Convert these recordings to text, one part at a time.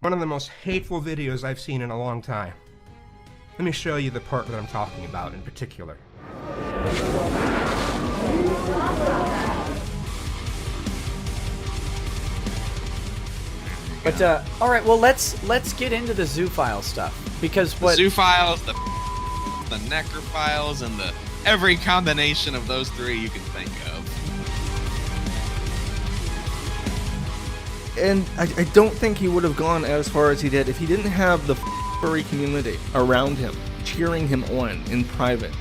One of the most hateful videos I've seen in a long time. Let me show you the part that I'm talking about in particular. But all right, well let's get into the zoophile stuff, because what the zoophiles, the necrophiles, and the every combination of those three you can think of. And I don't think he would have gone as far as he did if he didn't have the furry community around him, cheering him on in private.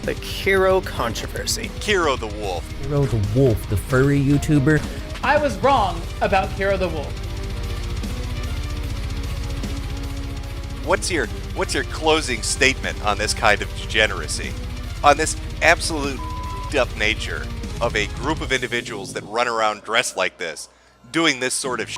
The Kiro controversy. Kiro the Wolf. Kiro the Wolf, the furry YouTuber. I was wrong about Kiro the Wolf. What's your closing statement on this kind of degeneracy? On this absolute up nature of a group of individuals that run around dressed like this, doing this sort of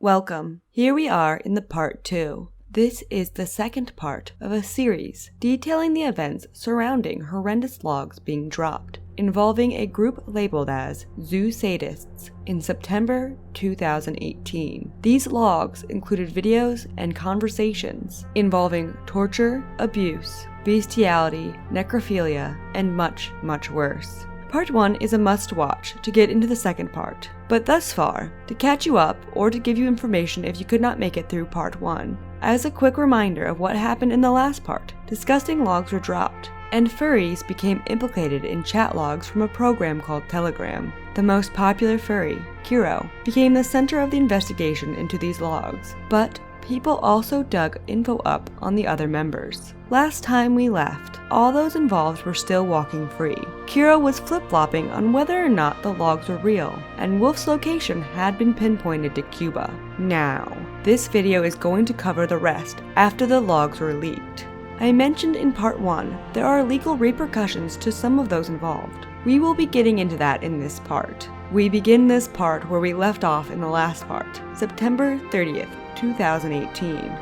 Welcome. Here we are in the part 2. This is the second part of a series detailing the events surrounding horrendous logs being dropped, involving a group labeled as Zoosadists in September 2018. These logs included videos and conversations involving torture, abuse, bestiality, necrophilia, and much, much worse. Part 1 is a must-watch to get into the second part, but thus far, to catch you up or to give you information if you could not make it through Part 1, as a quick reminder of what happened in the last part, disgusting logs were dropped, and furries became implicated in chat logs from a program called Telegram. The most popular furry, Kiro, became the center of the investigation into these logs, but people also dug info up on the other members. Last time we left, all those involved were still walking free. Kiro was flip-flopping on whether or not the logs were real, and Wolf's location had been pinpointed to Cuba. Now, this video is going to cover the rest after the logs were leaked. I mentioned in part 1, there are legal repercussions to some of those involved. We will be getting into that in this part. We begin this part where we left off in the last part, September 30th, 2018.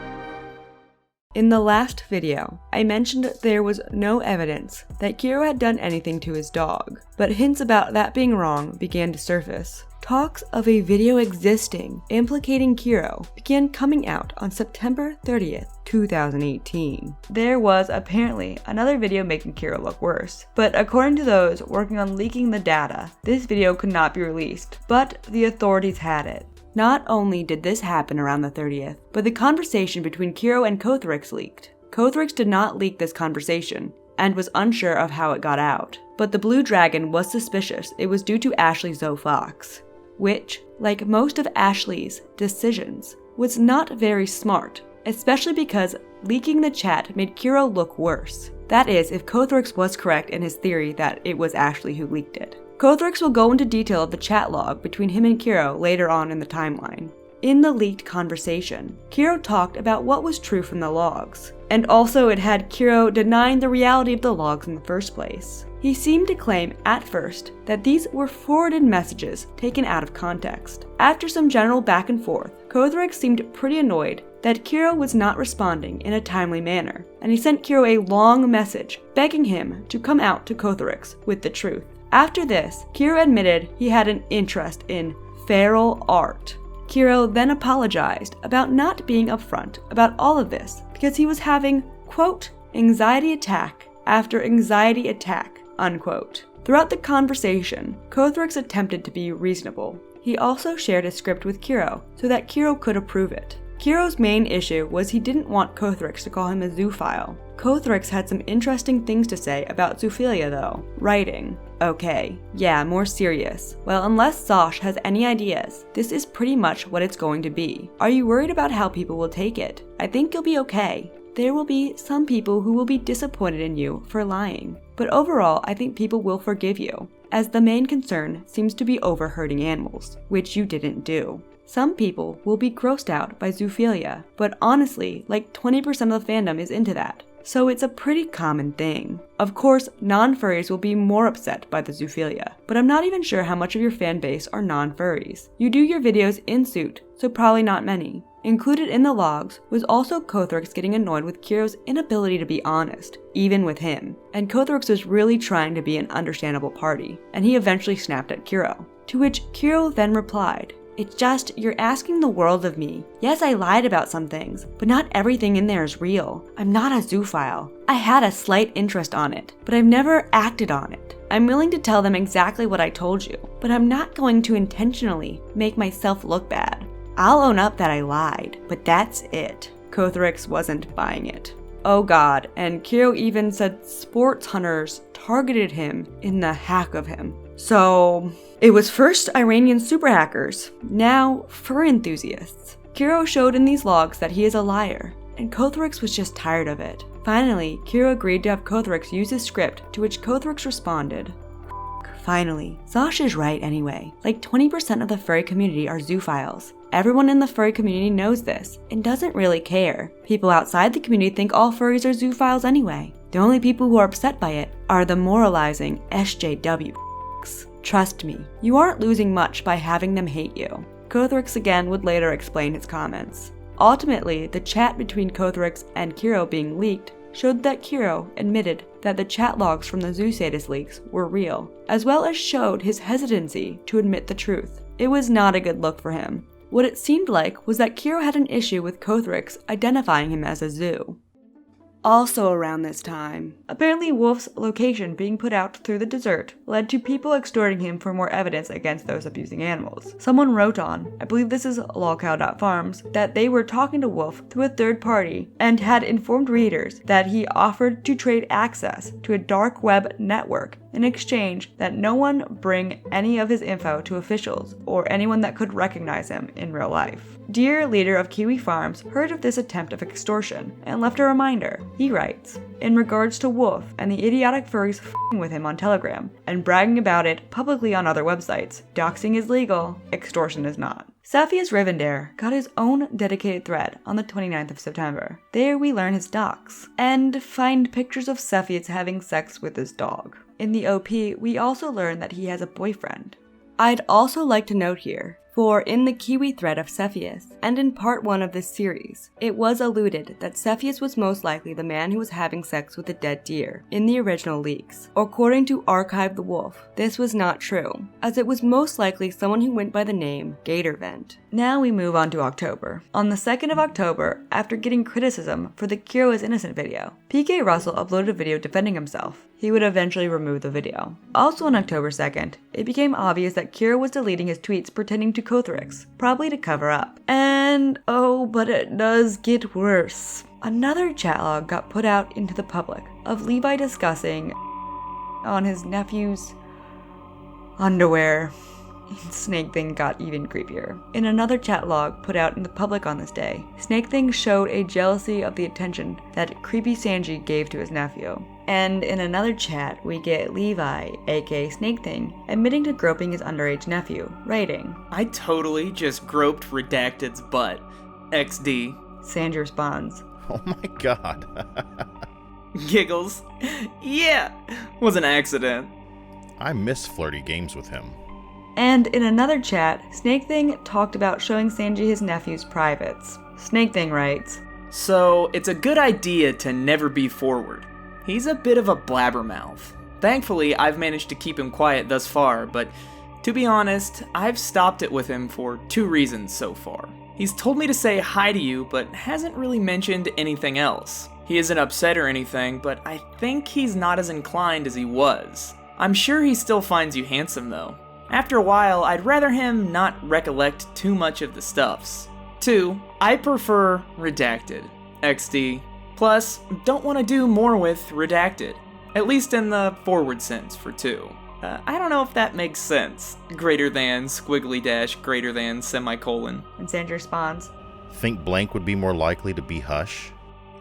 In the last video, I mentioned there was no evidence that Kiro had done anything to his dog, but hints about that being wrong began to surface. Talks of a video existing implicating Kiro began coming out on September 30th, 2018. There was apparently another video making Kiro look worse, but according to those working on leaking the data, this video could not be released, but the authorities had it. Not only did this happen around the 30th, but the conversation between Kiro and Kothrix leaked. Kothrix did not leak this conversation, and was unsure of how it got out, but the Blue Dragon was suspicious it was due to Ashley Zoe Fox, which, like most of Ashley's decisions, was not very smart, especially because leaking the chat made Kiro look worse. That is, if Kothrix was correct in his theory that it was Ashley who leaked it. Kothrix will go into detail of the chat log between him and Kiro later on in the timeline. In the leaked conversation, Kiro talked about what was true from the logs, and also it had Kiro denying the reality of the logs in the first place. He seemed to claim at first that these were forwarded messages taken out of context. After some general back and forth, Kothrix seemed pretty annoyed that Kiro was not responding in a timely manner, and he sent Kiro a long message begging him to come out to Kothrix with the truth. After this, Kiro admitted he had an interest in feral art. Kiro then apologized about not being upfront about all of this because he was having, quote, anxiety attack after anxiety attack, unquote. Throughout the conversation, Kothrix attempted to be reasonable. He also shared a script with Kiro so that Kiro could approve it. Kiro's main issue was he didn't want Kothrix to call him a zoophile. Kothrix had some interesting things to say about zoophilia though, writing, okay, yeah, more serious. Well, unless Zosh has any ideas, this is pretty much what it's going to be. Are you worried about how people will take it? I think you'll be okay. There will be some people who will be disappointed in you for lying, but overall I think people will forgive you, as the main concern seems to be over hurting animals, which you didn't do. Some people will be grossed out by zoophilia, but honestly, like 20% of the fandom is into that. So it's a pretty common thing. Of course, non-furries will be more upset by the zoophilia, but I'm not even sure how much of your fan base are non-furries. You do your videos in suit, so probably not many. Included in the logs was also Kothrix getting annoyed with Kiro's inability to be honest, even with him. And Kothrix was really trying to be an understandable party, and he eventually snapped at Kiro. To which Kiro then replied, "It's just, you're asking the world of me. Yes, I lied about some things, but not everything in there is real. I'm not a zoophile. I had a slight interest on it, but I've never acted on it. I'm willing to tell them exactly what I told you, but I'm not going to intentionally make myself look bad. I'll own up that I lied, but that's it." Kothrix wasn't buying it. Oh god, and Kiro even said sports hunters targeted him in the hack of him. So, it was first Iranian super hackers, now fur enthusiasts. Kiro showed in these logs that he is a liar, and Kothrix was just tired of it. Finally, Kiro agreed to have Kothrix use his script, to which Kothrix responded, "Finally, Zosh is right anyway. Like 20% of the furry community are zoophiles. Everyone in the furry community knows this, and doesn't really care. People outside the community think all furries are zoophiles anyway. The only people who are upset by it are the moralizing SJW. Trust me, you aren't losing much by having them hate you." Kothrix again would later explain his comments. Ultimately, the chat between Kothrix and Kiro being leaked showed that Kiro admitted that the chat logs from the Zoosadist leaks were real, as well as showed his hesitancy to admit the truth. It was not a good look for him. What it seemed like was that Kiro had an issue with Kothrix identifying him as a zoo. Also around this time, apparently Wolf's location being put out through the desert led to people extorting him for more evidence against those abusing animals. Someone wrote on, I believe this is lolcow.farms, that they were talking to Wolf through a third party and had informed readers that he offered to trade access to a dark web network in exchange that no one bring any of his info to officials or anyone that could recognize him in real life. Dear leader of Kiwi Farms heard of this attempt of extortion and left a reminder. He writes, in regards to Wolf and the idiotic furries f***ing with him on Telegram and bragging about it publicly on other websites, doxing is legal, extortion is not. Cepheus Rivendare got his own dedicated thread on the 29th of September. There we learn his dox and find pictures of Cepheus having sex with his dog. In the OP, we also learn that he has a boyfriend. I'd also like to note here, for in the Kiwi thread of Cepheus, and in part 1 of this series, it was alluded that Cepheus was most likely the man who was having sex with a dead deer in the original leaks. According to Archive the Wolf, this was not true, as it was most likely someone who went by the name Gatorvent. Now we move on to October. On the 2nd of October, after getting criticism for the Kiro is Innocent video, PK Russell uploaded a video defending himself. He would eventually remove the video. Also on October 2nd, it became obvious that Kiro was deleting his tweets pertaining to Kothrix, probably to cover up. And oh, but it does get worse. Another chat log got put out into the public of Levi discussing on his nephew's underwear. Snake Thing got even creepier. In another chat log put out in the public on this day, Snake Thing showed a jealousy of the attention that creepy Sanji gave to his nephew. And in another chat, we get Levi, aka Snake Thing, admitting to groping his underage nephew, writing, I totally just groped Redacted's butt. XD. Sanji responds, Oh my god. Giggles. Yeah, was an accident. I miss flirty games with him. And in another chat, Snake Thing talked about showing Sanji his nephew's privates. Snake Thing writes, So, it's a good idea to never be forward. He's a bit of a blabbermouth. Thankfully, I've managed to keep him quiet thus far, but to be honest, I've stopped it with him for 2 reasons so far. He's told me to say hi to you, but hasn't really mentioned anything else. He isn't upset or anything, but I think he's not as inclined as he was. I'm sure he still finds you handsome though. After a while, I'd rather him not recollect too much of the stuffs. 2, I prefer Redacted. XD. Plus, don't want to do more with Redacted. At least in the forward sense for 2. I don't know if that makes sense. Greater than, squiggly dash, greater than, semicolon. And Sanji responds, Think blank would be more likely to be hush?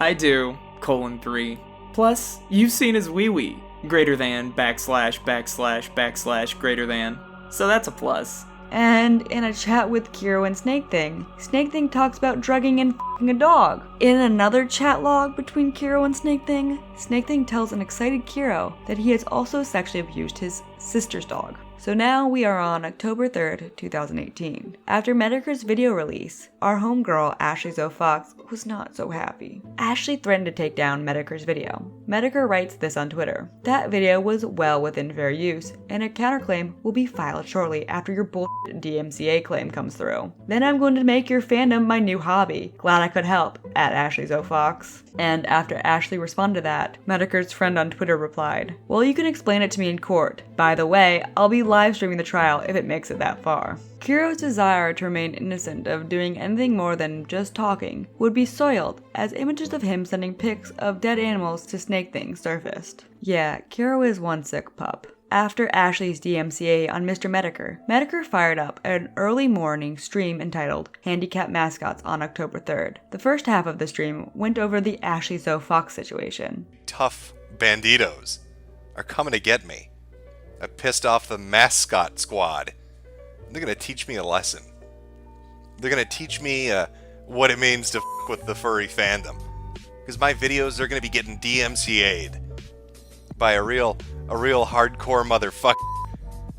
I do, colon 3. Plus, you've seen his wee-wee. Greater than, backslash, backslash, backslash, greater than. So that's a plus. And in a chat with Kiro and Snake Thing, Snake Thing talks about drugging and f***ing a dog. In another chat log between Kiro and Snake Thing tells an excited Kiro that he has also sexually abused his sister's dog. So now we are on October 3rd, 2018. After Metokur's video release, our homegirl Ashley Zoe Fox was not so happy. Ashley threatened to take down Metokur's video. Metokur writes this on Twitter: "That video was well within fair use, and a counterclaim will be filed shortly after your bullshit DMCA claim comes through. Then I'm going to make your fandom my new hobby. Glad I could help, at Ashley Zoe Fox." And after Ashley responded to that, Metokur's friend on Twitter replied, "Well, you can explain it to me in court. By the way, I'll be live streaming the trial if it makes it that far." Kiro's desire to remain innocent of doing anything more than just talking would be soiled as images of him sending pics of dead animals to Snake Thing surfaced. Yeah, Kiro is one sick pup. After Ashley's DMCA on Mr. Metokur, Metokur fired up an early morning stream entitled Handicap Mascots on October 3rd. The first half of the stream went over the Ashley Zoe Fox situation. Tough banditos are coming to get me. I pissed off the mascot squad. They're going to teach me a lesson. They're going to teach me what it means to f*** with the furry fandom. Because my videos are going to be getting DMCA'd by a real hardcore motherfucker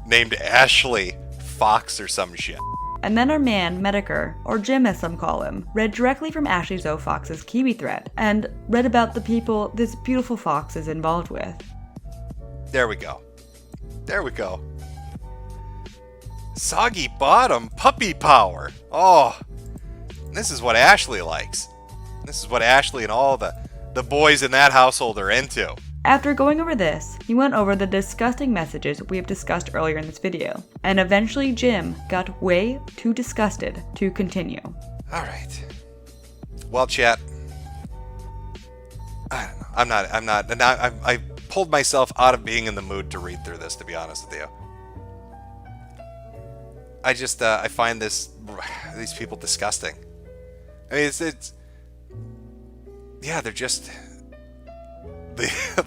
named Ashley Fox or some shit. And then our man, Metokur, or Jim as some call him, read directly from Ashley Zoe Fox's Kiwi thread, and read about the people this beautiful fox is involved with. There we go. There we go. Soggy bottom, puppy power. Oh, this is what Ashley likes. This is what Ashley and all the boys in that household are into. After going over this, he went over the disgusting messages we have discussed earlier in this video, and eventually Jim got way too disgusted to continue. Alright. Well, chat, I don't know. I pulled myself out of being in the mood to read through this, to be honest with you. I just, I find these people disgusting. I mean, yeah, they're just,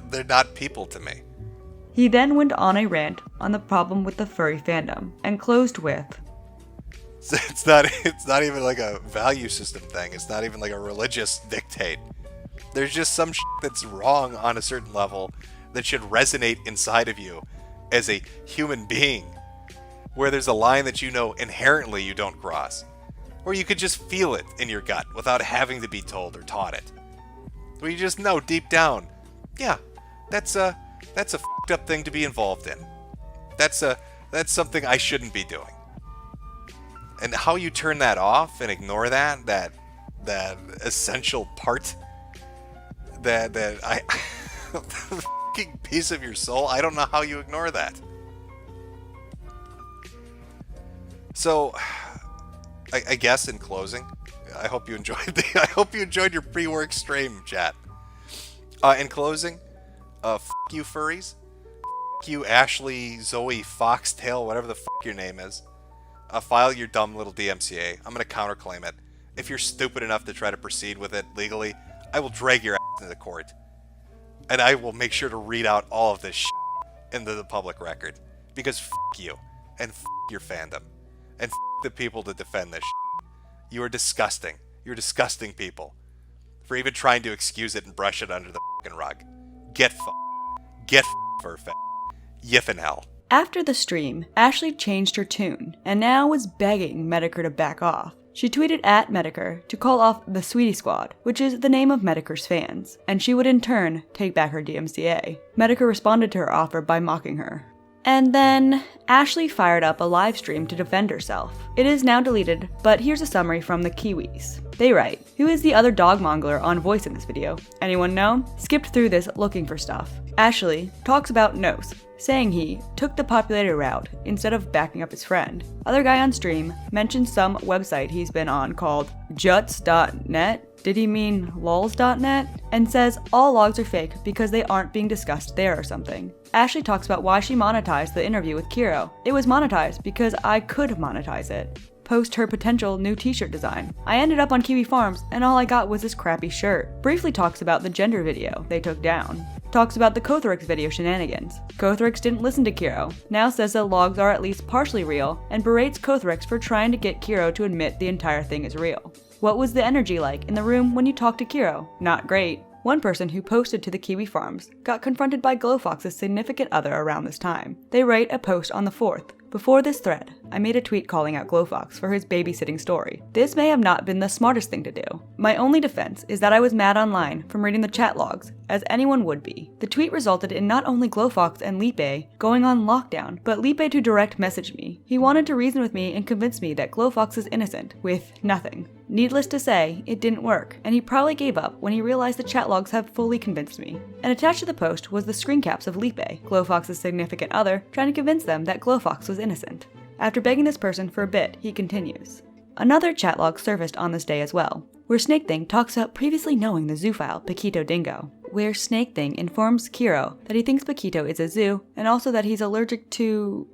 they're not people to me. He then went on a rant on the problem with the furry fandom, and closed with, It's not even like a value system thing. It's not even like a religious dictate. There's just some shit that's wrong on a certain level that should resonate inside of you as a human being, where there's a line that you know inherently you don't cross, or you could just feel it in your gut without having to be told or taught it, where you just know deep down, yeah, that's a fucked up thing to be involved in. That's something I shouldn't be doing. And how you turn that off and ignore that essential part, that the fucking piece of your soul, I don't know how you ignore that. So, I guess in closing, I hope you enjoyed your pre-work stream, chat. In closing, fuck you furries, fuck you Ashley Zoe Foxtail, whatever the fuck your name is. File your dumb little DMCA. I'm gonna counterclaim it. If you're stupid enough to try to proceed with it legally, I will drag your ass into court, and I will make sure to read out all of this shit into the public record. Because fuck you, and fuck your fandom. And f*** the people that defend this shit. You are disgusting. You're disgusting people. For even trying to excuse it and brush it under the fucking rug. Get f***ed. Get f***ed for a f***. Yiffin hell. After the stream, Ashley changed her tune, and now was begging Metokur to back off. She tweeted at Metokur to call off the Sweetie Squad, which is the name of Metokur's fans, and she would in turn take back her DMCA. Metokur responded to her offer by mocking her. And then, Ashley fired up a live stream to defend herself. It is now deleted, but here's a summary from the Kiwis. They write, "Who is the other dog mongler on voice in this video? Anyone know? Skipped through this looking for stuff." Ashley talks about Nose, saying he took the populated route instead of backing up his friend. Other guy on stream mentions some website he's been on called juts.net. Did he mean lols.net? And says all logs are fake because they aren't being discussed there or something. Ashley talks about why she monetized the interview with Kiro. "It was monetized because I could monetize it." post her potential new t-shirt design. I ended up on Kiwi Farms and all I got was this crappy shirt. Briefly talks about the gender video they took down. Talks about the Kothrix video shenanigans. Kothrix didn't listen to Kiro, now says the logs are at least partially real, and berates Kothrix for trying to get Kiro to admit the entire thing is real. What was the energy like in the room when you talked to Kiro? Not great. One person who posted to the Kiwi Farms got confronted by Glowfox's significant other around this time. They write a post on the 4th. Before this thread, I made a tweet calling out Glowfox for his babysitting story. This may have not been the smartest thing to do. My only defense is that I was mad online from reading the chat logs, as anyone would be. The tweet resulted in not only Glowfox and Lipe going on lockdown, but Lipe to direct message me. He wanted to reason with me and convince me that Glowfox is innocent, with nothing. Needless to say, it didn't work, and he probably gave up when he realized the chat logs have fully convinced me. And attached to the post was the screen caps of Lipe, Glowfox's significant other, trying to convince them that Glowfox was innocent. After begging this person for a bit, he continues. Another chat log surfaced on this day as well, where Snake Thing talks about previously knowing the zoophile Paquito Dingo, where Snake Thing informs Kiro that he thinks Paquito is a zoo, and also that he's allergic to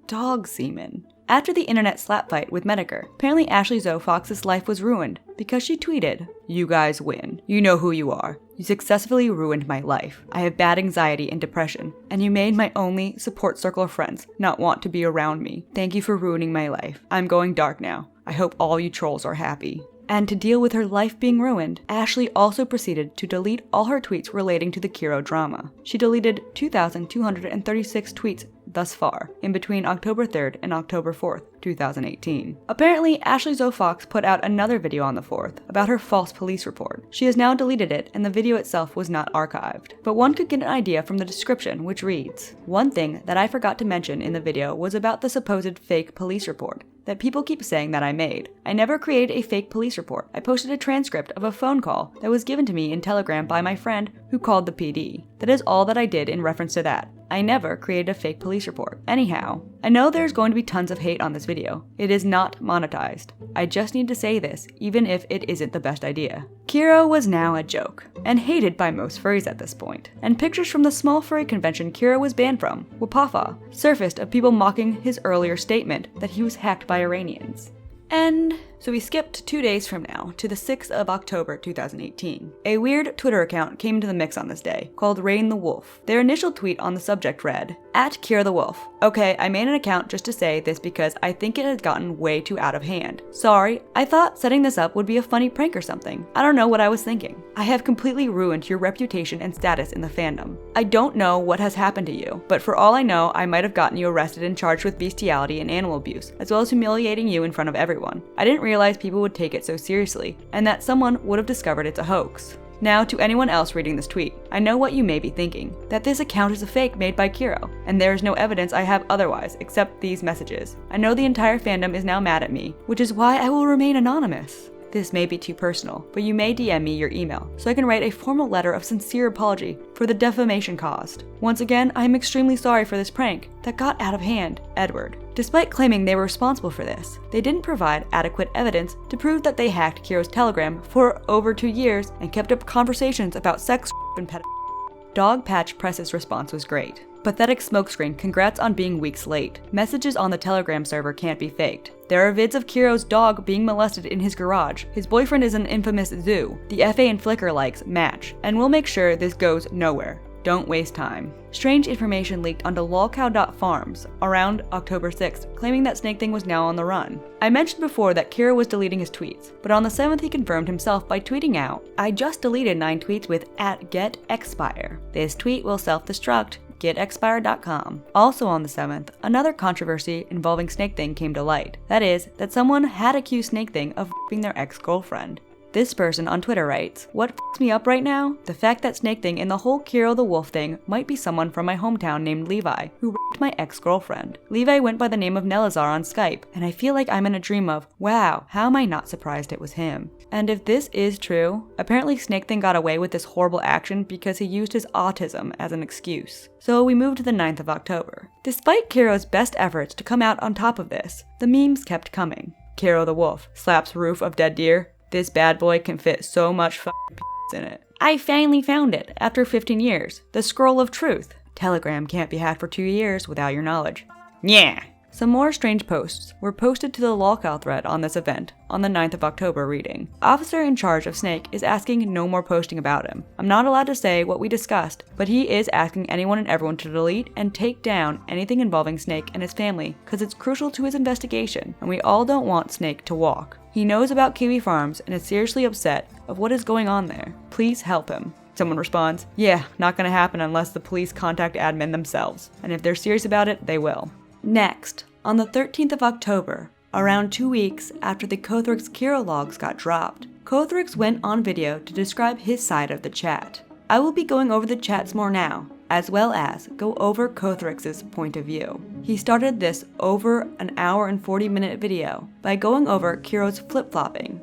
dog semen. After the internet slap fight with Medicare, apparently Ashley Zoe Fox's life was ruined because she tweeted, "You guys win. You know who you are. You successfully ruined my life. I have bad anxiety and depression, and you made my only support circle of friends not want to be around me. Thank you for ruining my life. I'm going dark now. I hope all you trolls are happy." And to deal with her life being ruined, Ashley also proceeded to delete all her tweets relating to the Kiro drama. She deleted 2,236 tweets thus far, in between October 3rd and October 4th, 2018. Apparently, Ashley Zoe Fox put out another video on the 4th about her false police report. She has now deleted it, and the video itself was not archived. But one could get an idea from the description, which reads, "One thing that I forgot to mention in the video was about the supposed fake police report that people keep saying that I made. I never created a fake police report. I posted a transcript of a phone call that was given to me in Telegram by my friend who called the PD. That is all that I did in reference to that. I never created a fake police report. Anyhow, I know there's going to be tons of hate on this video. It is not monetized. I just need to say this, even if it isn't the best idea. Kiro was now a joke, and hated by most furries at this point. And pictures from the small furry convention Kiro was banned from, Wapafa, surfaced of people mocking his earlier statement that he was hacked by Iranians. And so we skipped 2 days from now to the 6th of October 2018. A weird Twitter account came into the mix on this day, called Rain the Wolf. Their initial tweet on the subject read, @Kira the Wolf. Okay, I made an account just to say this because I think it had gotten way too out of hand. Sorry, I thought setting this up would be a funny prank or something. I don't know what I was thinking. I have completely ruined your reputation and status in the fandom. I don't know what has happened to you, but for all I know, I might have gotten you arrested and charged with bestiality and animal abuse, as well as humiliating you in front of everyone. I didn't realize people would take it so seriously, and that someone would have discovered it's a hoax. Now, to anyone else reading this tweet, I know what you may be thinking, that this account is a fake made by Kiro, and there is no evidence I have otherwise except these messages. I know the entire fandom is now mad at me, which is why I will remain anonymous. This may be too personal, but you may DM me your email, so I can write a formal letter of sincere apology for the defamation caused. Once again, I am extremely sorry for this prank that got out of hand, Edward. Despite claiming they were responsible for this, they didn't provide adequate evidence to prove that they hacked Kiro's Telegram for over 2 years and kept up conversations about sex and pedophilia. Dog Patch Press's response was great. Pathetic smokescreen, congrats on being weeks late. Messages on the Telegram server can't be faked. There are vids of Kiro's dog being molested in his garage. His boyfriend is an infamous zoo. The FA and Flickr likes match, and we'll make sure this goes nowhere. Don't waste time. Strange information leaked onto lolcow.farms around October 6th, claiming that Snake Thing was now on the run. I mentioned before that Kiro was deleting his tweets, but on the 7th he confirmed himself by tweeting out, "I just deleted 9 tweets with @getexpire. This tweet will self-destruct. GetExpire.com. Also on the 7th, another controversy involving Snake Thing came to light. That is, that someone had accused Snake Thing of f***ing their ex-girlfriend. This person on Twitter writes, "What f***s me up right now? The fact that Snake Thing and the whole Kiro the Wolf thing might be someone from my hometown named Levi, who raped my ex-girlfriend. Levi went by the name of Nelazar on Skype, and I feel like I'm in a dream of, wow, how am I not surprised it was him?" And if this is true, apparently Snake Thing got away with this horrible action because he used his autism as an excuse. So we move to the 9th of October. Despite Kiro's best efforts to come out on top of this, the memes kept coming. Kiro the Wolf slaps roof of dead deer. This bad boy can fit so much f***ing in it. I finally found it after 15 years. The Scroll of Truth. Telegram can't be hacked for 2 years without your knowledge. Yeah. Some more strange posts were posted to the lolcow thread on this event on the 9th of October reading, "Officer in charge of Snake is asking no more posting about him. I'm not allowed to say what we discussed, but he is asking anyone and everyone to delete and take down anything involving Snake and his family because it's crucial to his investigation and we all don't want Snake to walk. He knows about Kiwi Farms and is seriously upset of what is going on there. Please help him." Someone responds, "Yeah, not gonna happen unless the police contact admin themselves, and if they're serious about it, they will." Next, on the 13th of October, around 2 weeks after the Kothrix Kiro logs got dropped, Kothrix went on video to describe his side of the chat. I will be going over the chats more now, as well as go over Kothrix's point of view. He started this over an hour and 40-minute video by going over Kiro's flip-flopping.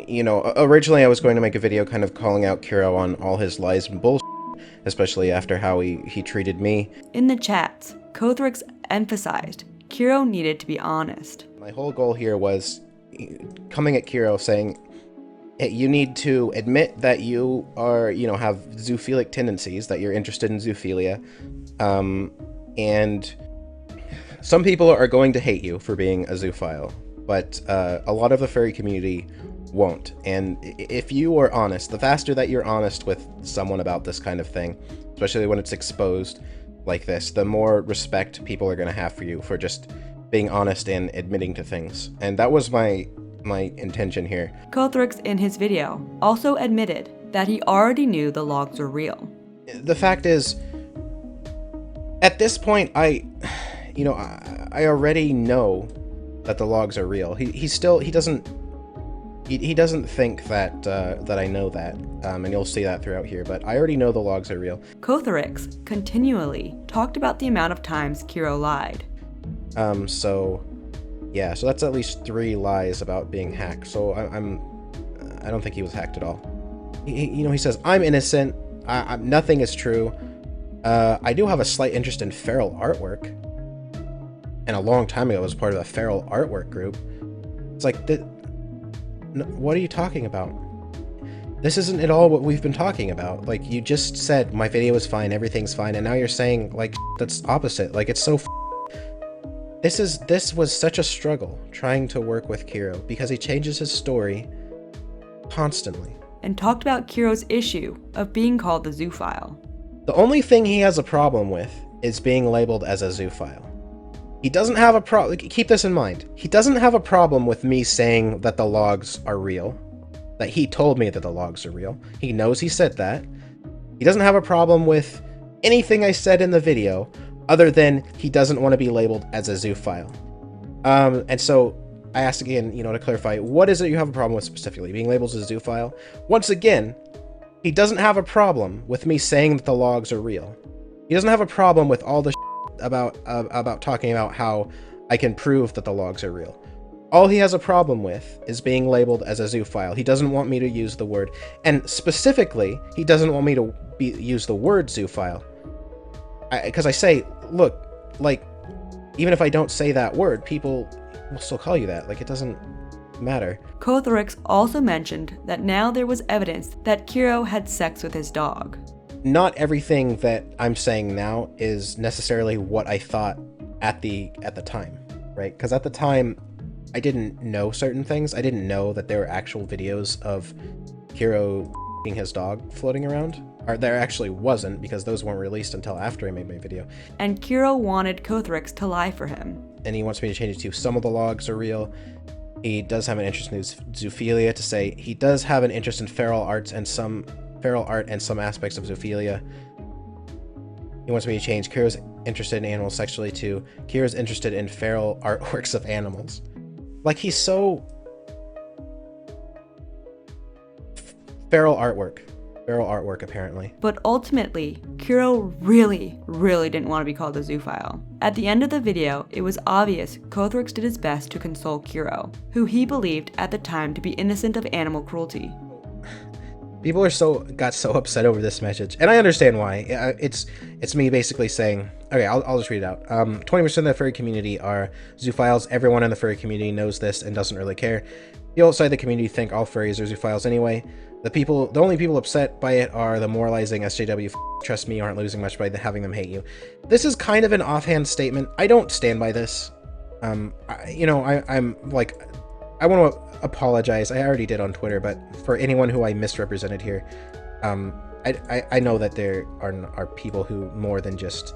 You know, originally I was going to make a video kind of calling out Kiro on all his lies and bullshit, especially after how he treated me. In the chats, Kothrix emphasized Kiro needed to be honest. My whole goal here was coming at Kiro saying, hey, you need to admit that you are, have zoophilic tendencies, that you're interested in zoophilia, and some people are going to hate you for being a zoophile, but a lot of the furry community won't. And if you are honest, the faster that you're honest with someone about this kind of thing, especially when it's exposed like this, the more respect people are going to have for you for just being honest and admitting to things. And that was my intention here. Kothrix in his video also admitted that he already knew the logs were real. The fact is, at this point, I already know that the logs are real. He doesn't think that I know that, and you'll see that throughout here, but I already know the logs are real. Kothrix continually talked about the amount of times Kiro lied. So that's at least 3 lies about being hacked, so I don't think he was hacked at all. He says, I'm innocent, nothing is true, I do have a slight interest in feral artwork, and a long time ago I was part of a feral artwork group. It's like, what are you talking about? This isn't at all what we've been talking about. Like, you just said my video is fine, everything's fine, and now you're saying, like, that's opposite. Like, it's so This was such a struggle trying to work with Kiro because he changes his story constantly. And talked about Kiro's issue of being called the zoophile. The only thing he has a problem with is being labeled as a zoophile. He doesn't have a problem, keep this in mind, he doesn't have a problem with me saying that the logs are real, that he told me that the logs are real. He knows he said that. He doesn't have a problem with anything I said in the video, other than he doesn't want to be labeled as a zoophile. And so I asked again, to clarify, what is it you have a problem with specifically? Being labeled as a zoophile? Once again, he doesn't have a problem with me saying that the logs are real. He doesn't have a problem with all the about talking about how I can prove that the logs are real. All he has a problem with is being labeled as a zoophile. He doesn't want me to use the word, and specifically, he doesn't want me to use the word zoophile. Because I say, look, like, even if I don't say that word, people will still call you that. Like, it doesn't matter. Kothrix also mentioned that now there was evidence that Kiro had sex with his dog. Not everything that I'm saying now is necessarily what I thought at the time, right? Because at the time, I didn't know certain things. I didn't know that there were actual videos of Kiro f***ing his dog floating around. Or there actually wasn't, because those weren't released until after I made my video. And Kiro wanted Kothrix to lie for him. And he wants me to change it to some of the logs are real. He does have an interest in zoophilia, to say he does have an interest in feral art and some aspects of zoophilia. He wants me to change Kira's interested in animals sexually to Kira's interested in feral artworks of animals. Like, he's so... Feral artwork, apparently. But ultimately, Kiro really didn't want to be called a zoophile. At the end of the video, it was obvious Kothrix did his best to console Kiro, who he believed at the time to be innocent of animal cruelty. People got so upset over this message, and I understand why. It's me basically saying, okay, I'll just read it out. 20% of the furry community are zoophiles. Everyone in the furry community knows this and doesn't really care. People outside the community think all furries are zoophiles anyway. The only people upset by it are the moralizing SJW. Trust me, you aren't losing much by having them hate you. This is kind of an offhand statement. I don't stand by this. I'm like, I want to apologize. I already did on Twitter, but for anyone who I misrepresented here, I know that there are people who more than just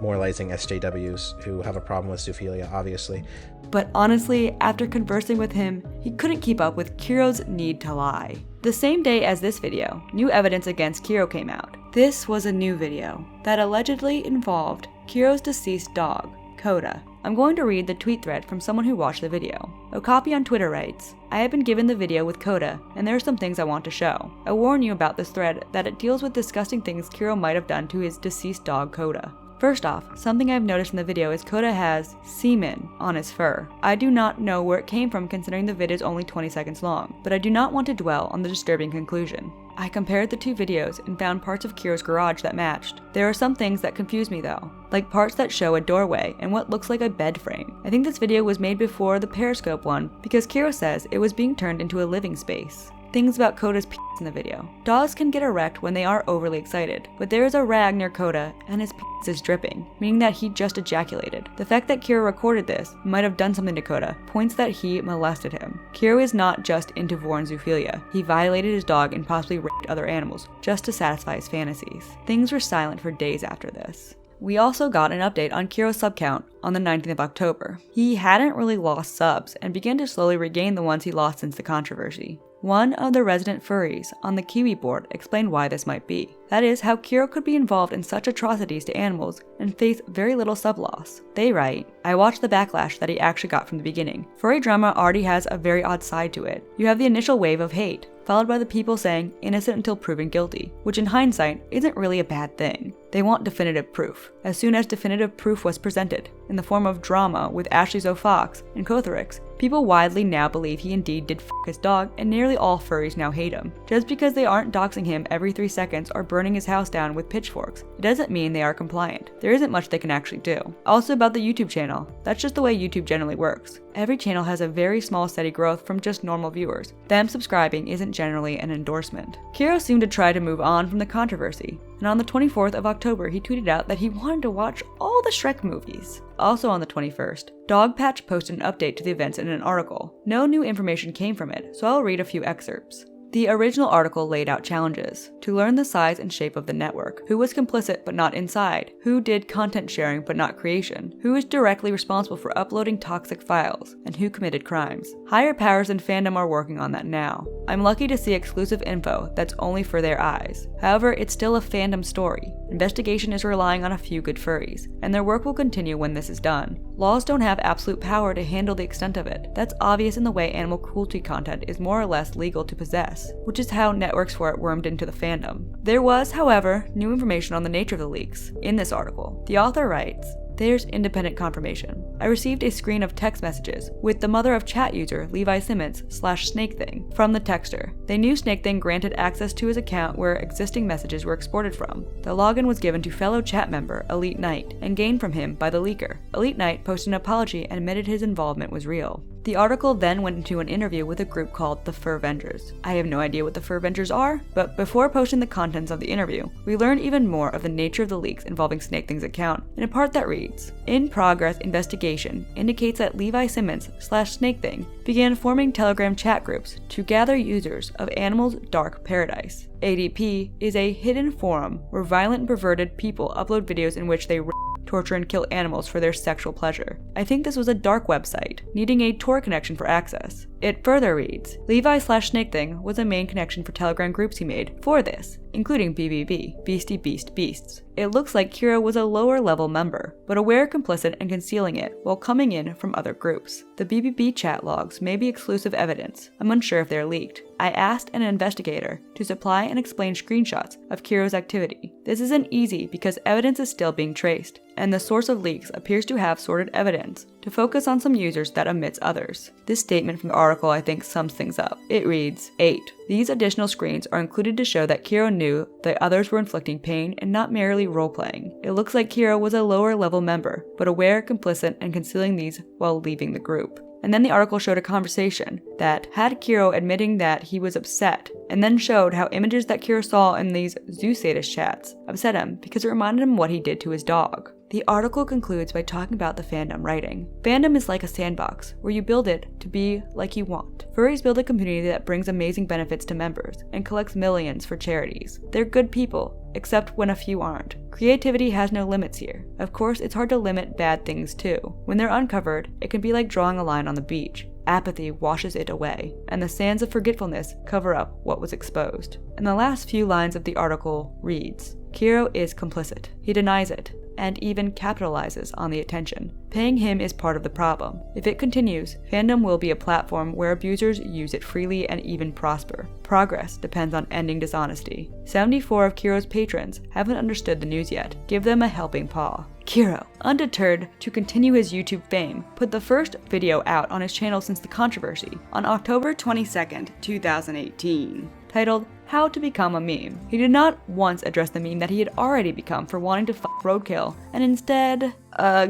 moralizing SJWs who have a problem with zoophilia, obviously. But honestly, after conversing with him, he couldn't keep up with Kiro's need to lie. The same day as this video, new evidence against Kiro came out. This was a new video that allegedly involved Kiro's deceased dog, Coda. I'm going to read the tweet thread from someone who watched the video. Okapi on Twitter writes, I have been given the video with Coda, and there are some things I want to show. I warn you about this thread that it deals with disgusting things Kiro might have done to his deceased dog, Coda. First off, something I've noticed in the video is Coda has semen on his fur. I do not know where it came from considering the vid is only 20 seconds long, but I do not want to dwell on the disturbing conclusion. I compared the two videos and found parts of Kiro's garage that matched. There are some things that confuse me though, like parts that show a doorway and what looks like a bed frame. I think this video was made before the Periscope one because Kiro says it was being turned into a living space. Things about Coda's penis in the video. Dogs can get erect when they are overly excited, but there is a rag near Coda and his penis is dripping, meaning that he just ejaculated. The fact that Kiro recorded this, might have done something to Coda, points that he molested him. Kiro is not just into vor and zoophilia. He violated his dog and possibly raped other animals, just to satisfy his fantasies. Things were silent for days after this. We also got an update on Kiro's sub count on the 19th of October. He hadn't really lost subs and began to slowly regain the ones he lost since the controversy. One of the resident furries on the Kiwi board explained why this might be. That is, how Kiro could be involved in such atrocities to animals and face very little sub loss. They write, I watched the backlash that he actually got from the beginning. Furry drama already has a very odd side to it. You have the initial wave of hate, followed by the people saying innocent until proven guilty, which in hindsight isn't really a bad thing. They want definitive proof. As soon as definitive proof was presented, in the form of drama with Ashley Zoe Fox and Kotharix, people widely now believe he indeed did f*** his dog, and nearly all furries now hate him. Just because they aren't doxing him every 3 seconds or burning his house down with pitchforks, it doesn't mean they are compliant. There isn't much they can actually do. Also about the YouTube channel, that's just the way YouTube generally works. Every channel has a very small steady growth from just normal viewers. Them subscribing isn't generally an endorsement. Kiro seemed to try to move on from the controversy, and on the 24th of October he tweeted out that he wanted to watch all the Shrek movies. Also on the 21st, Dogpatch posted an update to the events in an article. No new information came from it, so I'll read a few excerpts. The original article laid out challenges to learn the size and shape of the network, who was complicit but not inside, who did content sharing but not creation, who is directly responsible for uploading toxic files, and who committed crimes. Higher powers in fandom are working on that now. I'm lucky to see exclusive info that's only for their eyes. However, it's still a fandom story. Investigation is relying on a few good furries, and their work will continue when this is done. Laws don't have absolute power to handle the extent of it. That's obvious in the way animal cruelty content is more or less legal to possess, which is how networks for it wormed into the fandom. There was, however, new information on the nature of the leaks in this article. The author writes, there's independent confirmation. I received a screen of text messages with the mother of chat user Levi Simmons /SnakeThing from the texter. They knew SnakeThing granted access to his account where existing messages were exported from. The login was given to fellow chat member Elite Knight and gained from him by the leaker. Elite Knight posted an apology and admitted his involvement was real. The article then went into an interview with a group called the Furvengers. I have no idea what the Furvengers are, but before posting the contents of the interview, we learned even more of the nature of the leaks involving SnakeThing's account in a part that reads, In progress investigation indicates that Levi Simmons /SnakeThing began forming Telegram chat groups to gather users of Animal's Dark Paradise. ADP is a hidden forum where violent and perverted people upload videos in which they torture and kill animals for their sexual pleasure. I think this was a dark website, needing a Tor connection for access. It further reads, Levi /SnakeThing was a main connection for Telegram groups he made for this, including BBB, Beastie Beast Beasts. It looks like Kiro was a lower level member, but aware, complicit, and concealing it while coming in from other groups. The BBB chat logs may be exclusive evidence. I'm unsure if they're leaked. I asked an investigator to supply and explain screenshots of Kiro's activity. This isn't easy because evidence is still being traced, and the source of leaks appears to have sorted evidence to focus on some users that omits others. This statement from the article I think sums things up. It reads, 8. These additional screens are included to show that Kiro knew that others were inflicting pain and not merely role-playing. It looks like Kiro was a lower level member, but aware, complicit, and concealing these while leaving the group. And then the article showed a conversation that had Kiro admitting that he was upset, and then showed how images that Kiro saw in these Zoosadist chats upset him because it reminded him what he did to his dog. The article concludes by talking about the fandom writing. Fandom is like a sandbox, where you build it to be like you want. Furries build a community that brings amazing benefits to members, and collects millions for charities. They're good people, except when a few aren't. Creativity has no limits here. Of course, it's hard to limit bad things too. When they're uncovered, it can be like drawing a line on the beach. Apathy washes it away, and the sands of forgetfulness cover up what was exposed. And the last few lines of the article reads, Kiro is complicit. He denies it, and even capitalizes on the attention. Paying him is part of the problem. If it continues, fandom will be a platform where abusers use it freely and even prosper. Progress depends on ending dishonesty. 74 of Kiro's patrons haven't understood the news yet. Give them a helping paw. Kiro, undeterred to continue his YouTube fame, put the first video out on his channel since the controversy on October 22nd, 2018, titled How to Become a Meme. He did not once address the meme that he had already become for wanting to fuck roadkill, and instead,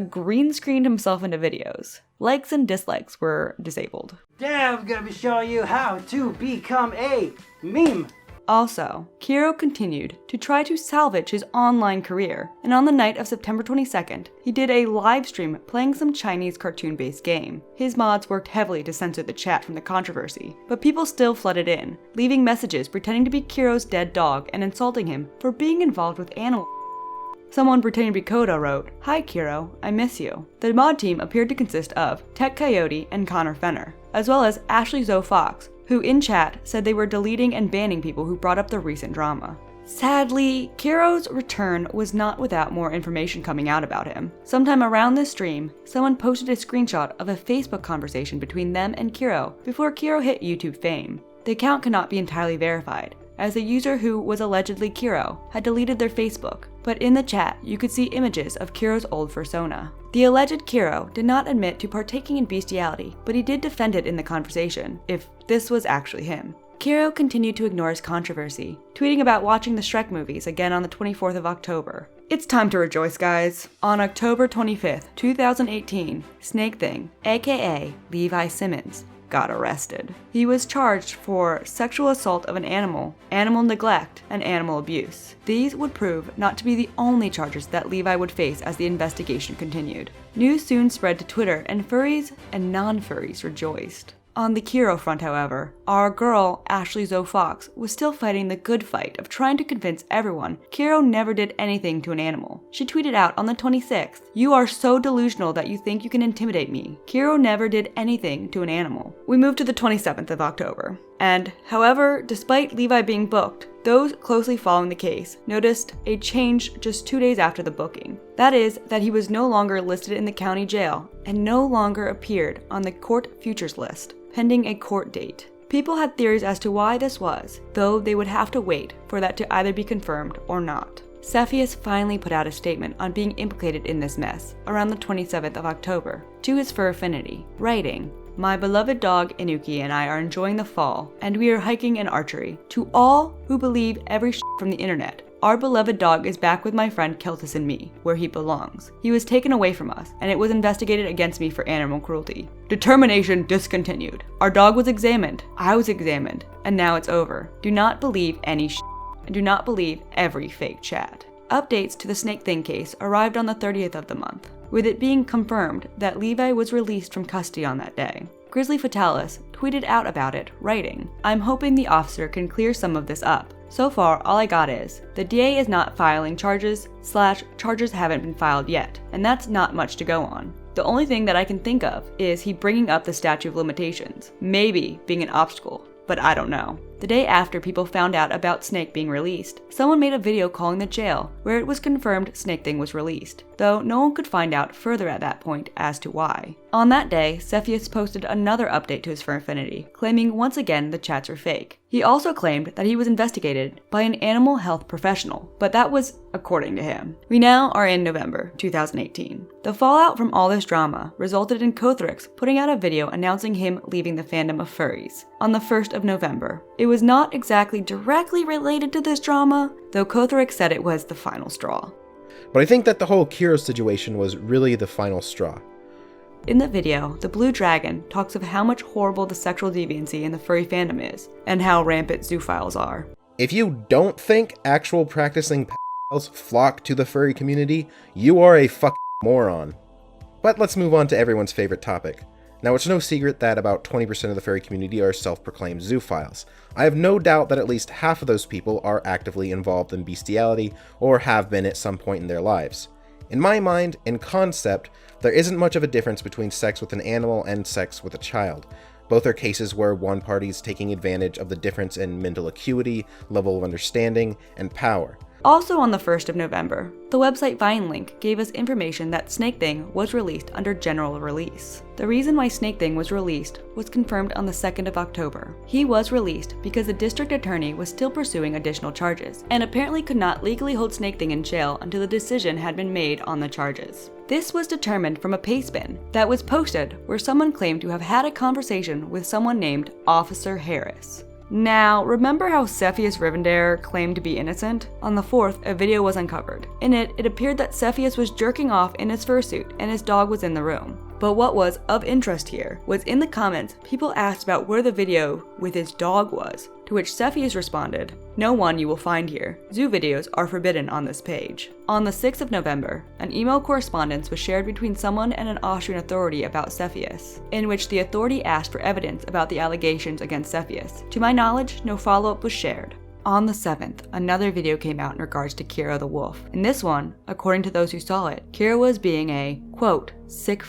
green screened himself into videos. Likes and dislikes were disabled. Today I'm gonna be showing you how to become a meme. Also, Kiro continued to try to salvage his online career, and on the night of September 22nd, he did a live stream playing some Chinese cartoon-based game. His mods worked heavily to censor the chat from the controversy, but people still flooded in, leaving messages pretending to be Kiro's dead dog and insulting him for being involved with animals. Someone pretending to be Koda wrote, Hi Kiro, I miss you. The mod team appeared to consist of Tech Coyote and Connor Fenner, as well as Ashley Zoe Fox, who in chat said they were deleting and banning people who brought up the recent drama. Sadly, Kiro's return was not without more information coming out about him. Sometime around this stream, someone posted a screenshot of a Facebook conversation between them and Kiro before Kiro hit YouTube fame. The account cannot be entirely verified, as the user who was allegedly Kiro had deleted their Facebook, but in the chat you could see images of Kiro's old persona. The alleged Kiro did not admit to partaking in bestiality, but he did defend it in the conversation, if this was actually him. Kiro continued to ignore his controversy, tweeting about watching the Shrek movies again on the 24th of October. It's time to rejoice, guys. On October 25th, 2018, Snake Thing, aka Levi Simmons, got arrested. He was charged for sexual assault of an animal, animal neglect, and animal abuse. These would prove not to be the only charges that Levi would face as the investigation continued. News soon spread to Twitter, and furries and non-furries rejoiced. On the Kiro front, however, our girl, Ashley Zoe Fox, was still fighting the good fight of trying to convince everyone Kiro never did anything to an animal. She tweeted out on the 26th, You are so delusional that you think you can intimidate me. Kiro never did anything to an animal. We moved to the 27th of October. And, however, despite Levi being booked, those closely following the case noticed a change just 2 days after the booking. That is, that he was no longer listed in the county jail and no longer appeared on the court futures list, pending a court date. People had theories as to why this was, though they would have to wait for that to either be confirmed or not. Cepheus finally put out a statement on being implicated in this mess around the 27th of October to his fur affinity, writing, My beloved dog Inuki and I are enjoying the fall, and we are hiking and archery. To all who believe every shit from the internet, our beloved dog is back with my friend Keltis and me, where he belongs. He was taken away from us, and it was investigated against me for animal cruelty. Determination discontinued. Our dog was examined, I was examined, and now it's over. Do not believe any shit, and do not believe every fake chat. Updates to the Snake Thing case arrived on the 30th of the month, with it being confirmed that Levi was released from custody on that day. Grizzly Fatalis tweeted out about it, writing, I'm hoping the officer can clear some of this up. So far, all I got is, the DA is not filing charges / charges haven't been filed yet, and that's not much to go on. The only thing that I can think of is he bringing up the statute of limitations, maybe being an obstacle, but I don't know. The day after people found out about Snake being released, someone made a video calling the jail where it was confirmed Snake Thing was released, though no one could find out further at that point as to why. On that day, Cepheus posted another update to his fur affinity, claiming once again the chats were fake. He also claimed that he was investigated by an animal health professional, but that was according to him. We now are in November 2018. The fallout from all this drama resulted in Kothrix putting out a video announcing him leaving the fandom of furries on the 1st of November. It was not exactly directly related to this drama, though Kothrix said it was the final straw. But I think that the whole Kiro situation was really the final straw. In the video, the blue dragon talks of how much horrible the sexual deviancy in the furry fandom is, and how rampant zoophiles are. If you don't think actual practicing pedophiles flock to the furry community, you are a fucking moron. But let's move on to everyone's favorite topic. Now, it's no secret that about 20% of the furry community are self-proclaimed zoophiles. I have no doubt that at least half of those people are actively involved in bestiality, or have been at some point in their lives. In my mind, in concept, there isn't much of a difference between sex with an animal and sex with a child. Both are cases where one party is taking advantage of the difference in mental acuity, level of understanding, and power. Also on the 1st of November, the website VineLink gave us information that Snake Thing was released under general release. The reason why Snake Thing was released was confirmed on the 2nd of October. He was released because the district attorney was still pursuing additional charges, and apparently could not legally hold Snake Thing in jail until the decision had been made on the charges. This was determined from a pastebin that was posted where someone claimed to have had a conversation with someone named Officer Harris. Now, remember how Cepheus Rivendare claimed to be innocent? On the 4th, a video was uncovered. In it, it appeared that Cepheus was jerking off in his fursuit and his dog was in the room. But what was of interest here was in the comments, people asked about where the video with his dog was, to which Cepheus responded, "No one you will find here. Zoo videos are forbidden on this page." On the 6th of November, an email correspondence was shared between someone and an Austrian authority about Cepheus, in which the authority asked for evidence about the allegations against Cepheus. To my knowledge, no follow-up was shared. On the 7th, another video came out in regards to Kiro the wolf. In this one, according to those who saw it, Kiro was being a, quote, sick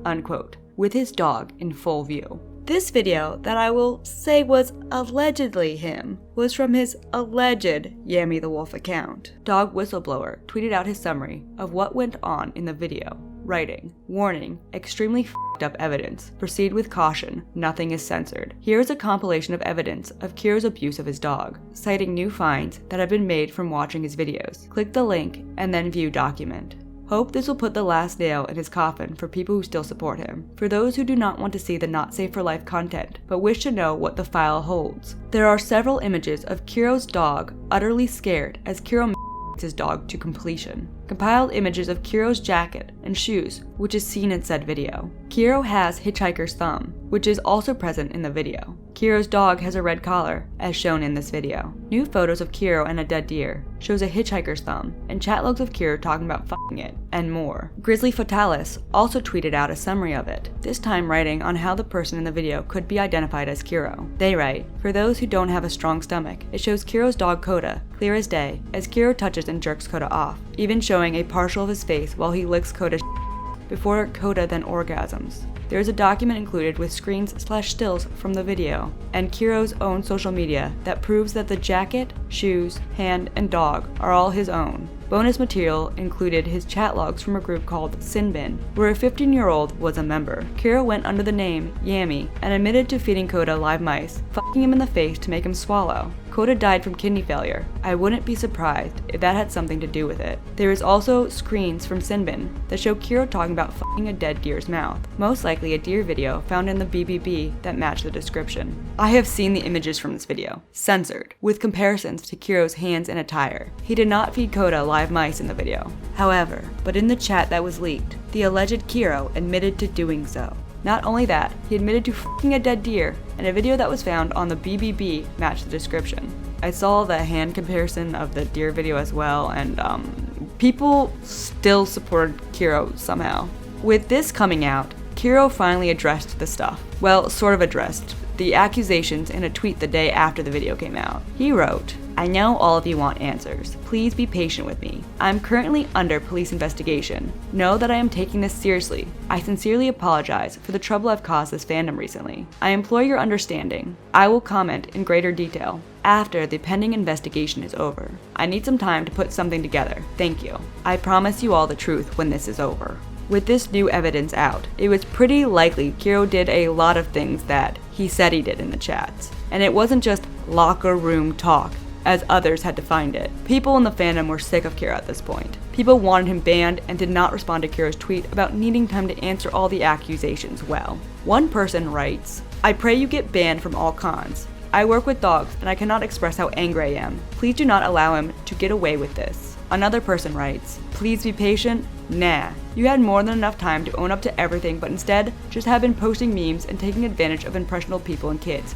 unquote, with his dog in full view. This video, that I will say was allegedly him, was from his alleged Yami the Wolf account. Dog Whistleblower tweeted out his summary of what went on in the video, writing, "Warning, extremely f***ed up evidence. Proceed with caution. Nothing is censored. Here is a compilation of evidence of Kiro's abuse of his dog, citing new finds that have been made from watching his videos. Click the link and then view document. Hope this will put the last nail in his coffin for people who still support him. For those who do not want to see the not safe for life content, but wish to know what the file holds. There are several images of Kiro's dog utterly scared as Kiro his dog to completion. Compiled images of Kiro's jacket and shoes, which is seen in said video. Kiro has hitchhiker's thumb, which is also present in the video. Kiro's dog has a red collar, as shown in this video. New photos of Kiro and a dead deer shows a hitchhiker's thumb, and chat logs of Kiro talking about f***ing it, and more. Grizzly Fatalis also tweeted out a summary of it, this time writing on how the person in the video could be identified as Kiro. They write, "For those who don't have a strong stomach, it shows Kiro's dog Coda, clear as day, as Kiro touches and jerks Coda off, even showing a partial of his face while he licks Coda's before Coda then orgasms. There is a document included with screens/stills from the video, and Kiro's own social media that proves that the jacket, shoes, hand, and dog are all his own. Bonus material included his chat logs from a group called Sinbin, where a 15-year-old was a member. Kiro went under the name Yami and admitted to feeding Coda live mice, fucking him in the face to make him swallow. Coda died from kidney failure. I wouldn't be surprised if that had something to do with it. There is also screens from Sinbin that show Kiro talking about fucking a dead deer's mouth, most likely a deer video found in the BBB that match the description. I have seen the images from this video, censored, with comparisons to Kiro's hands and attire. He did not feed Coda live mice in the video. However, but in the chat that was leaked, the alleged Kiro admitted to doing so. Not only that, he admitted to fucking a dead deer, and a video that was found on the BBB matched the description. I saw the hand comparison of the deer video as well, and people still supported Kiro somehow. With this coming out, Kiro finally addressed the stuff. Well, sort of addressed the accusations in a tweet the day after the video came out. He wrote, "I know all of you want answers. Please be patient with me. I'm currently under police investigation. Know that I am taking this seriously. I sincerely apologize for the trouble I've caused this fandom recently. I implore your understanding. I will comment in greater detail after the pending investigation is over. I need some time to put something together. Thank you. I promise you all the truth when this is over." With this new evidence out, it was pretty likely Kiro did a lot of things that he said he did in the chats. And it wasn't just locker room talk, as others had defined it. People in the fandom were sick of Kiro at this point. People wanted him banned and did not respond to Kiro's tweet about needing time to answer all the accusations well. One person writes, "I pray you get banned from all cons. I work with dogs and I cannot express how angry I am. Please do not allow him to get away with this." Another person writes, "Please be patient. Nah, You had more than enough time to own up to everything, but instead just have been posting memes and taking advantage of impressionable people and kids.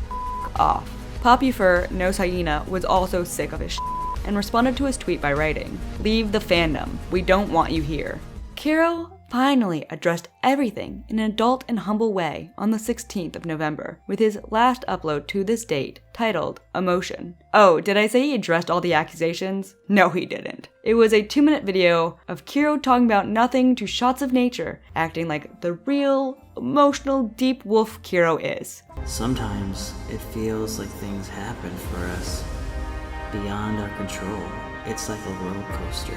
F off. Poppy Fur No Hyena was also sick of his shit and responded to his tweet by writing, "Leave the fandom. We don't want you here." Kiro finally addressed everything in an adult and humble way on the 16th of November, with his last upload to this date titled Emotion. Oh, did I say he addressed all the accusations? No, he didn't. It was a 2-minute video of Kiro talking about nothing to shots of nature, acting like the real, emotional, deep wolf Kiro is. Sometimes it feels like things happen for us beyond our control. It's like a roller coaster.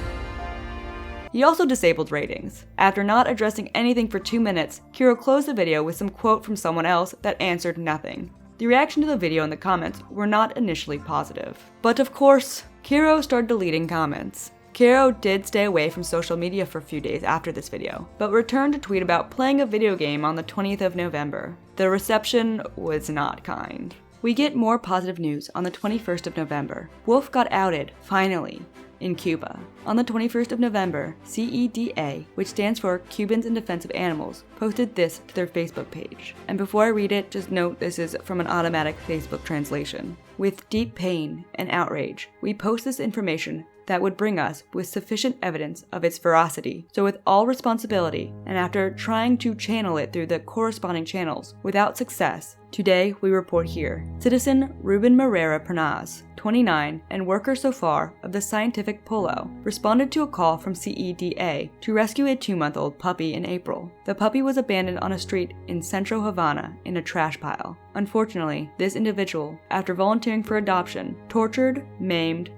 He also disabled ratings. After not addressing anything for 2 minutes, Kiro closed the video with some quote from someone else that answered nothing. The reaction to the video in the comments were not initially positive. But of course, Kiro started deleting comments. Kiro did stay away from social media for a few days after this video, but returned to tweet about playing a video game on the 20th of November. The reception was not kind. We get more positive news on the 21st of November. Wolf got outed, finally, in Cuba. On the 21st of November, CEDA, which stands for Cubans in Defense of Animals, posted this to their Facebook page. And before I read it, just note this is from an automatic Facebook translation. With deep pain and outrage, we post this information that would bring us with sufficient evidence of its veracity. So with all responsibility, and after trying to channel it through the corresponding channels without success, today we report here. Citizen Ruben Morera Pernaz, 29, and worker so far of the Scientific Polo, responded to a call from CEDA to rescue a 2-month-old puppy in April. The puppy was abandoned on a street in central Havana in a trash pile. Unfortunately, this individual, after volunteering for adoption, tortured, maimed,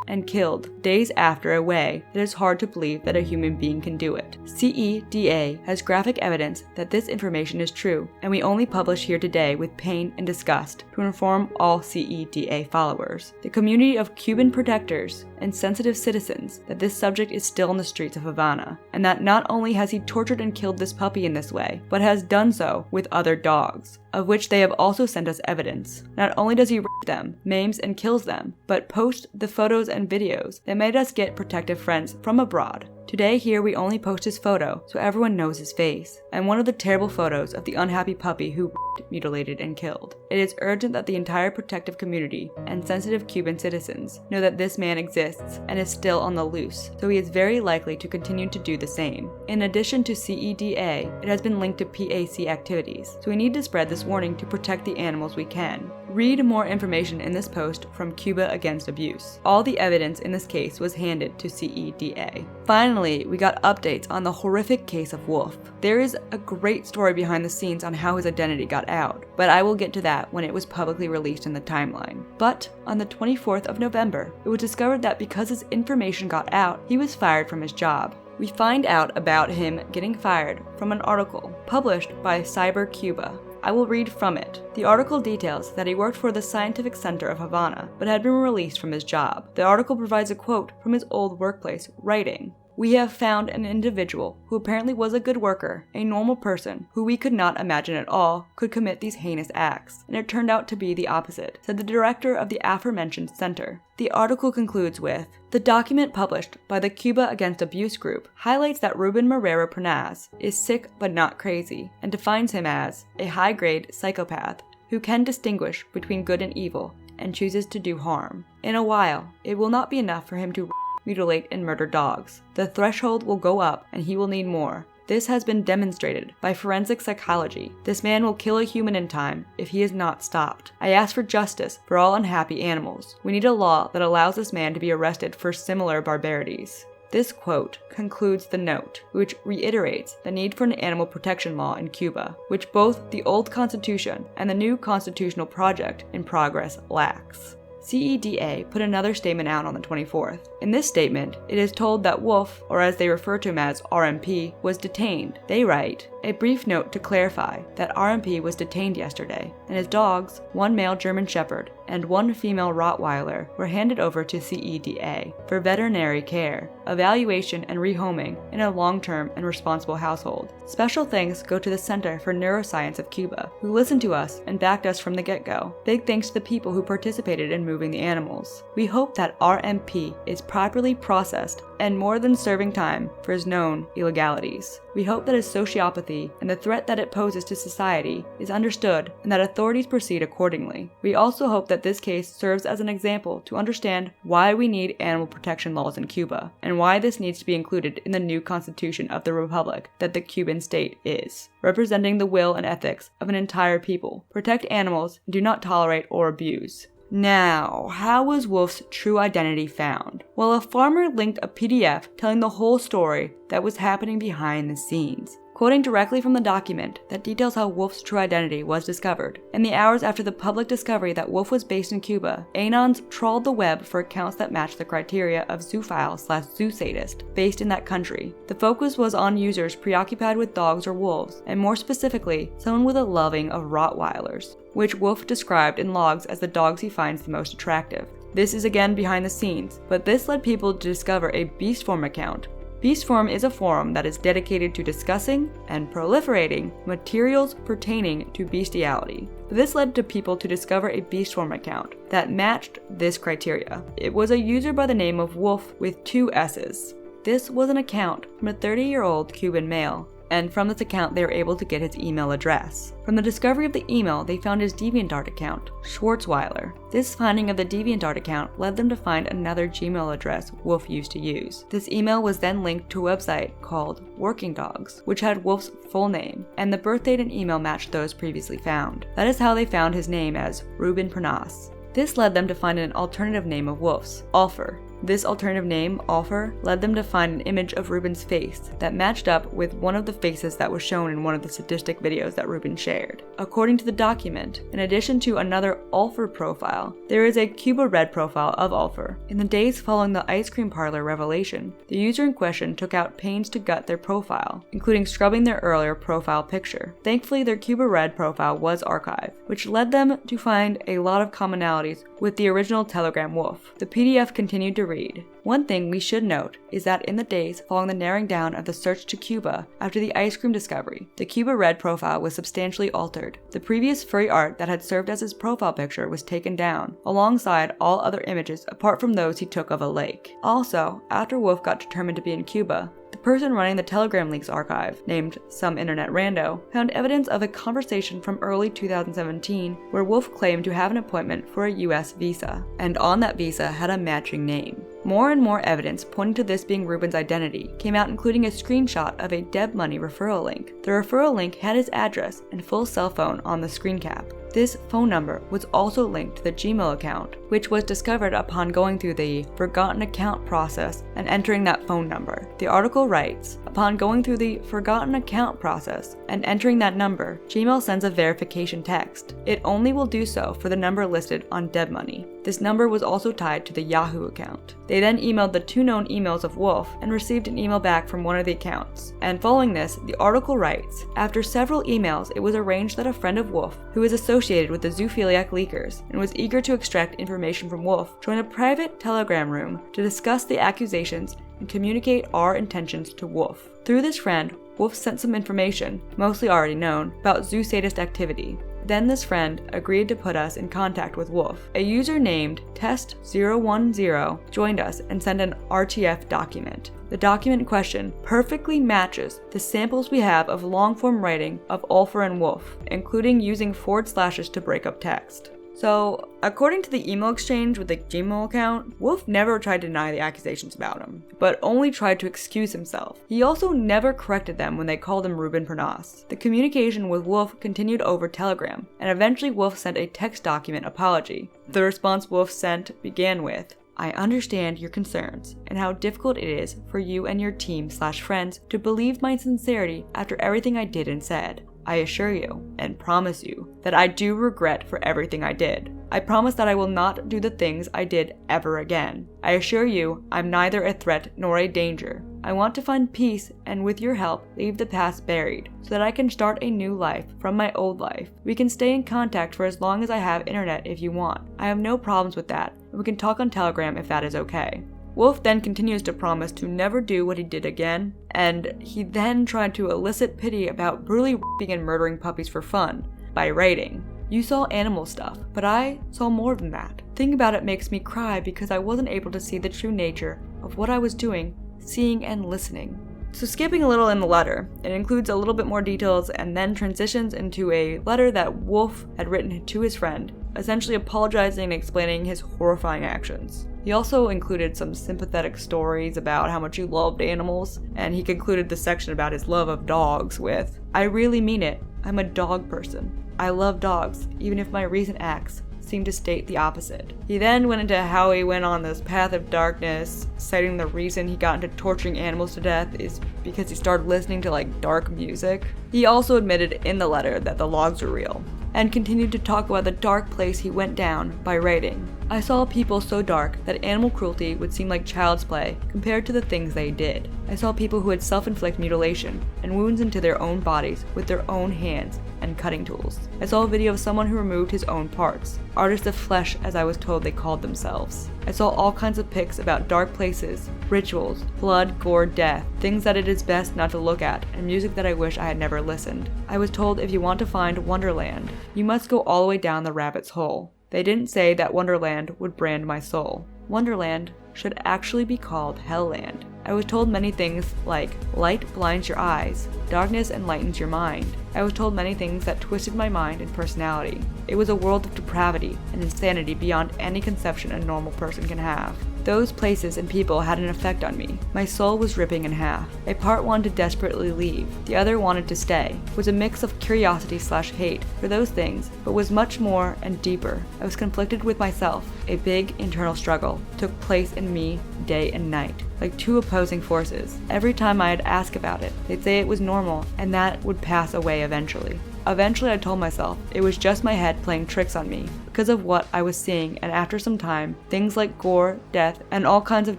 and killed days after a way that is hard to believe that a human being can do it. CEDA has graphic evidence that this information is true, and we only publish here today with pain and disgust to inform all CEDA followers, the community of Cuban protectors and sensitive citizens, that this subject is still in the streets of Havana, and that not only has he tortured and killed this puppy in this way, but has done so with other dogs, of which they have also sent us evidence. Not only does he rape them, maims and kills them, but posts the photos and videos that made us get protective friends from abroad. Today here we only post his photo so everyone knows his face, and one of the terrible photos of the unhappy puppy who raped, mutilated, and killed. It is urgent that the entire protective community and sensitive Cuban citizens know that this man exists and is still on the loose, so he is very likely to continue to do the same. In addition to CEDA, it has been linked to PAC activities, so we need to spread this warning to protect the animals we can. Read more information in this post from Cuba Against Abuse. All the evidence in this case was handed to CEDA. Finally, we got updates on the horrific case of Wolf. There is a great story behind the scenes on how his identity got out, but I will get to that when it was publicly released in the timeline. But on the 24th of November, it was discovered that because his information got out, he was fired from his job. We find out about him getting fired from an article published by Cyber Cuba. I will read from it. The article details that he worked for the Scientific Center of Havana, but had been released from his job. The article provides a quote from his old workplace, writing, "We have found an individual who apparently was a good worker, a normal person, who we could not imagine at all could commit these heinous acts, and it turned out to be the opposite," said the director of the aforementioned center. The article concludes with, "The document published by the Cuba Against Abuse group highlights that Ruben Morera Pernaz is sick but not crazy, and defines him as a high-grade psychopath who can distinguish between good and evil and chooses to do harm. In a while, it will not be enough for him to mutilate and murder dogs. The threshold will go up and he will need more. This has been demonstrated by forensic psychology. This man will kill a human in time if he is not stopped. I ask for justice for all unhappy animals. We need a law that allows this man to be arrested for similar barbarities." This quote concludes the note, which reiterates the need for an animal protection law in Cuba, which both the old constitution and the new constitutional project in progress lacks. CEDA put another statement out on the 24th. In this statement, it is told that Wolf, or as they refer to him as RMP, was detained. They write, "A brief note to clarify that RMP was detained yesterday, and his dogs, one male German Shepherd and one female Rottweiler, were handed over to CEDA for veterinary care, evaluation, and rehoming in a long-term and responsible household. Special thanks go to the Center for Neuroscience of Cuba, who listened to us and backed us from the get-go. Big thanks to the people who participated in moving the animals. We hope that RMP is properly processed and more than serving time for his known illegalities. We hope that his sociopathy and the threat that it poses to society is understood and that authorities proceed accordingly. We also hope that this case serves as an example to understand why we need animal protection laws in Cuba and why this needs to be included in the new constitution of the republic that the Cuban state is, representing the will and ethics of an entire people. Protect animals and do not tolerate or abuse. Now, how was Wolf's true identity found? Well, a farmer linked a PDF telling the whole story that was happening behind the scenes. Quoting directly from the document that details how Wolf's true identity was discovered. In the hours after the public discovery that Wolf was based in Cuba, Anons trawled the web for accounts that matched the criteria of zoophile/zoosadist based in that country. The focus was on users preoccupied with dogs or wolves, and more specifically, someone with a loving of Rottweilers, which Wolf described in logs as the dogs he finds the most attractive. This is again behind the scenes, but this led people to discover a Beastform account. Beastform is a forum that is dedicated to discussing and proliferating materials pertaining to bestiality. This led to people to discover a Beastform account that matched this criteria. It was a user by the name of Wolf with 2 S's. This was an account from a 30-year-old Cuban male, and from this account they were able to get his email address. From the discovery of the email, they found his DeviantArt account, Schwarzweiler. This finding of the DeviantArt account led them to find another Gmail address Wolf used to use. This email was then linked to a website called Working Dogs, which had Wolf's full name, and the birth date and email matched those previously found. That is how they found his name as Ruben Pernas. This led them to find an alternative name of Wolf's, Alfer. This alternative name, Alfer, led them to find an image of Ruben's face that matched up with one of the faces that was shown in one of the sadistic videos that Ruben shared. According to the document, in addition to another Alfer profile, there is a Cuba Red profile of Alfer. In the days following the ice cream parlor revelation, the user in question took out pains to gut their profile, including scrubbing their earlier profile picture. Thankfully, their Cuba Red profile was archived, which led them to find a lot of commonalities with the original Telegram Wolf. The PDF continued to read. One thing we should note is that in the days following the narrowing down of the search to Cuba after the ice cream discovery, the Cuba Red profile was substantially altered. The previous furry art that had served as his profile picture was taken down, alongside all other images apart from those he took of a lake. Also, after Wolf got determined to be in Cuba, the person running the Telegram Leaks archive, named Some Internet Rando, found evidence of a conversation from early 2017 where Wolf claimed to have an appointment for a US visa, and on that visa had a matching name. More and more evidence pointing to this being Ruben's identity came out, including a screenshot of a Deb Money referral link. The referral link had his address and full cell phone on the screen cap. This phone number was also linked to the Gmail account, which was discovered upon going through the forgotten account process and entering that phone number. The article writes, upon going through the forgotten account process and entering that number, Gmail sends a verification text. It only will do so for the number listed on Deb Money. This number was also tied to the Yahoo account. They then emailed the 2 known emails of Wolf and received an email back from one of the accounts. And following this, the article writes, after several emails, it was arranged that a friend of Wolf, who is associated with the zoophiliac leakers and was eager to extract information from Wolf, join a private Telegram room to discuss the accusations and communicate our intentions to Wolf. Through this friend, Wolf sent some information, mostly already known, about Zoosadist activity. Then this friend agreed to put us in contact with Wolf. A user named Test010 joined us and sent an RTF document. The document in question perfectly matches the samples we have of long-form writing of Alfer and Wolf, including using forward slashes to break up text. So, according to the email exchange with the Gmail account, Wolf never tried to deny the accusations about him, but only tried to excuse himself. He also never corrected them when they called him Ruben Pernas. The communication with Wolf continued over Telegram, and eventually Wolf sent a text document apology. The response Wolf sent began with, I understand your concerns and how difficult it is for you and your team/friends to believe my sincerity after everything I did and said. I assure you and promise you that I do regret for everything I did. I promise that I will not do the things I did ever again. I assure you I'm neither a threat nor a danger. I want to find peace and with your help leave the past buried so that I can start a new life from my old life. We can stay in contact for as long as I have internet if you want. I have no problems with that, and we can talk on Telegram if that is okay. Wolf then continues to promise to never do what he did again, and he then tried to elicit pity about brutally raping and murdering puppies for fun by writing, You saw animal stuff, but I saw more than that. Thinking about it makes me cry because I wasn't able to see the true nature of what I was doing, seeing and listening. So skipping a little in the letter, it includes a little bit more details and then transitions into a letter that Wolf had written to his friend, essentially apologizing and explaining his horrifying actions. He also included some sympathetic stories about how much he loved animals, and he concluded the section about his love of dogs with, "I really mean it. I'm a dog person. I love dogs, even if my recent acts seem to state the opposite." He then went into how he went on this path of darkness, citing the reason he got into torturing animals to death is because he started listening to dark music. He also admitted in the letter that the logs were real, and continued to talk about the dark place he went down by writing, "I saw people so dark that animal cruelty would seem like child's play compared to the things they did. I saw people who would self-inflict mutilation and wounds into their own bodies with their own hands and cutting tools. I saw a video of someone who removed his own parts, artists of flesh as I was told they called themselves. I saw all kinds of pics about dark places, rituals, blood, gore, death, things that it is best not to look at, and music that I wish I had never listened. I was told if you want to find Wonderland, you must go all the way down the rabbit's hole. They didn't say that Wonderland would brand my soul. Wonderland should actually be called Hellland. I was told many things like, light blinds your eyes, darkness enlightens your mind. I was told many things that twisted my mind and personality. It was a world of depravity and insanity beyond any conception a normal person can have. Those places and people had an effect on me. My soul was ripping in half. A part wanted to desperately leave. The other wanted to stay. It was a mix of curiosity/hate for those things, but was much more and deeper. I was conflicted with myself. A big internal struggle took place in me day and night, like two opposing forces. Every time I'd ask about it, they'd say it was normal and that would pass away eventually. Eventually I told myself it was just my head playing tricks on me because of what I was seeing, and after some time, things like gore, death, and all kinds of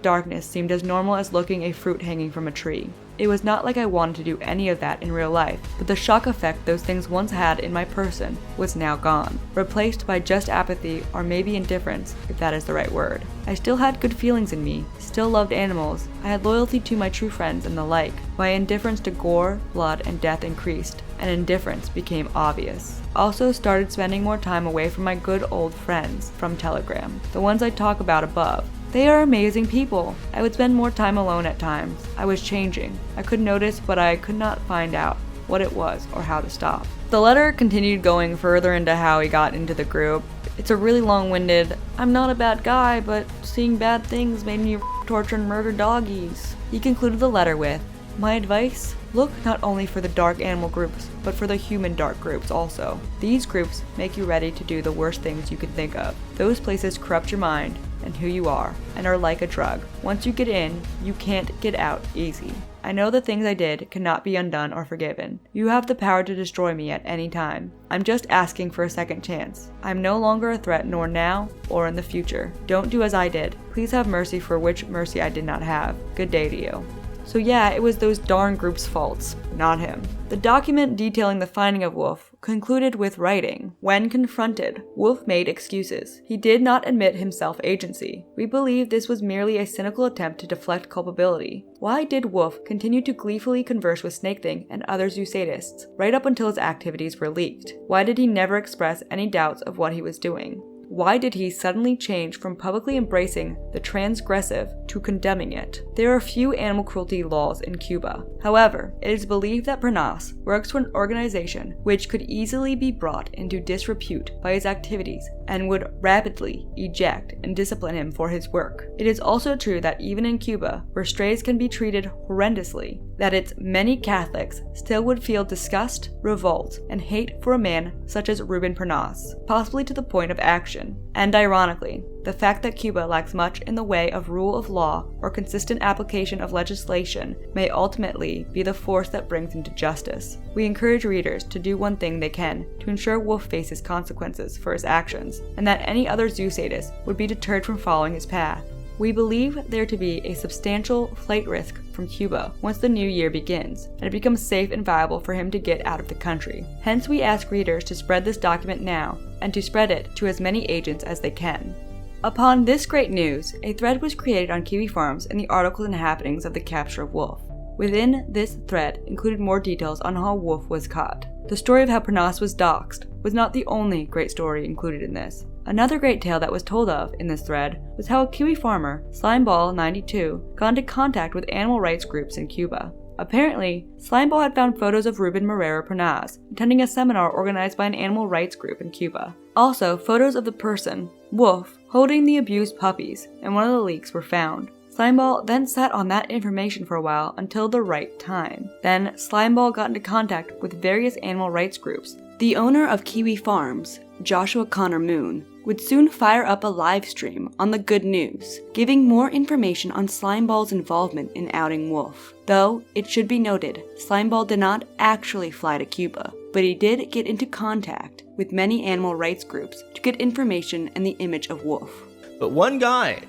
darkness seemed as normal as looking a fruit hanging from a tree. It was not like I wanted to do any of that in real life, but the shock effect those things once had in my person was now gone, replaced by just apathy or maybe indifference, if that is the right word. I still had good feelings in me, still loved animals, I had loyalty to my true friends and the like. My indifference to gore, blood, and death increased, and indifference became obvious. Also started spending more time away from my good old friends from Telegram, the ones I talk about above. They are amazing people. I would spend more time alone at times. I was changing. I could notice, but I could not find out what it was or how to stop. The letter continued going further into how he got into the group. It's a really long-winded, "I'm not a bad guy, but seeing bad things made me torture and murder doggies." He concluded the letter with, "My advice? Look not only for the dark animal groups, but for the human dark groups also. These groups make you ready to do the worst things you can think of. Those places corrupt your mind and who you are, and are like a drug. Once you get in, you can't get out easy. I know the things I did cannot be undone or forgiven. You have the power to destroy me at any time. I'm just asking for a second chance. I'm no longer a threat nor now or in the future. Don't do as I did. Please have mercy for which mercy I did not have. Good day to you." So yeah, it was those darn groups' faults, not him. The document detailing the finding of Wolf concluded with writing, "When confronted, Wolf made excuses. He did not admit himself agency. We believe this was merely a cynical attempt to deflect culpability. Why did Wolf continue to gleefully converse with Snake Thing and other Zoosadists, right up until his activities were leaked? Why did he never express any doubts of what he was doing? Why did he suddenly change from publicly embracing the transgressive to condemning it? There are few animal cruelty laws in Cuba. However, it is believed that Pernas works for an organization which could easily be brought into disrepute by his activities and would rapidly eject and discipline him for his work. It is also true that even in Cuba, where strays can be treated horrendously, that its many Catholics still would feel disgust, revolt, and hate for a man such as Ruben Pernas, possibly to the point of action. And ironically, the fact that Cuba lacks much in the way of rule of law or consistent application of legislation may ultimately be the force that brings him to justice. We encourage readers to do one thing they can to ensure Wolf faces consequences for his actions, and that any other Zoosadist would be deterred from following his path. We believe there to be a substantial flight risk from Cuba once the new year begins, and it becomes safe and viable for him to get out of the country. Hence, we ask readers to spread this document now, and to spread it to as many agents as they can. Upon this great news, a thread was created on Kiwi Farms in the articles and happenings of the capture of Wolf. Within this thread included more details on how Wolf was caught. The story of how Pernas was doxxed was not the only great story included in this. Another great tale that was told of in this thread was how a Kiwi farmer, Slimeball92, got into contact with animal rights groups in Cuba. Apparently, Slimeball had found photos of Ruben Marrero Pernaz attending a seminar organized by an animal rights group in Cuba. Also, photos of the person, Wolf, holding the abused puppies, and one of the leaks were found. Slimeball then sat on that information for a while until the right time. Then, Slimeball got into contact with various animal rights groups. The owner of Kiwi Farms, Joshua Connor Moon, would soon fire up a live stream on the Good News, giving more information on Slimeball's involvement in outing Wolf. Though, it should be noted, Slimeball did not actually fly to Cuba, but he did get into contact with many animal rights groups to get information and the image of Wolf. But one guy,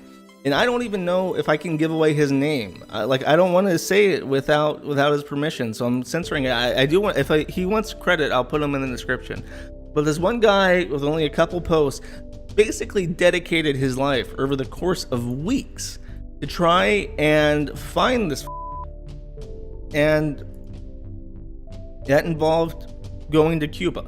and I don't even know if I can give away his name. I don't want to say it without his permission, so I'm censoring it. I do want, he wants credit, I'll put him in the description. But this one guy with only a couple posts basically dedicated his life over the course of weeks to try and find this, and that involved going to Cuba.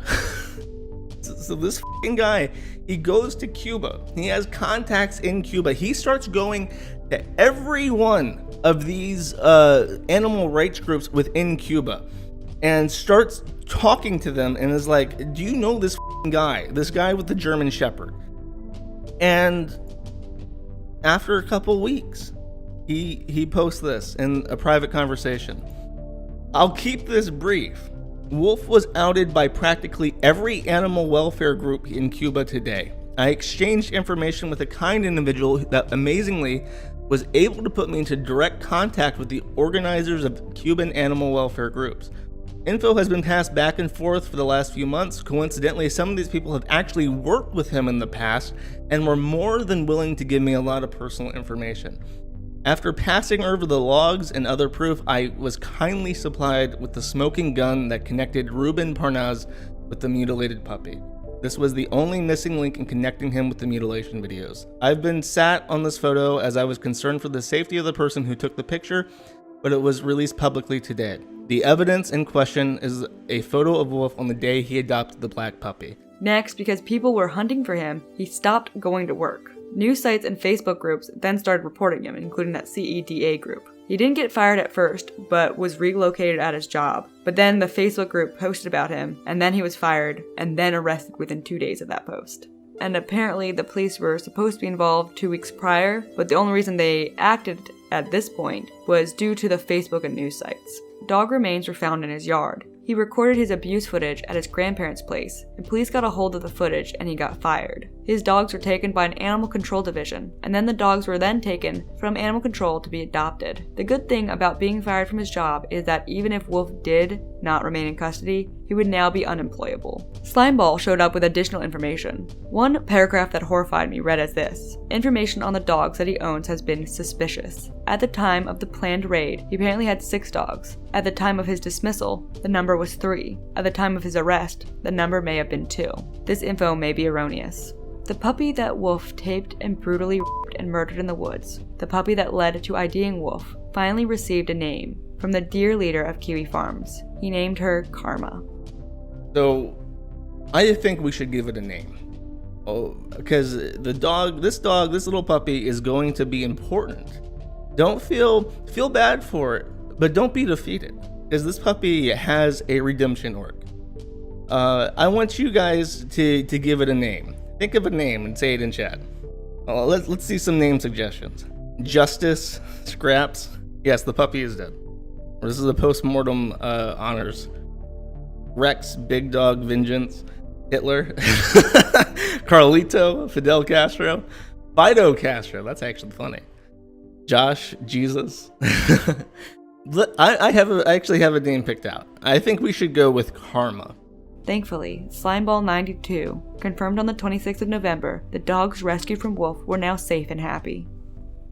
So this guy, he goes to Cuba. He has contacts in Cuba. He starts going to every one of these animal rights groups within Cuba and starts talking to them and is like, do you know this guy? This guy with the German Shepherd. And after a couple weeks, he posts this in a private conversation. I'll keep this brief. Wolf was outed by practically every animal welfare group in Cuba today. I exchanged information with a kind individual that amazingly was able to put me into direct contact with the organizers of Cuban animal welfare groups. Info has been passed back and forth for the last few months. Coincidentally, some of these people have actually worked with him in the past and were more than willing to give me a lot of personal information. After passing over the logs and other proof, I was kindly supplied with the smoking gun that connected Ruben Parnaz with the mutilated puppy. This was the only missing link in connecting him with the mutilation videos. I've been sat on this photo as I was concerned for the safety of the person who took the picture, but it was released publicly today. The evidence in question is a photo of Wolf on the day he adopted the black puppy. Next, because people were hunting for him, he stopped going to work. News sites and Facebook groups then started reporting him, including that CEDA group. He didn't get fired at first, but was relocated at his job. But then the Facebook group posted about him, and then he was fired, and then arrested within 2 days of that post. And apparently the police were supposed to be involved 2 weeks prior, but the only reason they acted at this point was due to the Facebook and news sites. Dog remains were found in his yard. He recorded his abuse footage at his grandparents' place, and police got a hold of the footage and he got fired. His dogs were taken by an animal control division, and then the dogs were then taken from animal control to be adopted. The good thing about being fired from his job is that even if Wolf did not remain in custody, he would now be unemployable. Slimeball showed up with additional information. One paragraph that horrified me read as this: information on the dogs that he owns has been suspicious. At the time of the planned raid, he apparently had 6 dogs. At the time of his dismissal, the number was 3. At the time of his arrest, the number may have been 2. This info may be erroneous. The puppy that Wolf taped and brutally raped and murdered in the woods, the puppy that led to IDing Wolf, finally received a name from the dear leader of Kiwi Farms. He named her Karma. So, I think we should give it a name. Oh, because this little puppy is going to be important. Don't feel bad for it, but don't be defeated, because this puppy has a redemption arc. I want you guys to give it a name. Think of a name and say it in chat. Let's see some name suggestions. Justice, Scraps. Yes, the puppy is dead. This is the post-mortem honors. Rex, Big Dog, Vengeance, Hitler, Carlito, Fidel Castro, Fido Castro. That's actually funny. Josh, Jesus. I actually have a name picked out. I think we should go with Karma. Thankfully, Slimeball92 confirmed on the 26th of November the dogs rescued from Wolf were now safe and happy.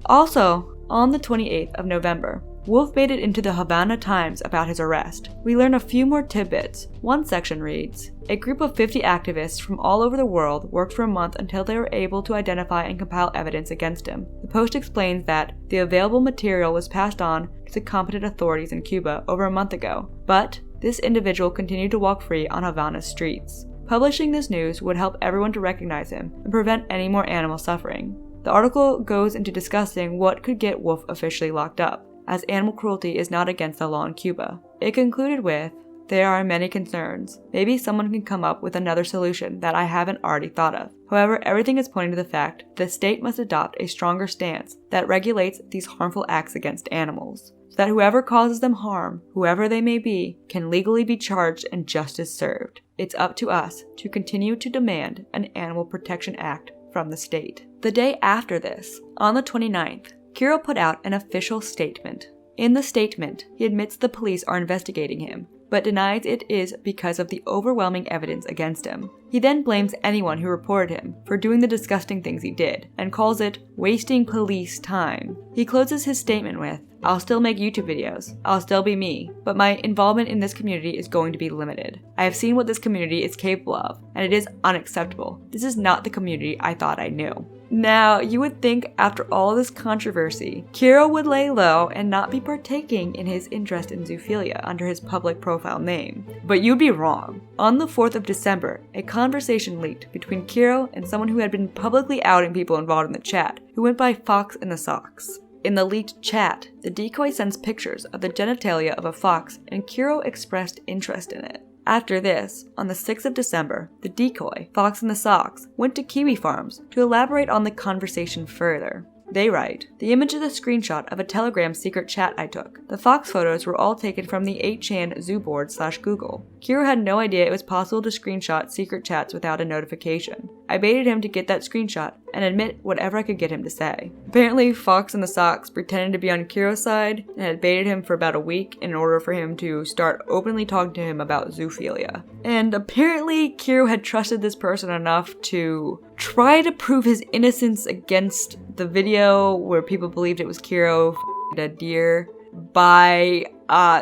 Also, on the 28th of November, Wolf made it into the Havana Times about his arrest. We learn a few more tidbits. One section reads, a group of 50 activists from all over the world worked for a month until they were able to identify and compile evidence against him. The post explains that the available material was passed on to the competent authorities in Cuba over a month ago, but this individual continued to walk free on Havana's streets. Publishing this news would help everyone to recognize him and prevent any more animal suffering. The article goes into discussing what could get Wolf officially locked up, as animal cruelty is not against the law in Cuba. It concluded with, "There are many concerns. Maybe someone can come up with another solution that I haven't already thought of. However, everything is pointing to the fact the state must adopt a stronger stance that regulates these harmful acts against animals, so that whoever causes them harm, whoever they may be, can legally be charged and justice served. It's up to us to continue to demand an Animal Protection Act from the state." The day after this, on the 29th, Kiro put out an official statement. In the statement, he admits the police are investigating him, but denies it is because of the overwhelming evidence against him. He then blames anyone who reported him for doing the disgusting things he did, and calls it wasting police time. He closes his statement with, "I'll still make YouTube videos, I'll still be me, but my involvement in this community is going to be limited. I have seen what this community is capable of, and it is unacceptable. This is not the community I thought I knew." Now, you would think after all this controversy, Kiro would lay low and not be partaking in his interest in zoophilia under his public profile name. But you'd be wrong. On the 4th of December, a conversation leaked between Kiro and someone who had been publicly outing people involved in the chat, who went by Fox in the Socks. In the leaked chat, the decoy sends pictures of the genitalia of a fox, and Kiro expressed interest in it. After this, on the 6th of December, the decoy, Fox in the Socks, went to Kiwi Farms to elaborate on the conversation further. They write, "The image is a screenshot of a Telegram secret chat I took. The fox photos were all taken from the 8chan zoo board / Google. Kiro had no idea it was possible to screenshot secret chats without a notification. I baited him to get that screenshot and admit whatever I could get him to say." Apparently, Fox in the Socks pretended to be on Kiro's side and had baited him for about a week in order for him to start openly talking to him about zoophilia. And apparently, Kiro had trusted this person enough to try to prove his innocence against the video where people believed it was Kiro f***ing a deer by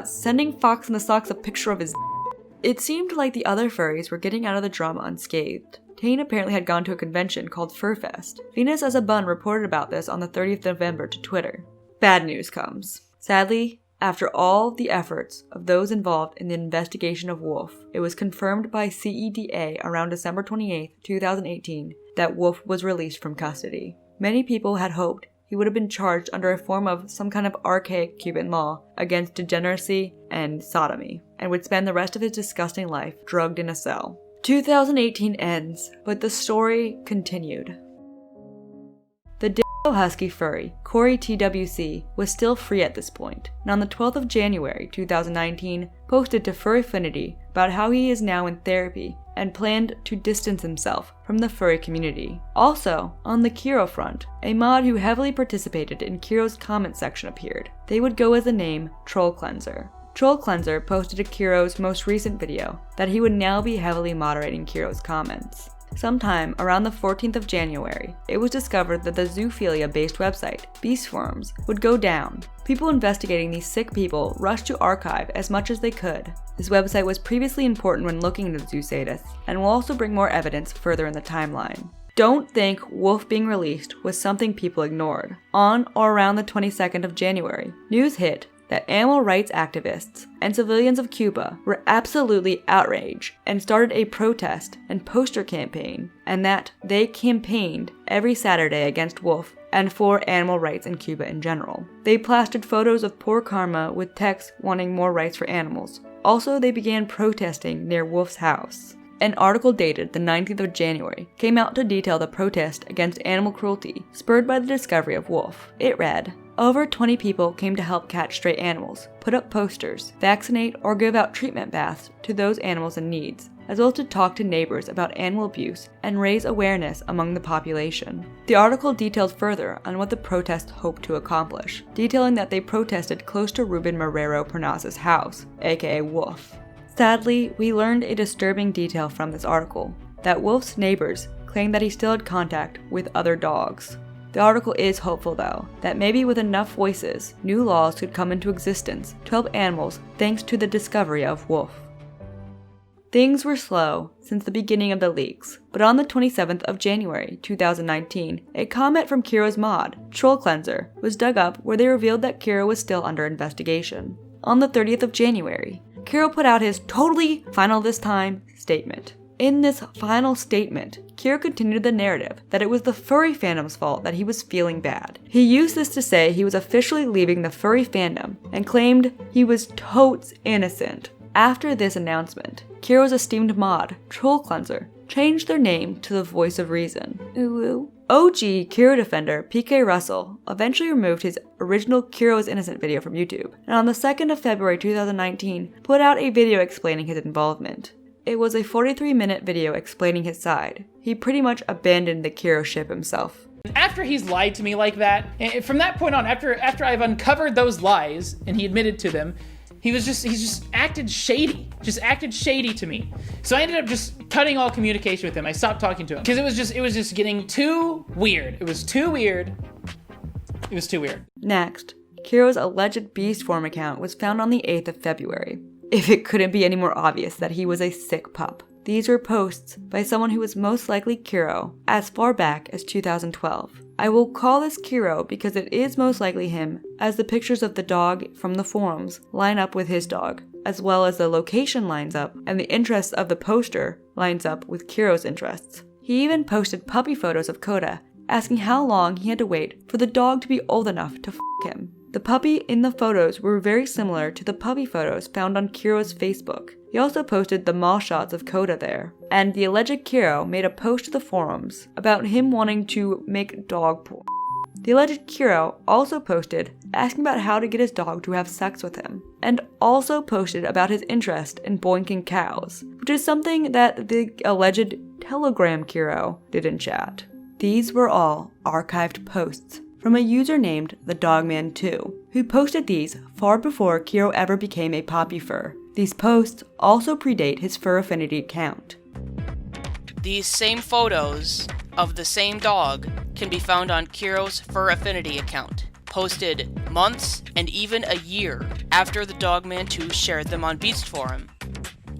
sending Fox in the Socks a picture of his. It seemed like the other furries were getting out of the drama unscathed. Tane apparently had gone to a convention called Furfest. Venus as a Bun reported about this on the 30th of November to Twitter. Bad news comes. Sadly, after all the efforts of those involved in the investigation of Wolf, it was confirmed by CEDA around December 28, 2018, that Wolf was released from custody. Many people had hoped he would have been charged under a form of some kind of archaic Cuban law against degeneracy and sodomy, and would spend the rest of his disgusting life drugged in a cell. 2018 ends, but the story continued. The Ditto Husky furry, Corey TWC, was still free at this point, and on the 12th of January 2019, posted to Furryfinity about how he is now in therapy and planned to distance himself from the furry community. Also, on the Kiro front, a mod who heavily participated in Kiro's comment section appeared. They would go as the name Troll Cleanser. Troll Cleanser posted to Kiro's most recent video that he would now be heavily moderating Kiro's comments. Sometime around the 14th of January, it was discovered that the zoophilia-based website, Beast Forums, would go down. People investigating these sick people rushed to archive as much as they could. This website was previously important when looking into Zoosadists, and will also bring more evidence further in the timeline. Don't think Wolf being released was something people ignored. On or around the 22nd of January, news hit that animal rights activists and civilians of Cuba were absolutely outraged and started a protest and poster campaign, and that they campaigned every Saturday against Wolf and for animal rights in Cuba in general. They plastered photos of poor karma with text wanting more rights for animals. Also, they began protesting near Wolf's house. An article dated the 19th of January came out to detail the protest against animal cruelty spurred by the discovery of Wolf. It read, "Over 20 people came to help catch stray animals, put up posters, vaccinate or give out treatment baths to those animals in need, as well as to talk to neighbors about animal abuse and raise awareness among the population." The article detailed further on what the protest hoped to accomplish, detailing that they protested close to Ruben Marrero Pernaz's house, aka Wolf. Sadly, we learned a disturbing detail from this article, that Wolf's neighbors claimed that he still had contact with other dogs. The article is hopeful, though, that maybe with enough voices, new laws could come into existence to help animals thanks to the discovery of Wolf. Things were slow since the beginning of the leaks, but on the 27th of January 2019, a comment from Kiro's mod, Troll Cleanser, was dug up where they revealed that Kiro was still under investigation. On the 30th of January, Kiro put out his totally final this time statement. In this final statement, Kiro continued the narrative that it was the furry fandom's fault that he was feeling bad. He used this to say he was officially leaving the furry fandom and claimed he was totes innocent. After this announcement, Kiro's esteemed mod, Troll Cleanser, changed their name to the Voice of Reason. Ooh. OG Kiro defender PK Russell eventually removed his original Kiro is Innocent video from YouTube, and on the 2nd of February 2019 put out a video explaining his involvement. It was a 43-minute video explaining his side. He pretty much abandoned the Kiro ship himself. After he's lied to me like that, and from that point on, after I've uncovered those lies and he admitted to them, he's just acted shady. Just acted shady to me. So I ended up just cutting all communication with him. I stopped talking to him because it was just getting too weird. It was too weird. It was too weird. Next, Kiro's alleged beast form account was found on the 8th of February. If it couldn't be any more obvious that he was a sick pup. These were posts by someone who was most likely Kiro as far back as 2012. I will call this Kiro because it is most likely him, as the pictures of the dog from the forums line up with his dog, as well as the location lines up and the interests of the poster lines up with Kiro's interests. He even posted puppy photos of Koda, asking how long he had to wait for the dog to be old enough to f*** him. The puppy in the photos were very similar to the puppy photos found on Kiro's Facebook. He also posted the mall shots of Koda there. And the alleged Kiro made a post to the forums about him wanting to make dog porn. The alleged Kiro also posted asking about how to get his dog to have sex with him, and also posted about his interest in boinking cows, which is something that the alleged Telegram Kiro did in chat. These were all archived posts from a user named TheDogman2, who posted these far before Kiro ever became a poppy fur. These posts also predate his Fur Affinity account. These same photos of the same dog can be found on Kiro's Fur Affinity account, posted months and even a year after the Dogman 2 shared them on Beast Forum.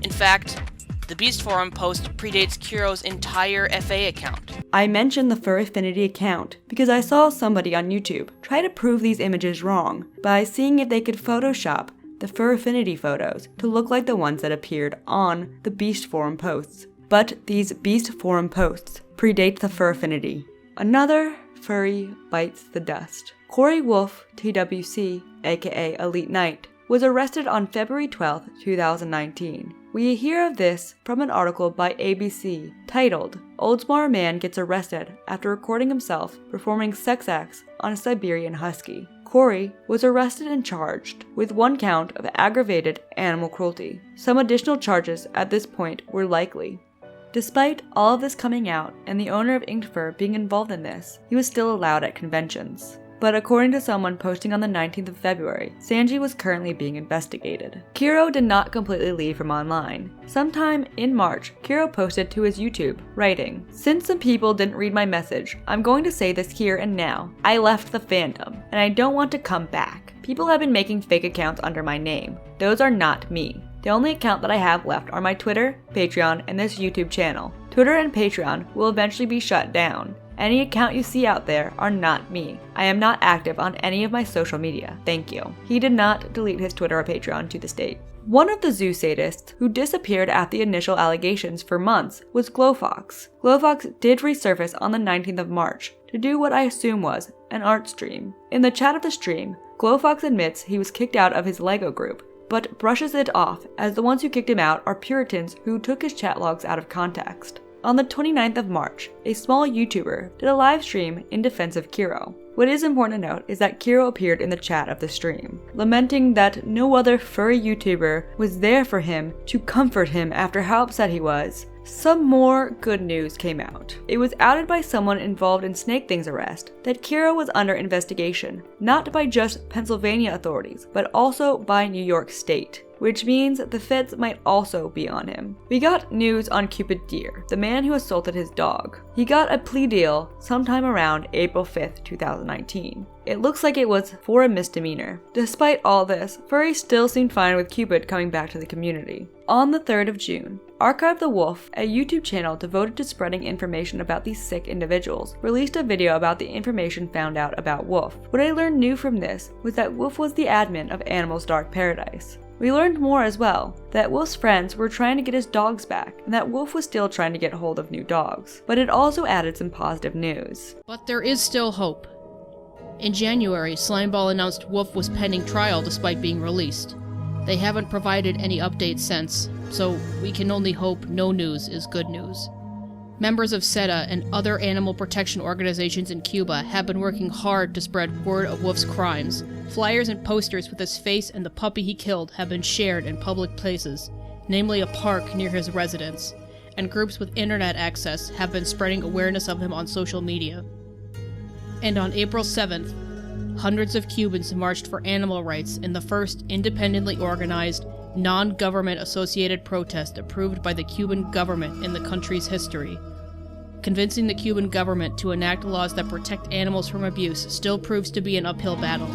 In fact, the Beast Forum post predates Kiro's entire FA account. I mentioned the Fur Affinity account because I saw somebody on YouTube try to prove these images wrong by seeing if they could Photoshop the Fur Affinity photos to look like the ones that appeared on the Beast Forum posts. But these Beast Forum posts predate the Fur Affinity. Another furry bites the dust. Corey Wolf, TWC, aka Elite Knight, was arrested on February 12, 2019. We hear of this from an article by ABC titled, Oldsmar Man Gets Arrested After Recording Himself Performing Sex Acts on a Siberian Husky. Corey was arrested and charged with 1 count of aggravated animal cruelty. Some additional charges at this point were likely. Despite all of this coming out and the owner of Inkfur being involved in this, he was still allowed at conventions. But according to someone posting on the 19th of February, Sanji was currently being investigated. Kiro did not completely leave from online. Sometime in March, Kiro posted to his YouTube, writing, "Since some people didn't read my message, I'm going to say this here and now. I left the fandom, and I don't want to come back. People have been making fake accounts under my name. Those are not me. The only account that I have left are my Twitter, Patreon, and this YouTube channel. Twitter and Patreon will eventually be shut down. Any account you see out there are not me. I am not active on any of my social media. Thank you." He did not delete his Twitter or Patreon to this date. One of the Zoosadists who disappeared at the initial allegations for months was Glowfox. Glowfox did resurface on the 19th of March to do what I assume was an art stream. In the chat of the stream, Glowfox admits he was kicked out of his LEGO group, but brushes it off as the ones who kicked him out are Puritans who took his chat logs out of context. On the 29th of March, a small YouTuber did a live stream in defense of Kiro. What is important to note is that Kiro appeared in the chat of the stream, lamenting that no other furry YouTuber was there for him to comfort him after how upset he was. Some more good news came out. It was outed by someone involved in Snake Thing's arrest that Kiro was under investigation, not by just Pennsylvania authorities, but also by New York State, which means the feds might also be on him. We got news on Cupid Deer, the man who assaulted his dog. He got a plea deal sometime around April 5th, 2019. It looks like it was for a misdemeanor. Despite all this, furries still seemed fine with Cupid coming back to the community. On the 3rd of June, Archive the Wolf, a YouTube channel devoted to spreading information about these sick individuals, released a video about the information found out about Wolf. What I learned new from this was that Wolf was the admin of Animals Dark Paradise. We learned more as well, that Wolf's friends were trying to get his dogs back, and that Wolf was still trying to get hold of new dogs. But it also added some positive news. But there is still hope. In January, Slimeball announced Wolf was pending trial despite being released. They haven't provided any updates since, so we can only hope no news is good news. Members of SETA and other animal protection organizations in Cuba have been working hard to spread word of Wolf's crimes. Flyers and posters with his face and the puppy he killed have been shared in public places, namely a park near his residence, and groups with internet access have been spreading awareness of him on social media. And on April 7th, hundreds of Cubans marched for animal rights in the first independently organized, non-government associated protest approved by the Cuban government in the country's history. Convincing the Cuban government to enact laws that protect animals from abuse still proves to be an uphill battle,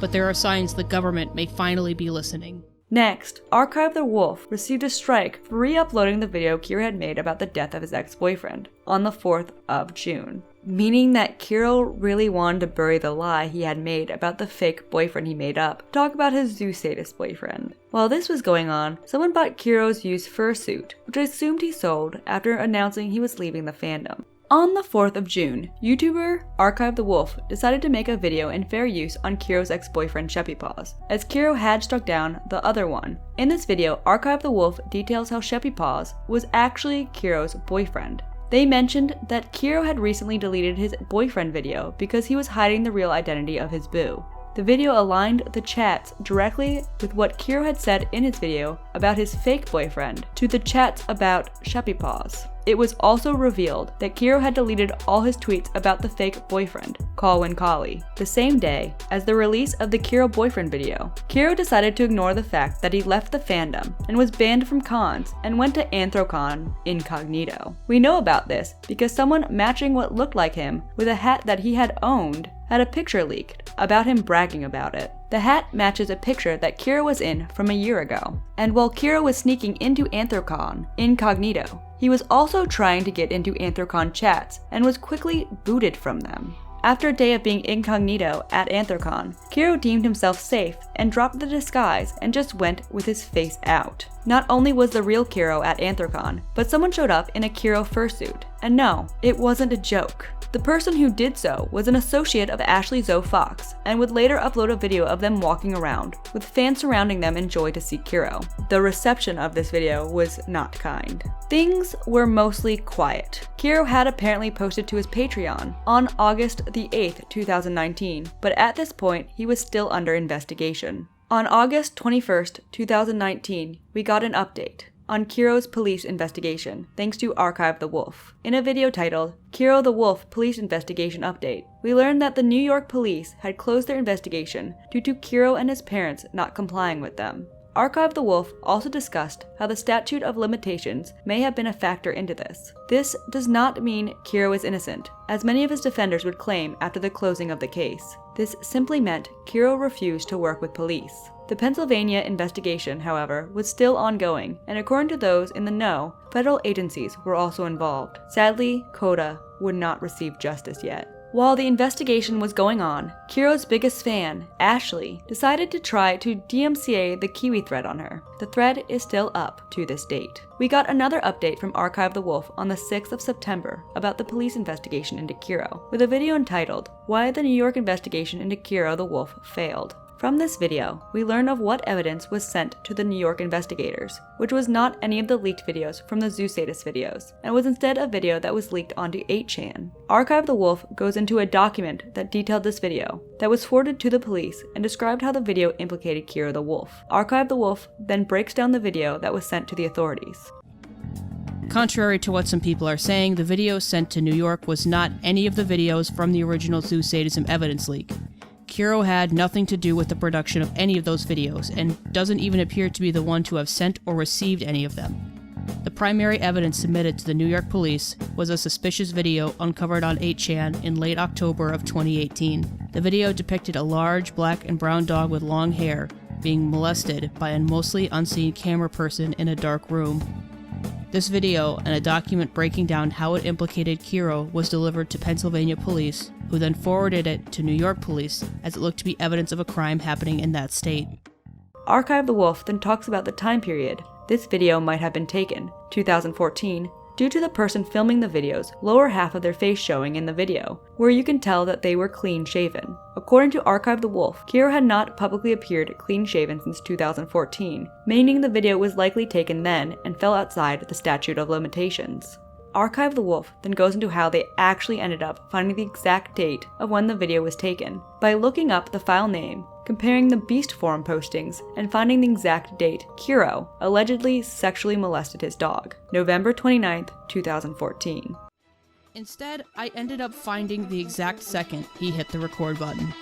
but there are signs the government may finally be listening. Next, Archive the Wolf received a strike for re-uploading the video Kiro had made about the death of his ex-boyfriend on the 4th of June. Meaning that Kiro really wanted to bury the lie he had made about the fake boyfriend he made up to talk about his Zoosadist boyfriend. While this was going on, someone bought Kiro's used fursuit, which I assumed he sold after announcing he was leaving the fandom. On the 4th of June, YouTuber Archive the Wolf decided to make a video in fair use on Kiro's ex-boyfriend Sheppy Paws, as Kiro had struck down the other one. In this video, Archive the Wolf details how Sheppy Paws was actually Kiro's boyfriend. They mentioned that Kiro had recently deleted his boyfriend video because he was hiding the real identity of his boo. The video aligned the chats directly with what Kiro had said in his video about his fake boyfriend to the chats about Sheppy Paws. It was also revealed that Kiro had deleted all his tweets about the fake boyfriend, Colwyn Collie, the same day as the release of the Kiro boyfriend video. Kiro decided to ignore the fact that he left the fandom and was banned from cons and went to Anthrocon incognito. We know about this because someone matching what looked like him with a hat that he had owned had a picture leaked about him bragging about it. The hat matches a picture that Kiro was in from a year ago. And while Kiro was sneaking into Anthrocon incognito, he was also trying to get into Anthrocon chats and was quickly booted from them. After a day of being incognito at Anthrocon, Kiro deemed himself safe and dropped the disguise and just went with his face out. Not only was the real Kiro at Anthrocon, but someone showed up in a Kiro fursuit. And no, it wasn't a joke. The person who did so was an associate of Ashley Zoe Fox, and would later upload a video of them walking around, with fans surrounding them in joy to see Kiro. The reception of this video was not kind. Things were mostly quiet. Kiro had apparently posted to his Patreon on August the 8th, 2019, but at this point, he was still under investigation. On August 21st, 2019, we got an update on Kiro's police investigation, thanks to Archive the Wolf. In a video titled, Kiro the Wolf Police Investigation Update, we learned that the New York police had closed their investigation due to Kiro and his parents not complying with them. Archive the Wolf also discussed how the statute of limitations may have been a factor into this. This does not mean Kiro is innocent, as many of his defenders would claim after the closing of the case. This simply meant Kiro refused to work with police. The Pennsylvania investigation, however, was still ongoing, and according to those in the know, federal agencies were also involved. Sadly, Coda would not receive justice yet. While the investigation was going on, Kiro's biggest fan, Ashley, decided to try to DMCA the Kiwi thread on her. The thread is still up to this date. We got another update from Archive the Wolf on the 6th of September about the police investigation into Kiro, with a video entitled, Why the New York Investigation into Kiro the Wolf Failed. From this video, we learn of what evidence was sent to the New York investigators, which was not any of the leaked videos from the Zoosadist videos, and was instead a video that was leaked onto 8chan. Archive the Wolf goes into a document that detailed this video, that was forwarded to the police, and described how the video implicated Kiro the Wolf. Archive the Wolf then breaks down the video that was sent to the authorities. Contrary to what some people are saying, the video sent to New York was not any of the videos from the original Zoosadism evidence leak. Kiro had nothing to do with the production of any of those videos, and doesn't even appear to be the one to have sent or received any of them. The primary evidence submitted to the New York police was a suspicious video uncovered on 8chan in late October of 2018. The video depicted a large black and brown dog with long hair being molested by a mostly unseen camera person in a dark room. This video and a document breaking down how it implicated Kiro was delivered to Pennsylvania police, who then forwarded it to New York police as it looked to be evidence of a crime happening in that state. Archive the Wolf then talks about the time period this video might have been taken, 2014, due to the person filming the video's lower half of their face showing in the video, where you can tell that they were clean shaven. According to Archive the Wolf, Kiro had not publicly appeared clean shaven since 2014, meaning the video was likely taken then and fell outside the statute of limitations. Archive the Wolf then goes into how they actually ended up finding the exact date of when the video was taken, by looking up the file name, comparing the Beast Forum postings, and finding the exact date Kiro allegedly sexually molested his dog, November 29th, 2014. Instead, I ended up finding the exact second he hit the record button.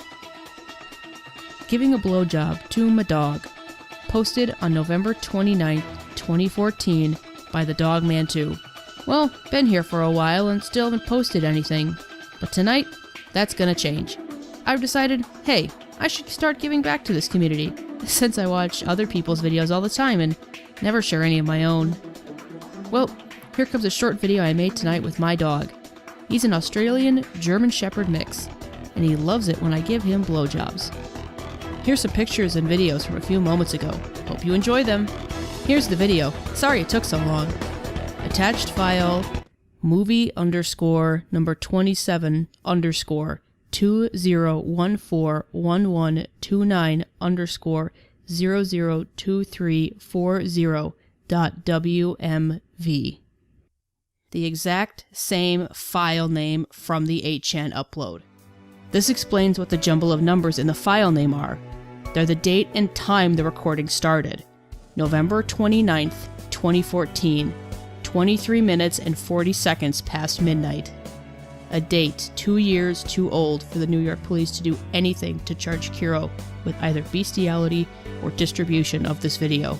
Giving a blowjob to my dog. Posted on November 29th, 2014 by the Dogman 2. Well, been here for a while and still haven't posted anything. But tonight, that's gonna change. I've decided, hey, I should start giving back to this community, since I watch other people's videos all the time and never share any of my own. Well, here comes a short video I made tonight with my dog. He's an Australian German Shepherd mix, and he loves it when I give him blowjobs. Here's some pictures and videos from a few moments ago. Hope you enjoy them. Here's the video. Sorry it took so long. Attached file, movie _ number 27 _ 20141129 _ 002340.wmv. The exact same file name from the 8chan upload. This explains what the jumble of numbers in the file name are. They're the date and time the recording started. November 29th, 2014, 23 minutes and 40 seconds past midnight. A date 2 years too old for the New York police to do anything to charge Kiro with either bestiality or distribution of this video.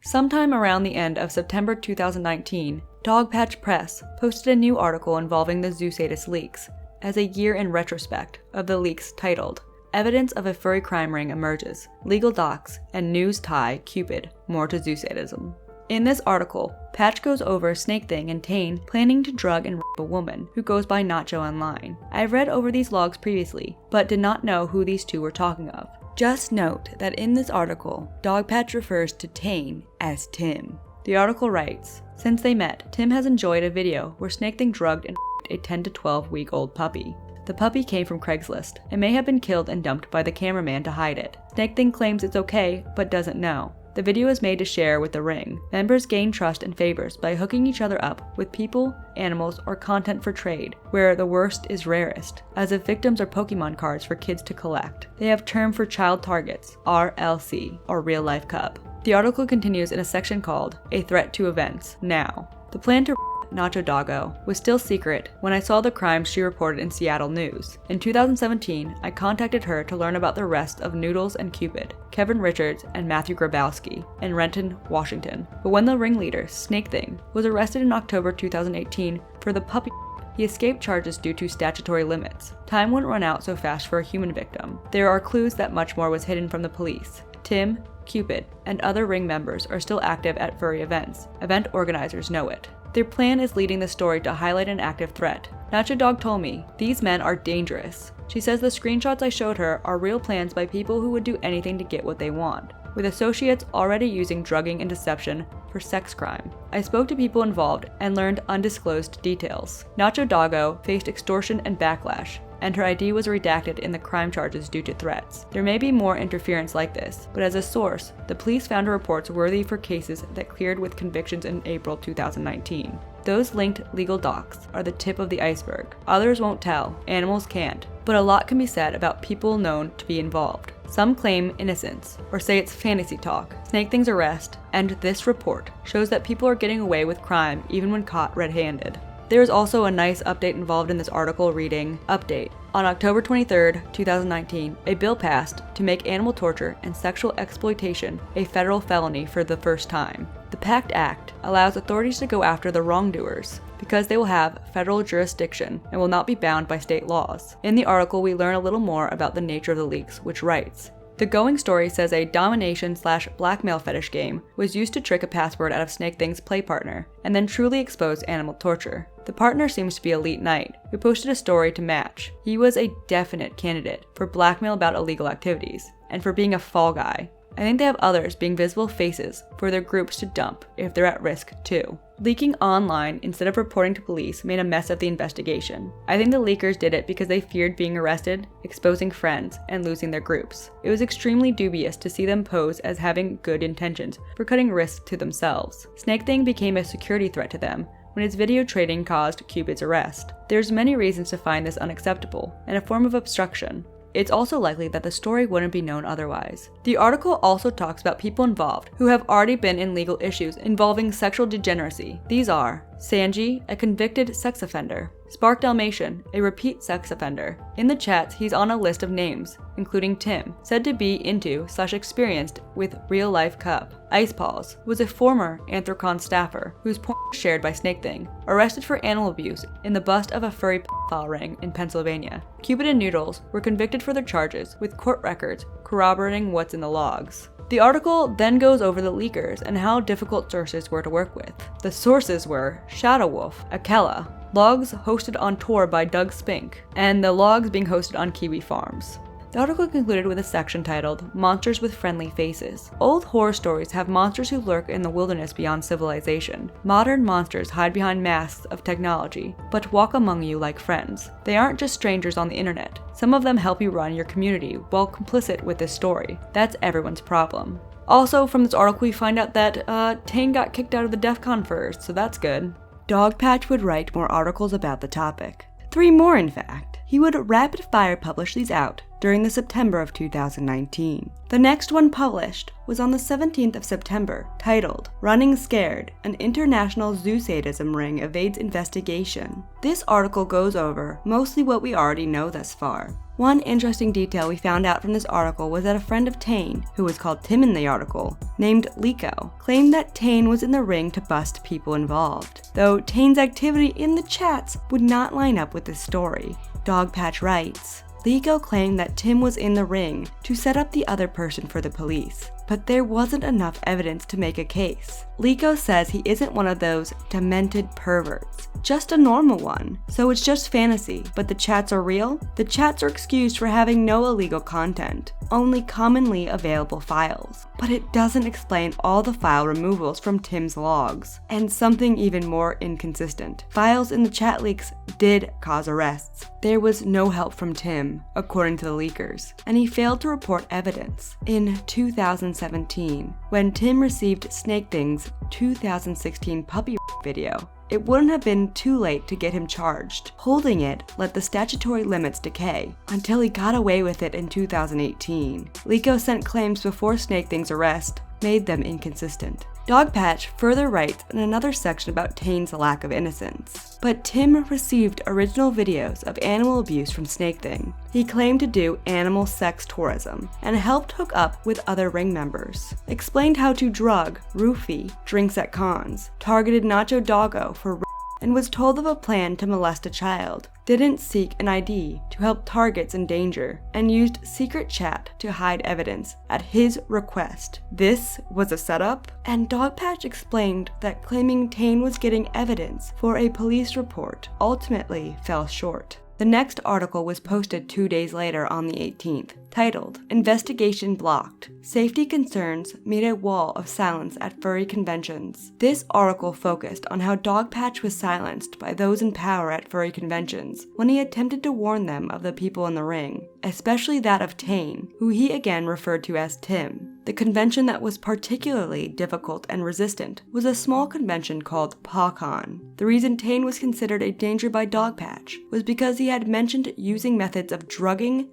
Sometime around the end of September 2019, Dogpatch Press posted a new article involving the Zoosadist leaks, as a year in retrospect of the leaks titled, Evidence of a Furry Crime Ring Emerges, Legal Docs, and News Tie Cupid, More to Zoosadism. In this article, Patch goes over Snake Thing and Tane planning to drug and rape a woman who goes by Nacho online. I've read over these logs previously, but did not know who these two were talking of. Just note that in this article, Dogpatch refers to Tane as Tim. The article writes, since they met, Tim has enjoyed a video where Snake Thing drugged and raped a 10 to 12 week old puppy. The puppy came from Craigslist and may have been killed and dumped by the cameraman to hide it. Snake Thing claims it's okay, but doesn't know. The video is made to share with the ring. Members gain trust and favors by hooking each other up with people, animals, or content for trade, where the worst is rarest, as if victims are Pokemon cards for kids to collect. They have term for child targets, RLC, or real life cub. The article continues in a section called A Threat to Events, Now. The plan to Nacho Doggo was still secret when I saw the crimes she reported in Seattle News. In 2017, I contacted her to learn about the arrests of Noodles and Cupid, Kevin Richards and Matthew Grabowski, in Renton, Washington. But when the ringleader, Snake Thing, was arrested in October 2018 for the puppy, he escaped charges due to statutory limits. Time wouldn't run out so fast for a human victim. There are clues that much more was hidden from the police. Tim, Cupid, and other ring members are still active at furry events. Event organizers know it. Their plan is leading the story to highlight an active threat. Nacho Dog told me, these men are dangerous. She says the screenshots I showed her are real plans by people who would do anything to get what they want, with associates already using drugging and deception for sex crime. I spoke to people involved and learned undisclosed details. Nacho Doggo faced extortion and backlash, and her ID was redacted in the crime charges due to threats. There may be more interference like this, but as a source, the police found reports worthy for cases that cleared with convictions in April 2019. Those linked legal docs are the tip of the iceberg. Others won't tell, animals can't, but a lot can be said about people known to be involved. Some claim innocence, or say it's fantasy talk. Snake Thing's arrest, and this report, shows that people are getting away with crime even when caught red-handed. There is also a nice update involved in this article reading, Update. On October 23, 2019, a bill passed to make animal torture and sexual exploitation a federal felony for the first time. The PACT Act allows authorities to go after the wrongdoers because they will have federal jurisdiction and will not be bound by state laws. In the article, we learn a little more about the nature of the leaks, which writes, the going story says a domination/blackmail fetish game was used to trick a password out of Snake Thing's play partner, and then truly expose animal torture. The partner seems to be Elite Knight, who posted a story to match. He was a definite candidate for blackmail about illegal activities, and for being a fall guy. I think they have others being visible faces for their groups to dump if they're at risk too. Leaking online instead of reporting to police made a mess of the investigation. I think the leakers did it because they feared being arrested, exposing friends, and losing their groups. It was extremely dubious to see them pose as having good intentions for cutting risks to themselves. Snake Thing became a security threat to them when his video trading caused Cupid's arrest. There's many reasons to find this unacceptable, and a form of obstruction. It's also likely that the story wouldn't be known otherwise. The article also talks about people involved who have already been in legal issues involving sexual degeneracy. These are Sanji, a convicted sex offender; Spark Dalmatian, a repeat sex offender. In the chats, he's on a list of names, including Tim, said to be into/experienced with real-life cup. Ice Paws was a former Anthrocon staffer whose porn was shared by Snake Thing, arrested for animal abuse in the bust of a furry pedophile ring in Pennsylvania. Cupid and Noodles were convicted for their charges, with court records corroborating what's in the logs. The article then goes over the leakers and how difficult sources were to work with. The sources were Shadow Wolf, Akela, logs hosted on tour by Doug Spink, and the logs being hosted on Kiwi Farms. The article concluded with a section titled, Monsters with Friendly Faces. Old horror stories have monsters who lurk in the wilderness beyond civilization. Modern monsters hide behind masks of technology, but walk among you like friends. They aren't just strangers on the internet. Some of them help you run your community while complicit with this story. That's everyone's problem. Also, from this article we find out that Tane got kicked out of the DEF CON first, so that's good. Dogpatch would write more articles about the topic. 3 more, in fact. He would rapid-fire publish these out during the September of 2019. The next one published was on the 17th of September, titled, Running Scared, an international zoosadism ring evades investigation. This article goes over mostly what we already know thus far. One interesting detail we found out from this article was that a friend of Tane, who was called Tim in the article, named Liko, claimed that Tane was in the ring to bust people involved, though Tane's activity in the chats would not line up with this story. Dogpatch writes, Liko claimed that Tim was in the ring to set up the other person for the police, but there wasn't enough evidence to make a case. Liko says he isn't one of those demented perverts, just a normal one, so it's just fantasy, but the chats are real? The chats are excused for having no illegal content, only commonly available files. But it doesn't explain all the file removals from Tim's logs. And something even more inconsistent. Files in the chat leaks did cause arrests. There was no help from Tim, according to the leakers, and he failed to report evidence. In 2017, when Tim received Snake Thing's 2016 puppy video, it wouldn't have been too late to get him charged. Holding it let the statutory limits decay, until he got away with it in 2018. Liko sent claims before Snake Thing's arrest made them inconsistent. Dogpatch further writes in another section about Tane's lack of innocence. But Tim received original videos of animal abuse from Snake Thing. He claimed to do animal sex tourism and helped hook up with other ring members. Explained how to drug, roofie, drinks at cons, targeted Nacho Doggo for and was told of a plan to molest a child, didn't seek an ID to help targets in danger, and used secret chat to hide evidence at his request. This was a setup? And Dogpatch explained that claiming Tane was getting evidence for a police report ultimately fell short. The next article was posted 2 days later on the 18th, titled, Investigation Blocked. Safety Concerns Made a Wall of Silence at Furry Conventions. This article focused on how Dogpatch was silenced by those in power at furry conventions when he attempted to warn them of the people in the ring, especially that of Tane, who he again referred to as Tim. The convention that was particularly difficult and resistant was a small convention called PawCon. The reason Tane was considered a danger by Dogpatch was because he had mentioned using methods of drugging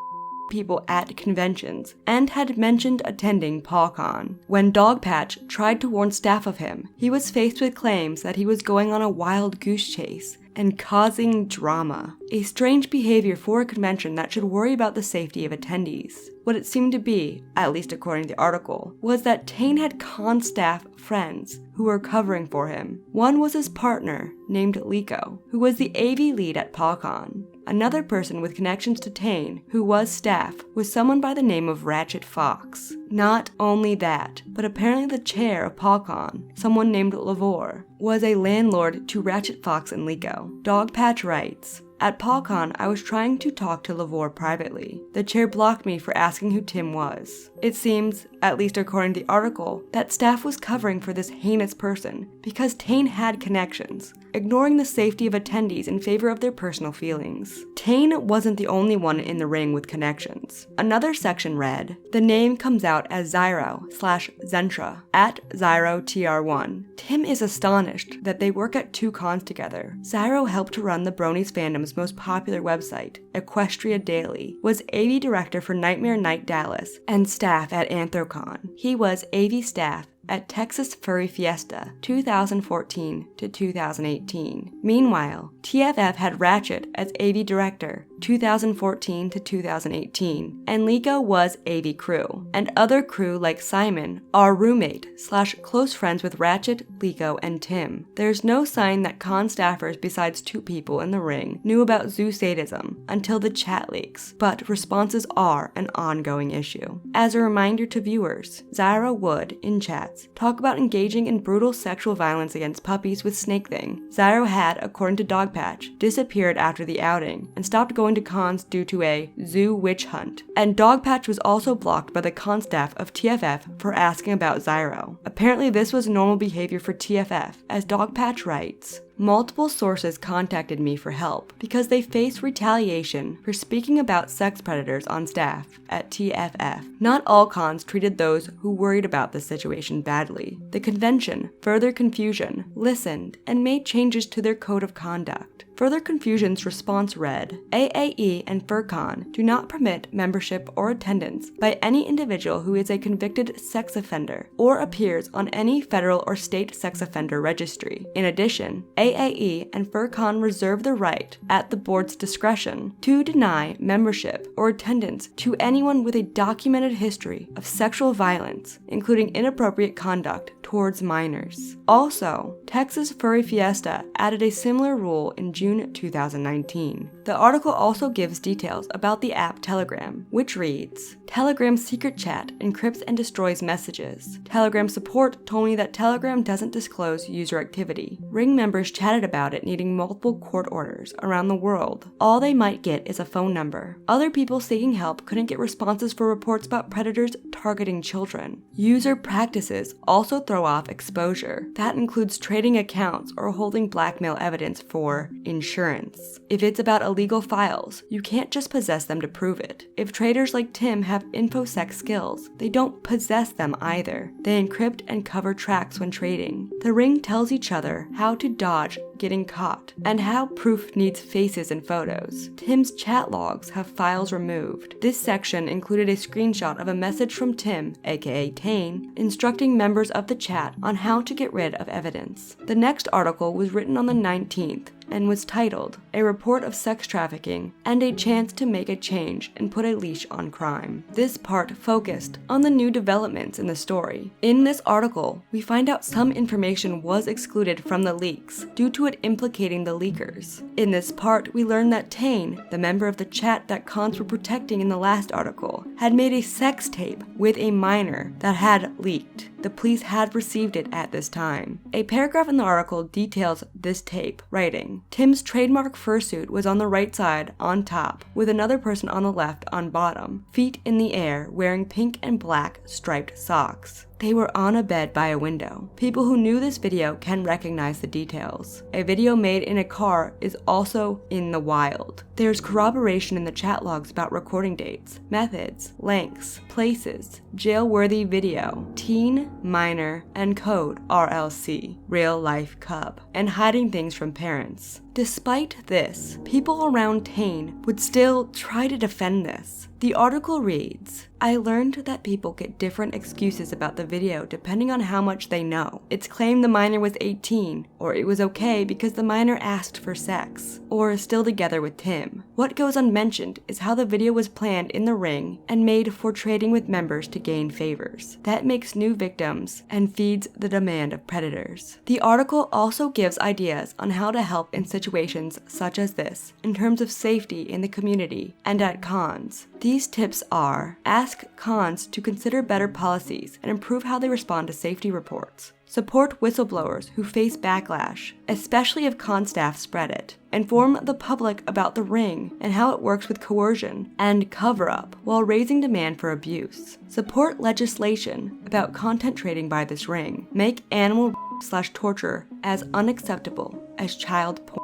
people at conventions and had mentioned attending PawCon. When Dogpatch tried to warn staff of him, he was faced with claims that he was going on a wild goose chase and causing drama. A strange behavior for a convention that should worry about the safety of attendees. What it seemed to be, at least according to the article, was that Tane had con staff friends who were covering for him. One was his partner, named Liko, who was the AV lead at PawCon. Another person with connections to Tane, who was staff, was someone by the name of Ratchet Fox. Not only that, but apparently the chair of PawCon, someone named Lavore, was a landlord to Ratchet Fox and Liko. Dogpatch writes, At PawCon, I was trying to talk to Lavore privately. The chair blocked me for asking who Tim was. It seems, at least according to the article, that staff was covering for this heinous person because Tane had connections, ignoring the safety of attendees in favor of their personal feelings. Tane wasn't the only one in the ring with connections. Another section read, the name comes out as Zyro/Zentra at ZyroTR1. Tim is astonished that they work at two cons together. Zyro helped to run the Bronies fandom's most popular website, Equestria Daily, was AV director for Nightmare Night Dallas, and staff at Anthrocon. He was AV staff at Texas Furry Fiesta 2014 to 2018. Meanwhile, TFF had Ratchet as AV director 2014 to 2018, and Lico was AV crew, and other crew like Simon are roommate/close friends with Ratchet, Lico, and Tim. There's no sign that con staffers besides two people in the ring knew about Zoosadism until the chat leaks, but responses are an ongoing issue. As a reminder to viewers, Zyro would, in chats, talk about engaging in brutal sexual violence against puppies with Snake Thing. Zyro had, according to Dogpatch, disappeared after the outing and stopped going to cons due to a zoo witch hunt. And Dogpatch was also blocked by the con staff of TFF for asking about Zyro. Apparently this was normal behavior for TFF, as Dogpatch writes, multiple sources contacted me for help because they face retaliation for speaking about sex predators on staff at TFF. Not all cons treated those who worried about the situation badly. The convention, further confusion, listened, and made changes to their code of conduct. Further Confusion's response read, AAE and FurCon do not permit membership or attendance by any individual who is a convicted sex offender or appears on any federal or state sex offender registry. In addition, AAE and FurCon reserve the right, at the board's discretion, to deny membership or attendance to anyone with a documented history of sexual violence, including inappropriate conduct towards minors. Also, Texas Furry Fiesta added a similar rule in June 2019. The article also gives details about the app Telegram, which reads, Telegram's secret chat encrypts and destroys messages. Telegram support told me that Telegram doesn't disclose user activity. Ring members chatted about it needing multiple court orders around the world. All they might get is a phone number. Other people seeking help couldn't get responses for reports about predators targeting children. User practices also throw off exposure. That includes trading accounts or holding blackmail evidence for insurance. If it's about illegal files, you can't just possess them to prove it. If traders like Tim have infosec skills, they don't possess them either. They encrypt and cover tracks when trading. The ring tells each other how to dodge getting caught, and how proof needs faces and photos. Tim's chat logs have files removed. This section included a screenshot of a message from Tim, aka Tane, instructing members of the chat on how to get rid of evidence. The next article was written on the 19th, and was titled, A Report of Sex Trafficking and a Chance to Make a Change and Put a Leash on Crime. This part focused on the new developments in the story. In this article, we find out some information was excluded from the leaks due to it implicating the leakers. In this part, we learn that Tane, the member of the chat that cons were protecting in the last article, had made a sex tape with a minor that had leaked. The police had received it at this time. A paragraph in the article details this tape, writing, Tim's trademark fursuit was on the right side, on top, with another person on the left, on bottom, feet in the air, wearing pink and black striped socks. They were on a bed by a window. People who knew this video can recognize the details. A video made in a car is also in the wild. There's corroboration in the chat logs about recording dates, methods, lengths, places, jail-worthy video, teen, minor, and code RLC, real life cub, and hiding things from parents. Despite this, people around Tane would still try to defend this. The article reads, I learned that people get different excuses about the video depending on how much they know. It's claimed the minor was 18, or it was okay because the minor asked for sex, or is still together with Tim. What goes unmentioned is how the video was planned in the ring and made for trading with members to gain favors. That makes new victims and feeds the demand of predators. The article also gives ideas on how to help in situations such as this, in terms of safety in the community and at cons. These tips are, ask cons to consider better policies and improve how they respond to safety reports. Support whistleblowers who face backlash, especially if con staff spread it. Inform the public about the ring and how it works with coercion and cover-up while raising demand for abuse. Support legislation about content trading by this ring. Make animal/torture as unacceptable as child porn.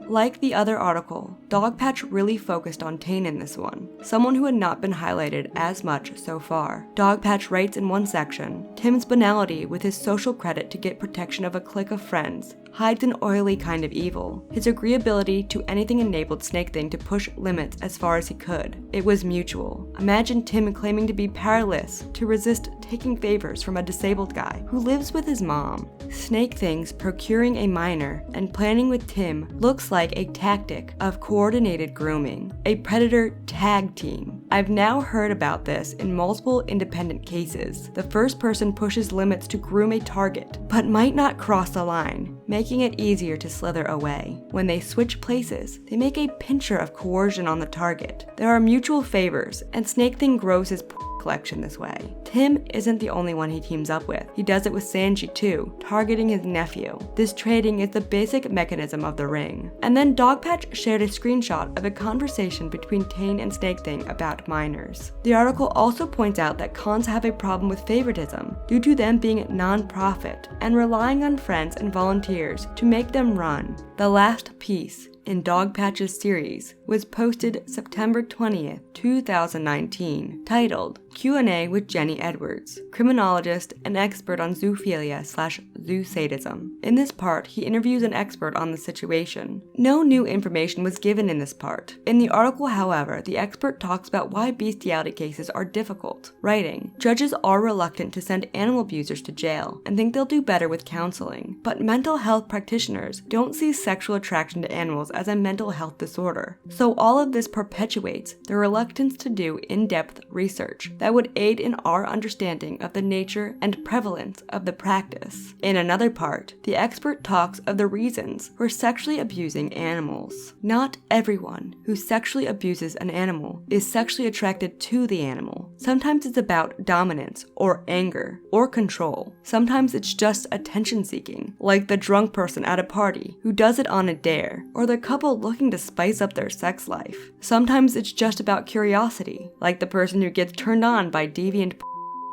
Like the other article, Dogpatch really focused on Tane in this one, someone who had not been highlighted as much so far. Dogpatch writes in one section, Tim's banality with his social credit to get protection of a clique of friends hides an oily kind of evil. His agreeability to anything enabled Snake Thing to push limits as far as he could. It was mutual. Imagine Tim claiming to be powerless to resist taking favors from a disabled guy who lives with his mom. Snake Thing's procuring a minor and planning with Tim looks like a tactic of coordinated grooming, a predator tag team. I've now heard about this in multiple independent cases. The first person pushes limits to groom a target, but might not cross the line, making it easier to slither away. When they switch places, they make a pincher of coercion on the target. There are mutual favors, and Snake Thing grows his collection this way. Tim isn't the only one he teams up with. He does it with Sanji too, targeting his nephew. This trading is the basic mechanism of the ring. And then Dogpatch shared a screenshot of a conversation between Tane and Snake Thing about minors. The article also points out that cons have a problem with favoritism due to them being non-profit and relying on friends and volunteers to make them run. The last piece in Dogpatch's series was posted September 20th, 2019, titled Q&A with Jenny Edwards, criminologist and expert on zoophilia/zoosadism. In this part, he interviews an expert on the situation. No new information was given in this part. In the article, however, the expert talks about why bestiality cases are difficult, writing, judges are reluctant to send animal abusers to jail and think they'll do better with counseling, but mental health practitioners don't see sexual attraction to animals as a mental health disorder. So all of this perpetuates the reluctance to do in-depth research that would aid in our understanding of the nature and prevalence of the practice. In another part, the expert talks of the reasons for sexually abusing animals. Not everyone who sexually abuses an animal is sexually attracted to the animal. Sometimes it's about dominance or anger or control. Sometimes it's just attention seeking, like the drunk person at a party who does it on a dare, or the couple looking to spice up their sex life. Sometimes it's just about curiosity, like the person who gets turned on by deviant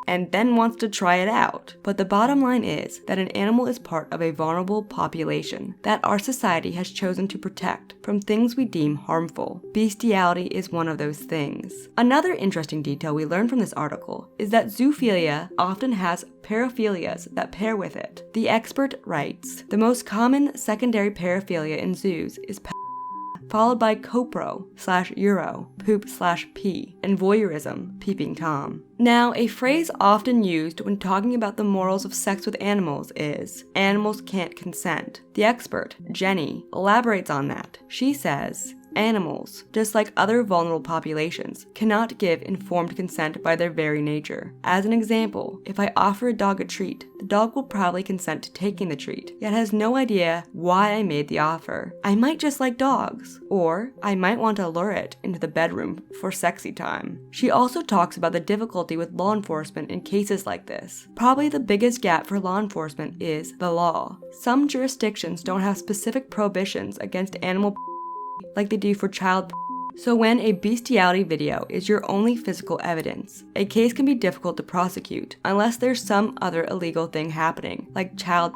and then wants to try it out. But the bottom line is that an animal is part of a vulnerable population that our society has chosen to protect from things we deem harmful. Bestiality is one of those things. Another interesting detail we learned from this article is that zoophilia often has paraphilias that pair with it. The expert writes, the most common secondary paraphilia in zoos is followed by copro/euro, poop/pee, and voyeurism, peeping Tom. Now, a phrase often used when talking about the morals of sex with animals is, animals can't consent. The expert, Jenny, elaborates on that. She says, animals, just like other vulnerable populations, cannot give informed consent by their very nature. As an example, if I offer a dog a treat, the dog will probably consent to taking the treat, yet has no idea why I made the offer. I might just like dogs, or I might want to lure it into the bedroom for sexy time. She also talks about the difficulty with law enforcement in cases like this. Probably the biggest gap for law enforcement is the law. Some jurisdictions don't have specific prohibitions against animal like they do for child. So when a bestiality video is your only physical evidence, a case can be difficult to prosecute unless there's some other illegal thing happening, like child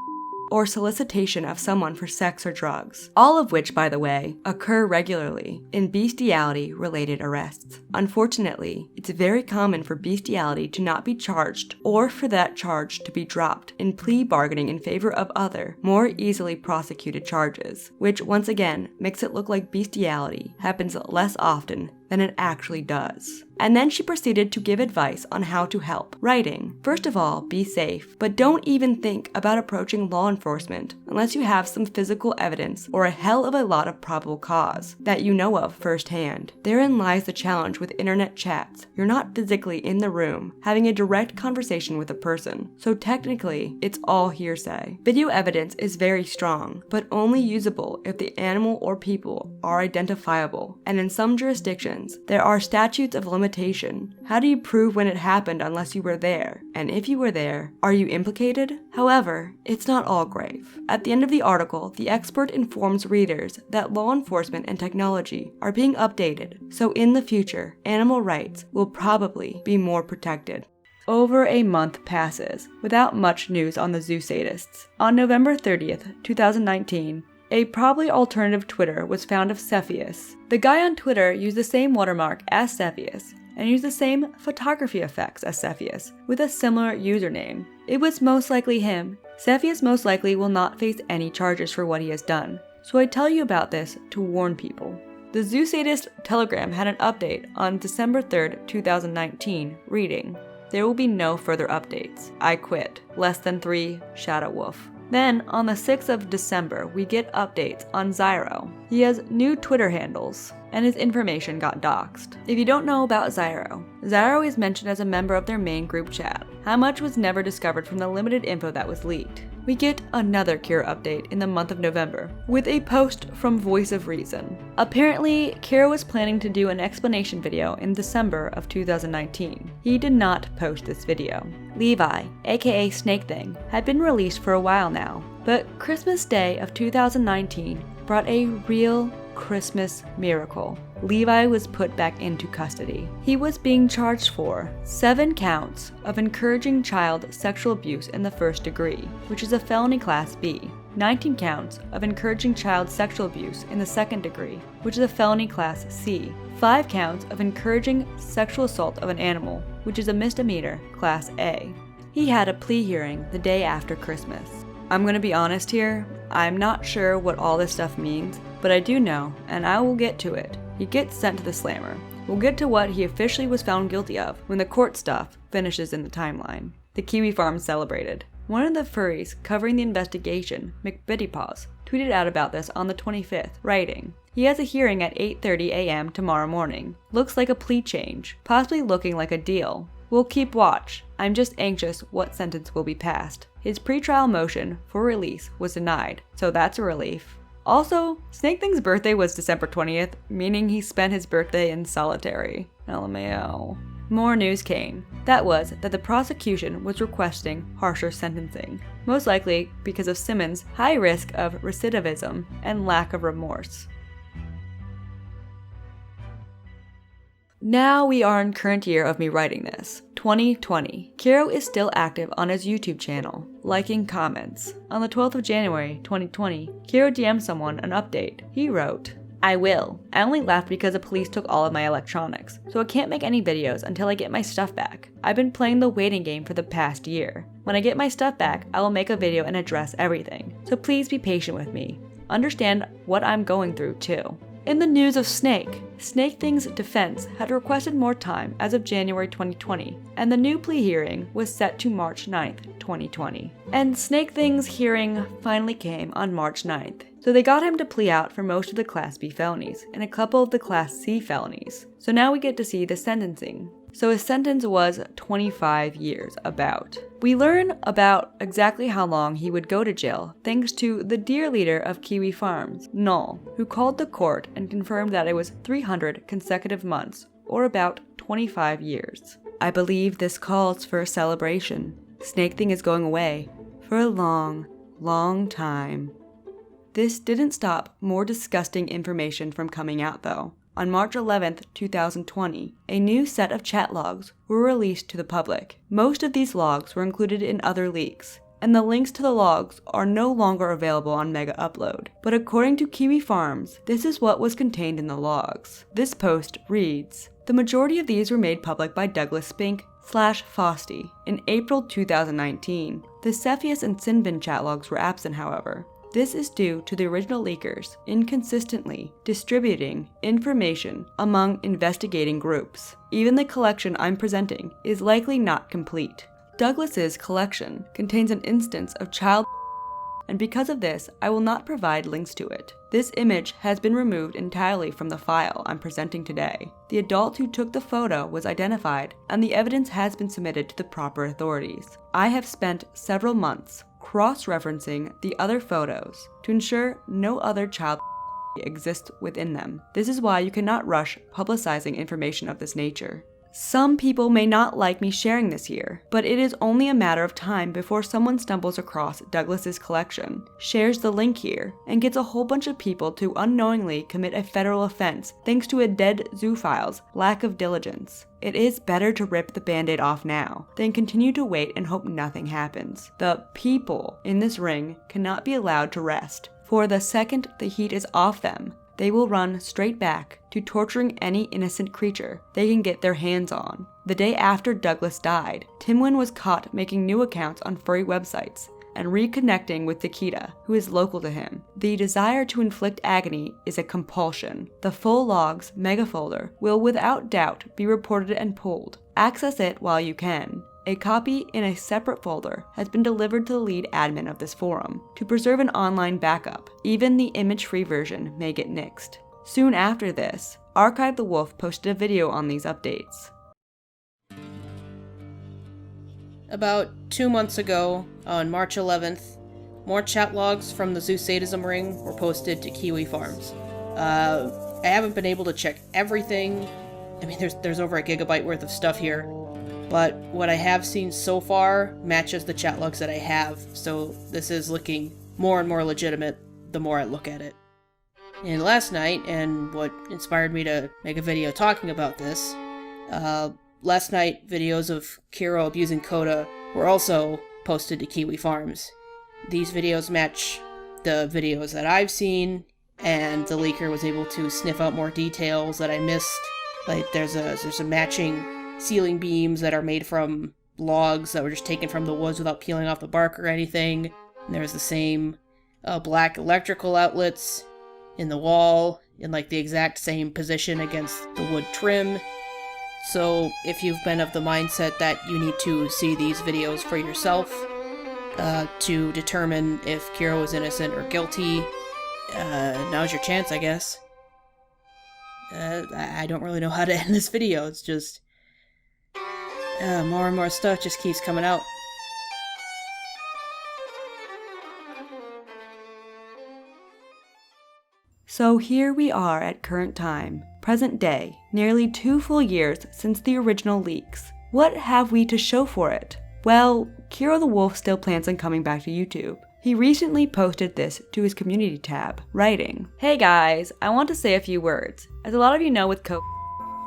or solicitation of someone for sex or drugs, all of which, by the way, occur regularly in bestiality-related arrests. Unfortunately, it's very common for bestiality to not be charged or for that charge to be dropped in plea bargaining in favor of other, more easily prosecuted charges, which once again makes it look like bestiality happens less often than it actually does. And then she proceeded to give advice on how to help, writing, first of all, be safe, but don't even think about approaching law enforcement unless you have some physical evidence or a hell of a lot of probable cause that you know of firsthand. Therein lies the challenge with internet chats. You're not physically in the room having a direct conversation with a person, so technically it's all hearsay. Video evidence is very strong, but only usable if the animal or people are identifiable, and in some jurisdictions happens, there are statutes of limitation. How do you prove when it happened unless you were there? And if you were there, are you implicated? However, it's not all grave. At the end of the article, the expert informs readers that law enforcement and technology are being updated, so in the future, animal rights will probably be more protected. Over a month passes without much news on the Zoosadists. On November 30th, 2019, a probably alternative Twitter was found of Cepheus. The guy on Twitter used the same watermark as Cepheus and used the same photography effects as Cepheus with a similar username. It was most likely him. Cepheus most likely will not face any charges for what he has done, so I tell you about this to warn people. The Zoosadist Telegram had an update on December 3rd, 2019, reading, "There will be no further updates. I quit. Less than 3, Shadow Wolf." Then, on the 6th of December, we get updates on Zyro. He has new Twitter handles, and his information got doxed. If you don't know about Zyro, Zyro is mentioned as a member of their main group chat. How much was never discovered from the limited info that was leaked. We get another Kira update in the month of November, with a post from Voice of Reason. Apparently, Kira was planning to do an explanation video in December of 2019. He did not post this video. Levi, aka Snake Thing, had been released for a while now, but Christmas Day of 2019 brought a real Christmas miracle. Levi was put back into custody. He was being charged for 7 counts of encouraging child sexual abuse in the first degree, which is a felony class B, 19 counts of encouraging child sexual abuse in the second degree, which is a felony class C, 5 counts of encouraging sexual assault of an animal, which is a misdemeanor class A. He had a plea hearing the day after Christmas. I'm gonna be honest here, I'm not sure what all this stuff means, but I do know, and I will get to it. He gets sent to the slammer. We'll get to what he officially was found guilty of when the court stuff finishes in the timeline. The Kiwi Farm celebrated. One of the furries covering the investigation, McBittypaws, tweeted out about this on the 25th, writing, "He has a hearing at 8:30 a.m. tomorrow morning. Looks like a plea change, possibly looking like a deal. We'll keep watch. I'm just anxious what sentence will be passed. His pretrial motion for release was denied, so that's a relief." Also, Snake Thing's birthday was December 20th, meaning he spent his birthday in solitary. LMAO. More news came. That was that the prosecution was requesting harsher sentencing, most likely because of Simmons' high risk of recidivism and lack of remorse. Now we are in current year of me writing this, 2020. Kiro is still active on his YouTube channel, liking comments. On the 12th of January, 2020, Kiro DM'd someone an update. He wrote, "I will. I only left because the police took all of my electronics, so I can't make any videos until I get my stuff back. I've been playing the waiting game for the past year. When I get my stuff back, I will make a video and address everything, so please be patient with me. Understand what I'm going through too." In the news of Snake Thing's defense had requested more time as of January 2020, and the new plea hearing was set to March 9th, 2020. And Snake Thing's hearing finally came on March 9th, so they got him to plea out for most of the Class B felonies and a couple of the Class C felonies. So now we get to see the sentencing. So his sentence was 25 years about. We learn about exactly how long he would go to jail thanks to the dear leader of Kiwi Farms, Null, who called the court and confirmed that it was 300 consecutive months, or about 25 years. I believe this calls for a celebration. Snake Thing is going away for a long, long time. This didn't stop more disgusting information from coming out though. On March 11th, 2020, a new set of chat logs were released to the public. Most of these logs were included in other leaks, and the links to the logs are no longer available on Mega Upload. But according to Kiwi Farms, this is what was contained in the logs. This post reads, "The majority of these were made public by Douglas Spink/Fosty in April 2019. The Cepheus and Sinbin chat logs were absent, however. This is due to the original leakers inconsistently distributing information among investigating groups. Even the collection I'm presenting is likely not complete. Douglas's collection contains an instance of child and because of this, I will not provide links to it. This image has been removed entirely from the file I'm presenting today. The adult who took the photo was identified, and the evidence has been submitted to the proper authorities. I have spent several months cross-referencing the other photos to ensure no other child exists within them. This is why you cannot rush publicizing information of this nature. Some people may not like me sharing this here, but it is only a matter of time before someone stumbles across Douglas's collection, shares the link here, and gets a whole bunch of people to unknowingly commit a federal offense thanks to a dead zoophile's lack of diligence. It is better to rip the band-aid off now than continue to wait and hope nothing happens. The people in this ring cannot be allowed to rest, for the second the heat is off them, they will run straight back to torturing any innocent creature they can get their hands on. The day after Douglas died, Timwin was caught making new accounts on furry websites and reconnecting with Takeda, who is local to him. The desire to inflict agony is a compulsion. The full logs megafolder will without doubt be reported and pulled. Access it while you can. A copy in a separate folder has been delivered to the lead admin of this forum to preserve an online backup. Even the image-free version may get nixed. Soon after this, Archive the Wolf posted a video on these updates. About 2 months ago, on March 11th, more chat logs from the Zoosadism ring were posted to Kiwi Farms. I haven't been able to check everything. I mean, there's over a gigabyte worth of stuff here. But what I have seen so far matches the chat logs that I have, so this is looking more and more legitimate the more I look at it. And last night, and what inspired me to make a video talking about this, last night videos of Kiro abusing Coda were also posted to Kiwi Farms. These videos match the videos that I've seen, and the leaker was able to sniff out more details that I missed. Like there's a matching ceiling beams that are made from logs that were just taken from the woods without peeling off the bark or anything. And there's the same black electrical outlets in the wall in like the exact same position against the wood trim. So if you've been of the mindset that you need to see these videos for yourself to determine if Kiro is innocent or guilty, now's your chance, I guess. I don't really know how to end this video. It's just more and more stuff just keeps coming out. So here we are at current time, present day, nearly 2 full years since the original leaks. What have we to show for it? Well, Kiro the Wolf still plans on coming back to YouTube. He recently posted this to his community tab, writing, "Hey guys, I want to say a few words. As a lot of you know with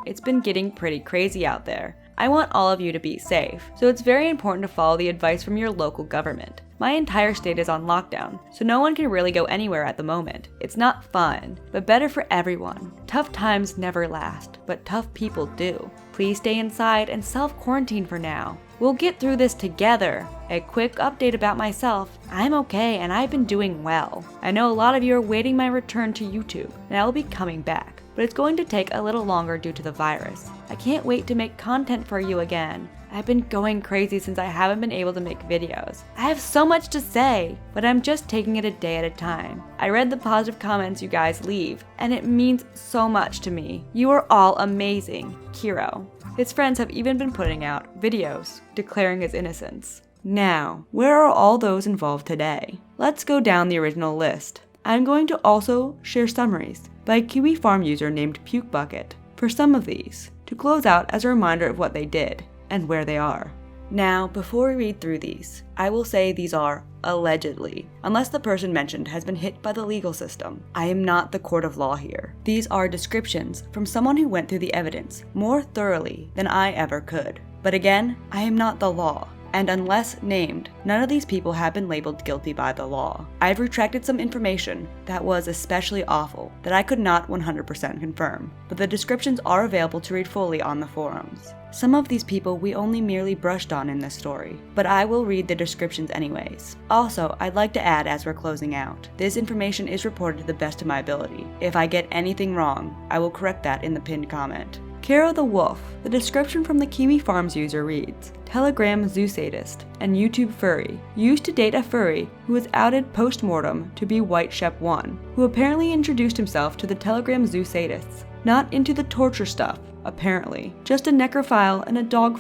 it's been getting pretty crazy out there. I want all of you to be safe, so it's very important to follow the advice from your local government. My entire state is on lockdown, so no one can really go anywhere at the moment. It's not fun, but better for everyone. Tough times never last, but tough people do. Please stay inside and self-quarantine for now. We'll get through this together. A quick update about myself. I'm okay and I've been doing well. I know a lot of you are waiting my return to YouTube, and I will be coming back, but it's going to take a little longer due to the virus. I can't wait to make content for you again. I've been going crazy since I haven't been able to make videos. I have so much to say, but I'm just taking it a day at a time. I read the positive comments you guys leave, and it means so much to me. You are all amazing. Kiro." His friends have even been putting out videos declaring his innocence. Now, where are all those involved today? Let's go down the original list. I'm going to also share summaries by a Kiwi Farm user named Puke Bucket for some of these, to close out as a reminder of what they did and where they are. Now, before we read through these, I will say these are allegedly, unless the person mentioned has been hit by the legal system. I am not the court of law here. These are descriptions from someone who went through the evidence more thoroughly than I ever could. But again, I am not the law. And unless named, none of these people have been labeled guilty by the law. I've retracted some information that was especially awful that I could not 100% confirm, but the descriptions are available to read fully on the forums. Some of these people we only merely brushed on in this story, but I will read the descriptions anyways. Also, I'd like to add as we're closing out, this information is reported to the best of my ability. If I get anything wrong, I will correct that in the pinned comment. Kiro the Wolf. The description from the Kiwi Farms user reads, Telegram Zoosadist and YouTube furry, used to date a furry who was outed post-mortem to be White Shep 1, who apparently introduced himself to the Telegram Zoosadists. Not into the torture stuff, apparently. Just a necrophile and a dog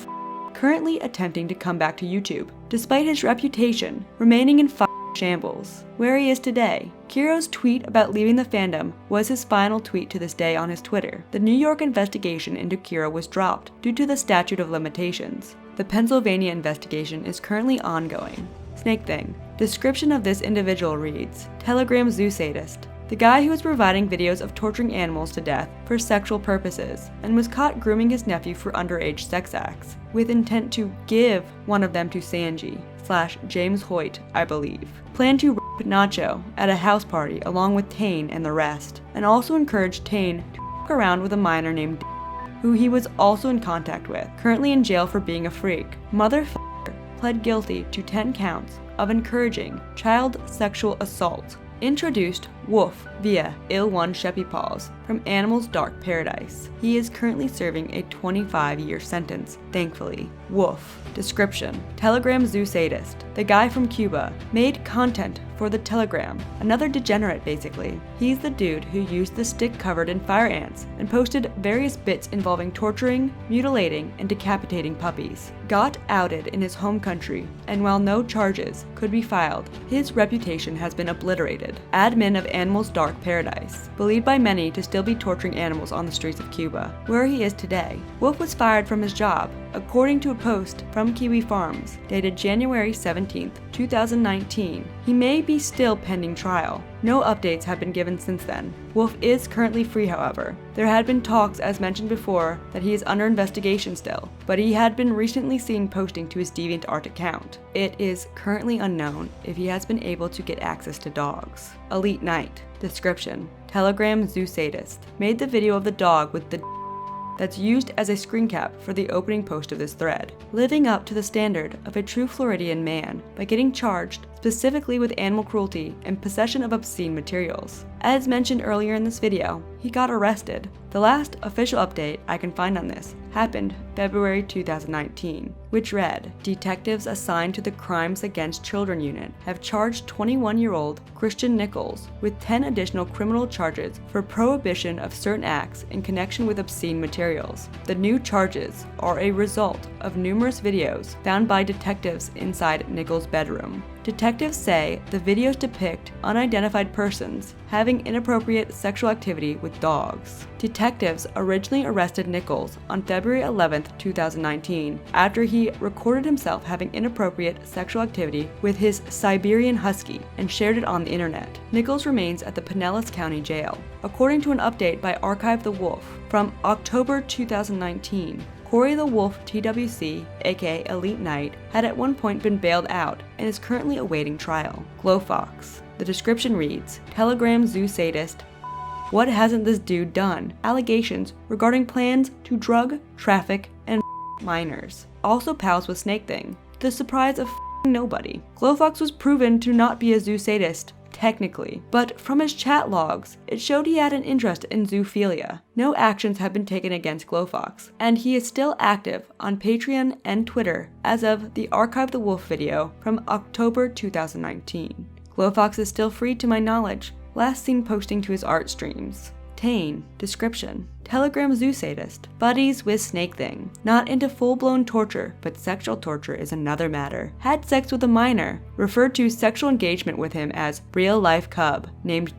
currently attempting to come back to YouTube, despite his reputation remaining in shambles. Where he is today, Kiro's tweet about leaving the fandom was his final tweet to this day on his Twitter. The New York investigation into Kiro was dropped due to the statute of limitations. The Pennsylvania investigation is currently ongoing. Snake Thing. Description of this individual reads, Telegram Zoosadist. The guy who was providing videos of torturing animals to death for sexual purposes and was caught grooming his nephew for underage sex acts, with intent to give one of them to Sanji/James Hoyt, I believe. Planned to rape Nacho at a house party along with Tane and the rest, and also encouraged Tane to f**k around with a minor named who he was also in contact with, currently in jail for being a freak. Motherfucker pled guilty to 10 counts of encouraging child sexual assault. Introduced Wolf via Il-1 Sheppy-Paws from Animal's Dark Paradise. He is currently serving a 25-year sentence, thankfully. Wolf. Description. Telegram Zoosadist. The guy from Cuba. Made content for the Telegram. Another degenerate, basically. He's the dude who used the stick covered in fire ants and posted various bits involving torturing, mutilating, and decapitating puppies. Got outed in his home country, and while no charges could be filed, his reputation has been obliterated. Admin of Animal's Dark Paradise. Believed by many to still be torturing animals on the streets of Cuba, where he is today. Wolf was fired from his job, according to a post from Kiwi Farms, dated January 17, 2019. He may be still pending trial. No updates have been given since then. Wolf is currently free, however. There had been talks, as mentioned before, that he is under investigation still, but he had been recently seen posting to his DeviantArt account. It is currently unknown if he has been able to get access to dogs. Elite Knight. Description. Telegram Zoosadist. Made the video of the dog with the that's used as a screen cap for the opening post of this thread, living up to the standard of a true Floridian man by getting charged specifically with animal cruelty and possession of obscene materials. As mentioned earlier in this video, he got arrested. The last official update I can find on this happened February 2019, which read, detectives assigned to the Crimes Against Children Unit have charged 21-year-old Christian Nichols with 10 additional criminal charges for prohibition of certain acts in connection with obscene materials. The new charges are a result of numerous videos found by detectives inside Nichols' bedroom. Detectives say the videos depict unidentified persons having inappropriate sexual activity with dogs. Detectives originally arrested Nichols on February 11, 2019, after he recorded himself having inappropriate sexual activity with his Siberian Husky and shared it on the internet. Nichols remains at the Pinellas County Jail. According to an update by Archive the Wolf from October 2019, Corey the Wolf TWC, aka Elite Knight, had at one point been bailed out and is currently awaiting trial. Glowfox. The description reads, Telegram Zoosadist. What hasn't this dude done? Allegations regarding plans to drug, traffic, and minors. Also pals with Snake Thing. The surprise of nobody. Glowfox was proven to not be a zoosadist, technically, but from his chat logs, it showed he had an interest in zoophilia. No actions have been taken against Glowfox, and he is still active on Patreon and Twitter as of the Archive the Wolf video from October 2019. Glowfox is still free to my knowledge, last seen posting to his art streams. Tane. Description. Telegram Zoosadist. Buddies with Snake Thing. Not into full-blown torture, but sexual torture is another matter. Had sex with a minor. Referred to sexual engagement with him as real-life cub, named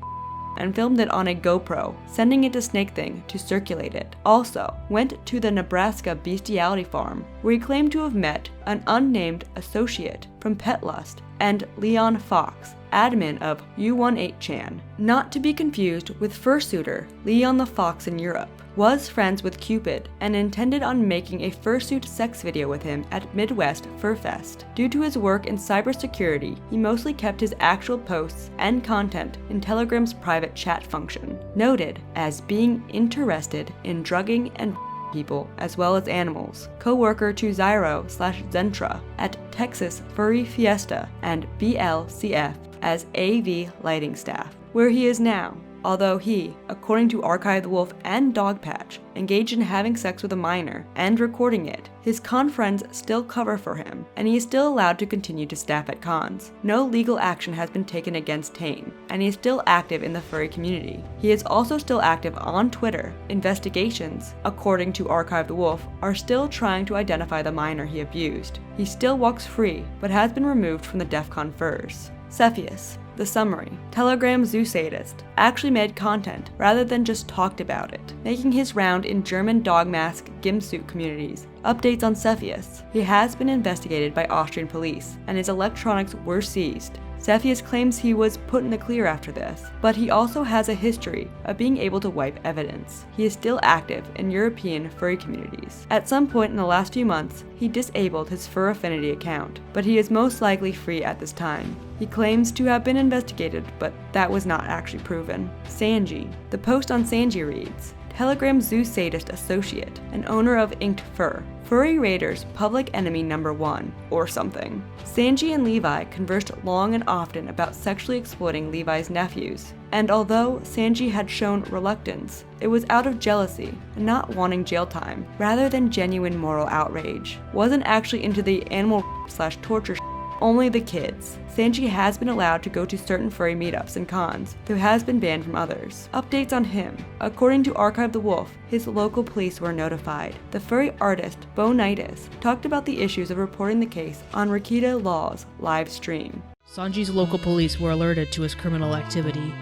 and filmed it on a GoPro, sending it to Snake Thing to circulate it. Also, went to the Nebraska bestiality farm, where he claimed to have met an unnamed associate from Petlust and Leon Fox, admin of U18chan. Not to be confused with fursuiter Leon the Fox in Europe. Was friends with Cupid and intended on making a fursuit sex video with him at Midwest Fur Fest. Due to his work in cybersecurity, he mostly kept his actual posts and content in Telegram's private chat function. Noted as being interested in drugging and people as well as animals. Co-worker to Zyro/Zentra at Texas Furry Fiesta and BLCF as AV lighting staff, where he is now. Although he, according to Archive the Wolf and Dogpatch, engaged in having sex with a minor and recording it, his con friends still cover for him, and he is still allowed to continue to staff at cons. No legal action has been taken against Tane, and he is still active in the furry community. He is also still active on Twitter. Investigations, according to Archive the Wolf, are still trying to identify the minor he abused. He still walks free, but has been removed from the DEF CON furs. Cepheus. The summary: Telegram Zoosadist actually made content rather than just talked about it, making his round in German dog mask gimsuit communities. Updates on Cepheus: he has been investigated by Austrian police, and his electronics were seized. Cepheus claims he was put in the clear after this, but he also has a history of being able to wipe evidence. He is still active in European furry communities. At some point in the last few months, he disabled his Fur Affinity account, but he is most likely free at this time. He claims to have been investigated, but that was not actually proven. Sanji. The post on Sanji reads, Telegram Zoosadist associate and owner of Inked Fur, Furry Raiders public enemy number 1, or something. Sanji and Levi conversed long and often about sexually exploiting Levi's nephews, and although Sanji had shown reluctance, it was out of jealousy and not wanting jail time, rather than genuine moral outrage. Wasn't actually into the animal/torture only the kids. Sanji has been allowed to go to certain furry meetups and cons, though has been banned from others. Updates on him. According to Archive the Wolf, his local police were notified. The furry artist, Bonitis, talked about the issues of reporting the case on Rikita Law's live stream. Sanji's local police were alerted to his criminal activity.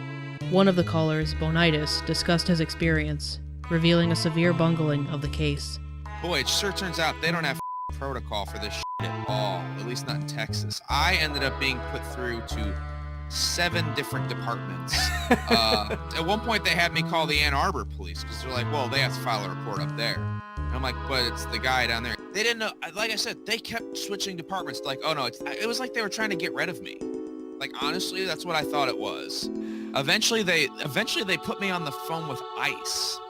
One of the callers, Bonitis, discussed his experience, revealing a severe bungling of the case. Boy, it sure turns out they don't have protocol for this at all, at least not in Texas. I ended up being put through to 7 different departments. At one point, they had me call the Ann Arbor police because they're like, well, they have to file a report up there. And I'm like, but it's the guy down there. They didn't know. Like I said, they kept switching departments. Like, oh no, it was like they were trying to get rid of me. Like, honestly, that's what I thought it was. Eventually they put me on the phone with ICE.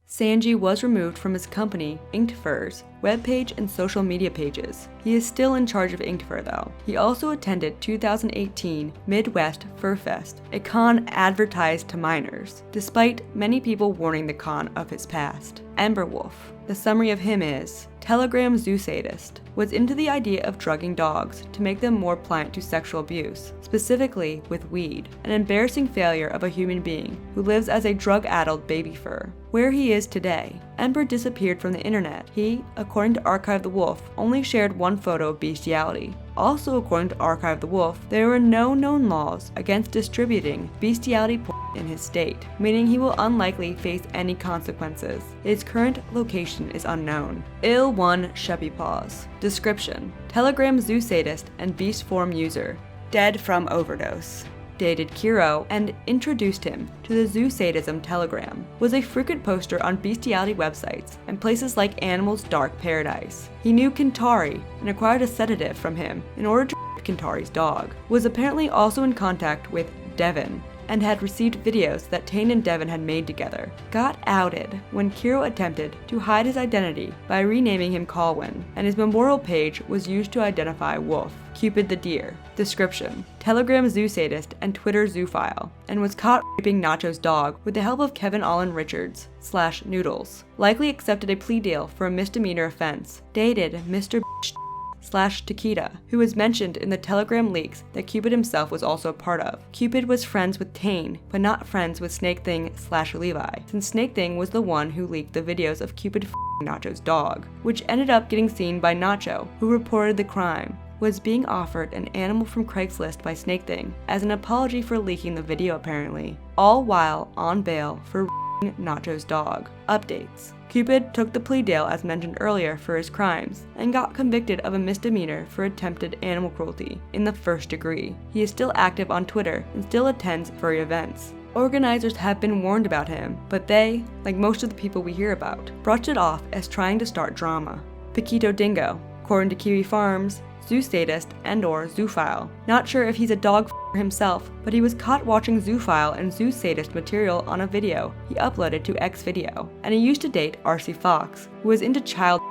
Sanji was removed from his company, Inked Fur's, webpage and social media pages. He is still in charge of Inked Fur though. He also attended 2018 Midwest Fur Fest, a con advertised to minors, despite many people warning the con of his past. Emberwolf. The summary of him is, Telegram Zoosadist was into the idea of drugging dogs to make them more pliant to sexual abuse, specifically with weed, an embarrassing failure of a human being who lives as a drug-addled baby fur. Where he is today. Ember disappeared from the internet. He, according to Archive the Wolf, only shared one photo of bestiality. Also according to Archive the Wolf, there were no known laws against distributing bestiality porn in his state, meaning he will unlikely face any consequences. His current location is unknown. Ill One Sheppy Paws. Description: Telegram Zoosadist and beast form user. Dead from overdose. Dated Kiro and introduced him to the Zoosadism Telegram, was a frequent poster on bestiality websites and places like Animal's Dark Paradise. He knew Kintari and acquired a sedative from him in order to Kintari's dog, was apparently also in contact with Devon, and had received videos that Tane and Devon had made together. Got outed when Kiro attempted to hide his identity by renaming him Colwyn, and his memorial page was used to identify Wolf. Cupid the Deer. Description: Telegram Zoosadist and Twitter Zoophile, and was caught raping Nacho's dog with the help of Kevin Allen Richards / Noodles. Likely accepted a plea deal for a misdemeanor offense. Dated Mr. / Takeda, who was mentioned in the Telegram leaks that Cupid himself was also a part of. Cupid was friends with Tane, but not friends with Snake Thing / Levi, since Snake Thing was the one who leaked the videos of Cupid Nacho's dog, which ended up getting seen by Nacho, who reported the crime. Was being offered an animal from Craigslist by Snake Thing as an apology for leaking the video apparently, all while on bail for Nacho's dog. Updates: Cupid took the plea deal as mentioned earlier for his crimes, and got convicted of a misdemeanor for attempted animal cruelty in the 1st degree. He is still active on Twitter and still attends furry events. Organizers have been warned about him, but they, like most of the people we hear about, brushed it off as trying to start drama. Paquito Dingo. According to Kiwi Farms, Zoosadist and/or Zoophile. Not sure if he's a dog himself, but he was caught watching Zoophile and Zoosadist material on a video he uploaded to Xvideo, and he used to date RC Fox, who was into child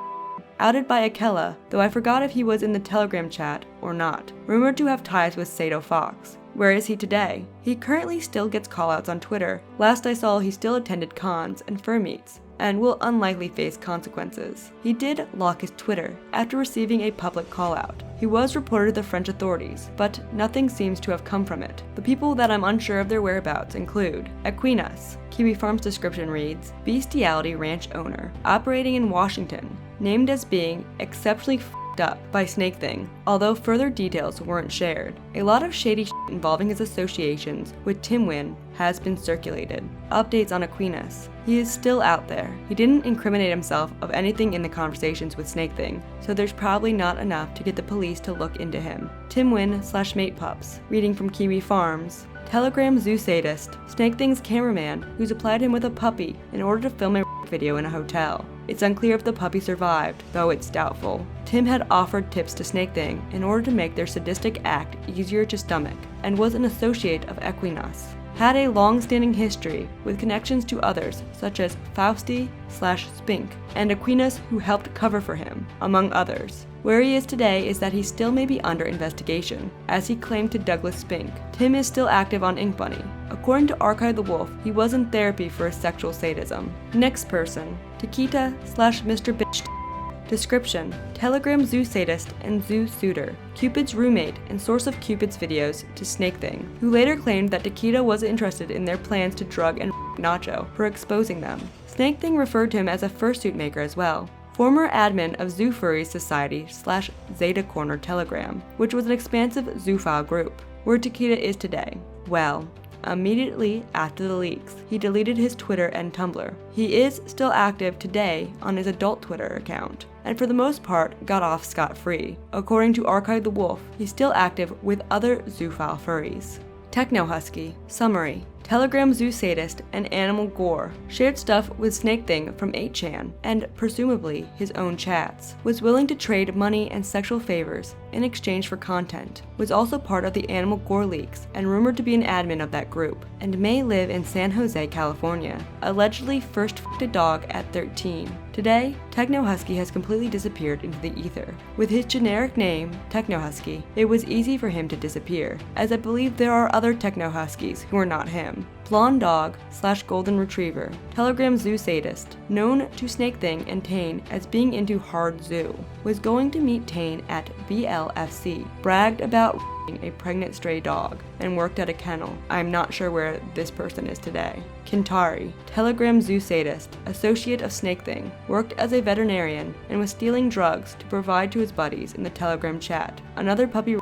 outed by Akela, though I forgot if he was in the Telegram chat or not, rumored to have ties with Sato Fox. Where is he today? He currently still gets callouts on Twitter. Last I saw, he still attended cons and fur meets, and will unlikely face consequences. He did lock his Twitter after receiving a public callout. He was reported to the French authorities, but nothing seems to have come from it. The people that I'm unsure of their whereabouts include Aquinas. Kiwi Farm's description reads, Bestiality Ranch owner, operating in Washington, named as being exceptionally up by Snake Thing, although further details weren't shared. A lot of shady involving his associations with Tim Wynn has been circulated. Updates on Aquinas. He is still out there. He didn't incriminate himself of anything in the conversations with Snake Thing, so there's probably not enough to get the police to look into him. Tim Wynn/Mate Pups. Reading from Kiwi Farms. Telegram Zoosadist. Snake Thing's cameraman, who supplied him with a puppy in order to film a video in a hotel. It's unclear if the puppy survived, though it's doubtful. Tim had offered tips to Snake Thing in order to make their sadistic act easier to stomach, and was an associate of Aquinas. Had a long-standing history with connections to others such as Fausti/Spink and Aquinas, who helped cover for him, among others. Where he is today is that he still may be under investigation, as he claimed to Douglas Spink. Tim is still active on Ink Bunny. According to Archive the Wolf, he was in therapy for his sexual sadism. Next person, Takita/Mr. Bitch. Description: Telegram Zoosadist and Zoo Suitor, Cupid's roommate and source of Cupid's videos to Snake Thing, who later claimed that Takita was interested in their plans to drug and Nacho for exposing them. Snake Thing referred to him as a fursuit maker as well. Former admin of Zoo Furries Society/Zeta Corner Telegram, which was an expansive zoophile group, where Takita is today. Well, immediately after the leaks, he deleted his Twitter and Tumblr. He is still active today on his adult Twitter account, and for the most part got off scot-free. According to Archive the Wolf, he's still active with other zoophile furries. Techno Husky. Summary: Telegram Zoosadist and Animal Gore shared stuff with Snake Thing from 8chan and, presumably, his own chats, was willing to trade money and sexual favors in exchange for content, was also part of the Animal Gore leaks and rumored to be an admin of that group, and may live in San Jose, California. Allegedly first f***ed a dog at 13. Today, Techno Husky has completely disappeared into the ether. With his generic name, Techno Husky, it was easy for him to disappear, as I believe there are other Techno Huskies who are not him. Blonde Dog/Golden Retriever, Telegram Zoosadist, known to Snake Thing and Tane as being into hard zoo, was going to meet Tane at BLFC, bragged about a pregnant stray dog, and worked at a kennel. I'm not sure where this person is today. Kintari, Telegram Zoosadist, associate of Snake Thing, worked as a veterinarian and was stealing drugs to provide to his buddies in the Telegram chat. Another puppy,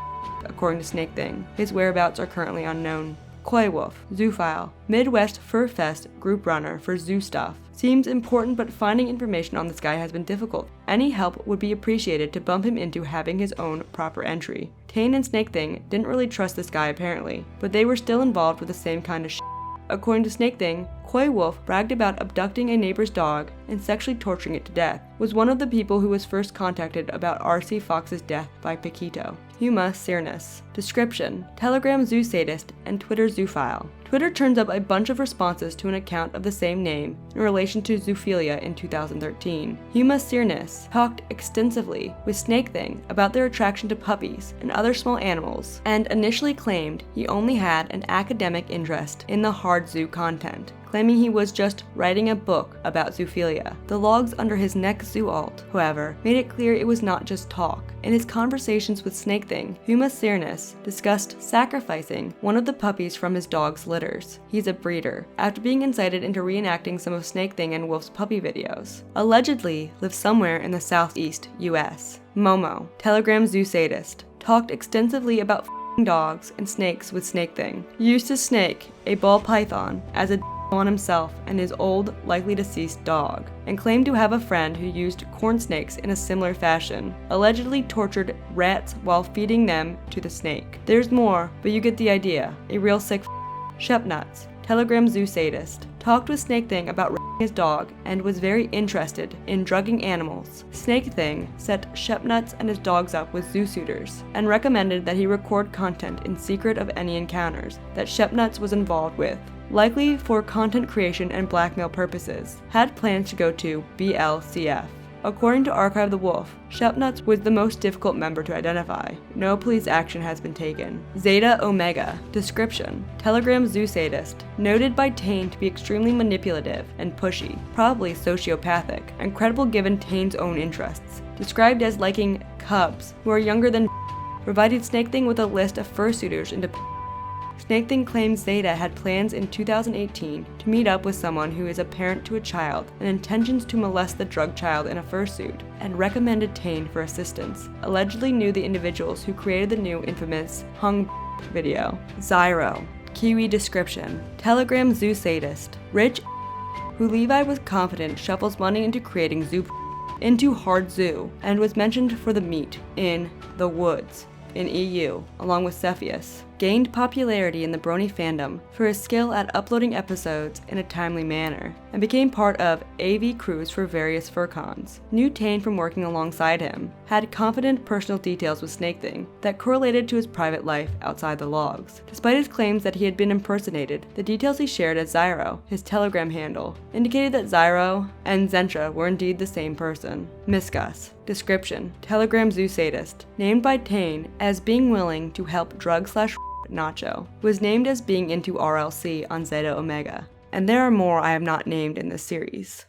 according to Snake Thing. His whereabouts are currently unknown. Koi Wolf, Zoophile, Midwest Fur Fest group runner for zoo stuff. Seems important, but finding information on this guy has been difficult. Any help would be appreciated to bump him into having his own proper entry. Tane and Snake Thing didn't really trust this guy apparently, but they were still involved with the same kind of shit. According to Snake Thing, Koi Wolf bragged about abducting a neighbor's dog and sexually torturing it to death, was one of the people who was first contacted about R.C. Fox's death by Paquito. Huma Cyrnus. Description: Telegram Zoosadist and Twitter Zoophile. Twitter turns up a bunch of responses to an account of the same name in relation to zoophilia in 2013. Huma Cyrnus talked extensively with Snake Thing about their attraction to puppies and other small animals, and initially claimed he only had an academic interest in the hard zoo content, claiming he was just writing a book about zoophilia. The logs under his neck zoo alt, however, made it clear it was not just talk. In his conversations with Snake Thing, Huma Cyrnus discussed sacrificing one of the puppies from his dog's litters. He's a breeder, after being incited into reenacting some of Snake Thing and Wolf's puppy videos. Allegedly lives somewhere in the southeast US. Momo, Telegram Zoosadist, talked extensively about dogs and snakes with Snake Thing. Used to snake a ball python as a on himself and his old, likely deceased dog, and claimed to have a friend who used corn snakes in a similar fashion, allegedly tortured rats while feeding them to the snake. There's more, but you get the idea. A real sick Shepnuts, Telegram Zoosadist, talked with Snake Thing about his dog and was very interested in drugging animals. Snake Thing set Shepnuts and his dogs up with zoo suitors and recommended that he record content in secret of any encounters that Shepnuts was involved with, likely for content creation and blackmail purposes. Had plans to go to BLCF. According to Archive the Wolf, Shepnuts was the most difficult member to identify. No police action has been taken. Zeta Omega. Description: Telegram Zoosadist, noted by Tane to be extremely manipulative and pushy, probably sociopathic, and credible given Tane's own interests. Described as liking cubs who are younger than provided Snake Thing with a list of fursuiters into Snake Thing claims Zeta had plans in 2018 to meet up with someone who is a parent to a child and intentions to molest the drug child in a fursuit, and recommended Tane for assistance. Allegedly knew the individuals who created the new infamous hung video. Zyro. Kiwi description. Telegram Zoosadist. Rich who Levi was confident shuffles money into creating into Hard Zoo, and was mentioned for the meet in The Woods in EU, along with Cepheus. Gained popularity in the Brony fandom for his skill at uploading episodes in a timely manner, and became part of AV crews for various furcons. Knew Tane from working alongside him, had confident personal details with Snake Thing that correlated to his private life outside the logs. Despite his claims that he had been impersonated, the details he shared as Zyro, his Telegram handle, indicated that Zyro and Zentra were indeed the same person. Miscus. Description. Telegram Zoosadist. Named by Tane as being willing to help drug/Nacho. Was named as being into RLC on Zeta Omega. And there are more I have not named in this series.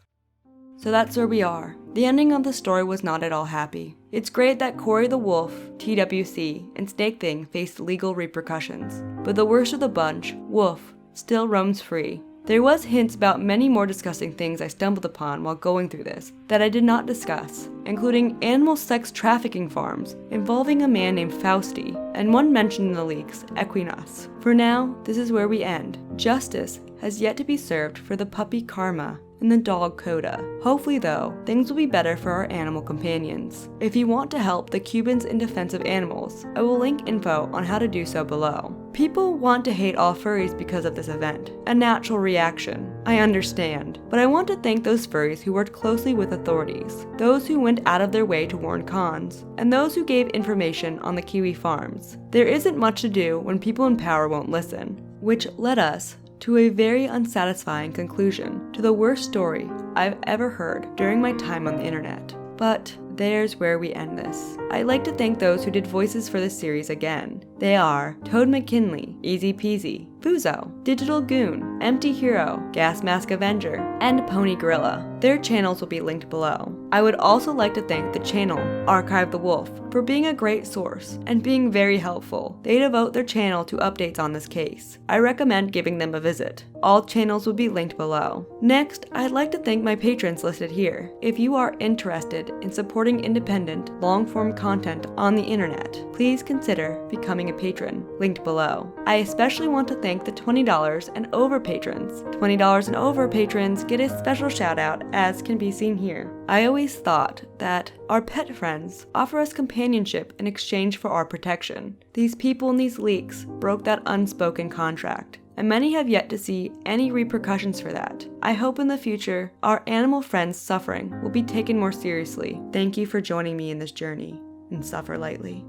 So that's where we are. The ending of the story was not at all happy. It's great that Corey the Wolf, TWC, and Snake Thing faced legal repercussions. But the worst of the bunch, Wolf, still roams free. There was hints about many more disgusting things I stumbled upon while going through this that I did not discuss, including animal sex trafficking farms involving a man named Fausti, and one mentioned in the leaks, Equinas. For now, this is where we end. Justice has yet to be served for the puppy Karma and the dog Coda. Hopefully though, things will be better for our animal companions. If you want to help the Cubans in defense of animals, I will link info on how to do so below. People want to hate all furries because of this event, a natural reaction. I understand, but I want to thank those furries who worked closely with authorities, those who went out of their way to warn cons, and those who gave information on the Kiwi farms. There isn't much to do when people in power won't listen, which led us to a very unsatisfying conclusion to the worst story I've ever heard during my time on the internet. But there's where we end this. I'd like to thank those who did voices for this series again. They are Toad McKinley, Easy Peasy, Fuzo, Digital Goon, Empty Hero, Gas Mask Avenger, and Pony Gorilla. Their channels will be linked below. I would also like to thank the channel Archive the Wolf for being a great source and being very helpful. They devote their channel to updates on this case. I recommend giving them a visit. All channels will be linked below. Next, I'd like to thank my patrons listed here. If you are interested in supporting independent, long-form content on the internet, please consider becoming a patron, linked below. I especially want to thank the $20 and over patrons. $20 and over patrons get a special shout out, as can be seen here. I always thought that our pet friends offer us companionship in exchange for our protection. These people in these leaks broke that unspoken contract, and many have yet to see any repercussions for that. I hope in the future, our animal friends' suffering will be taken more seriously. Thank you for joining me in this journey, and suffer lightly.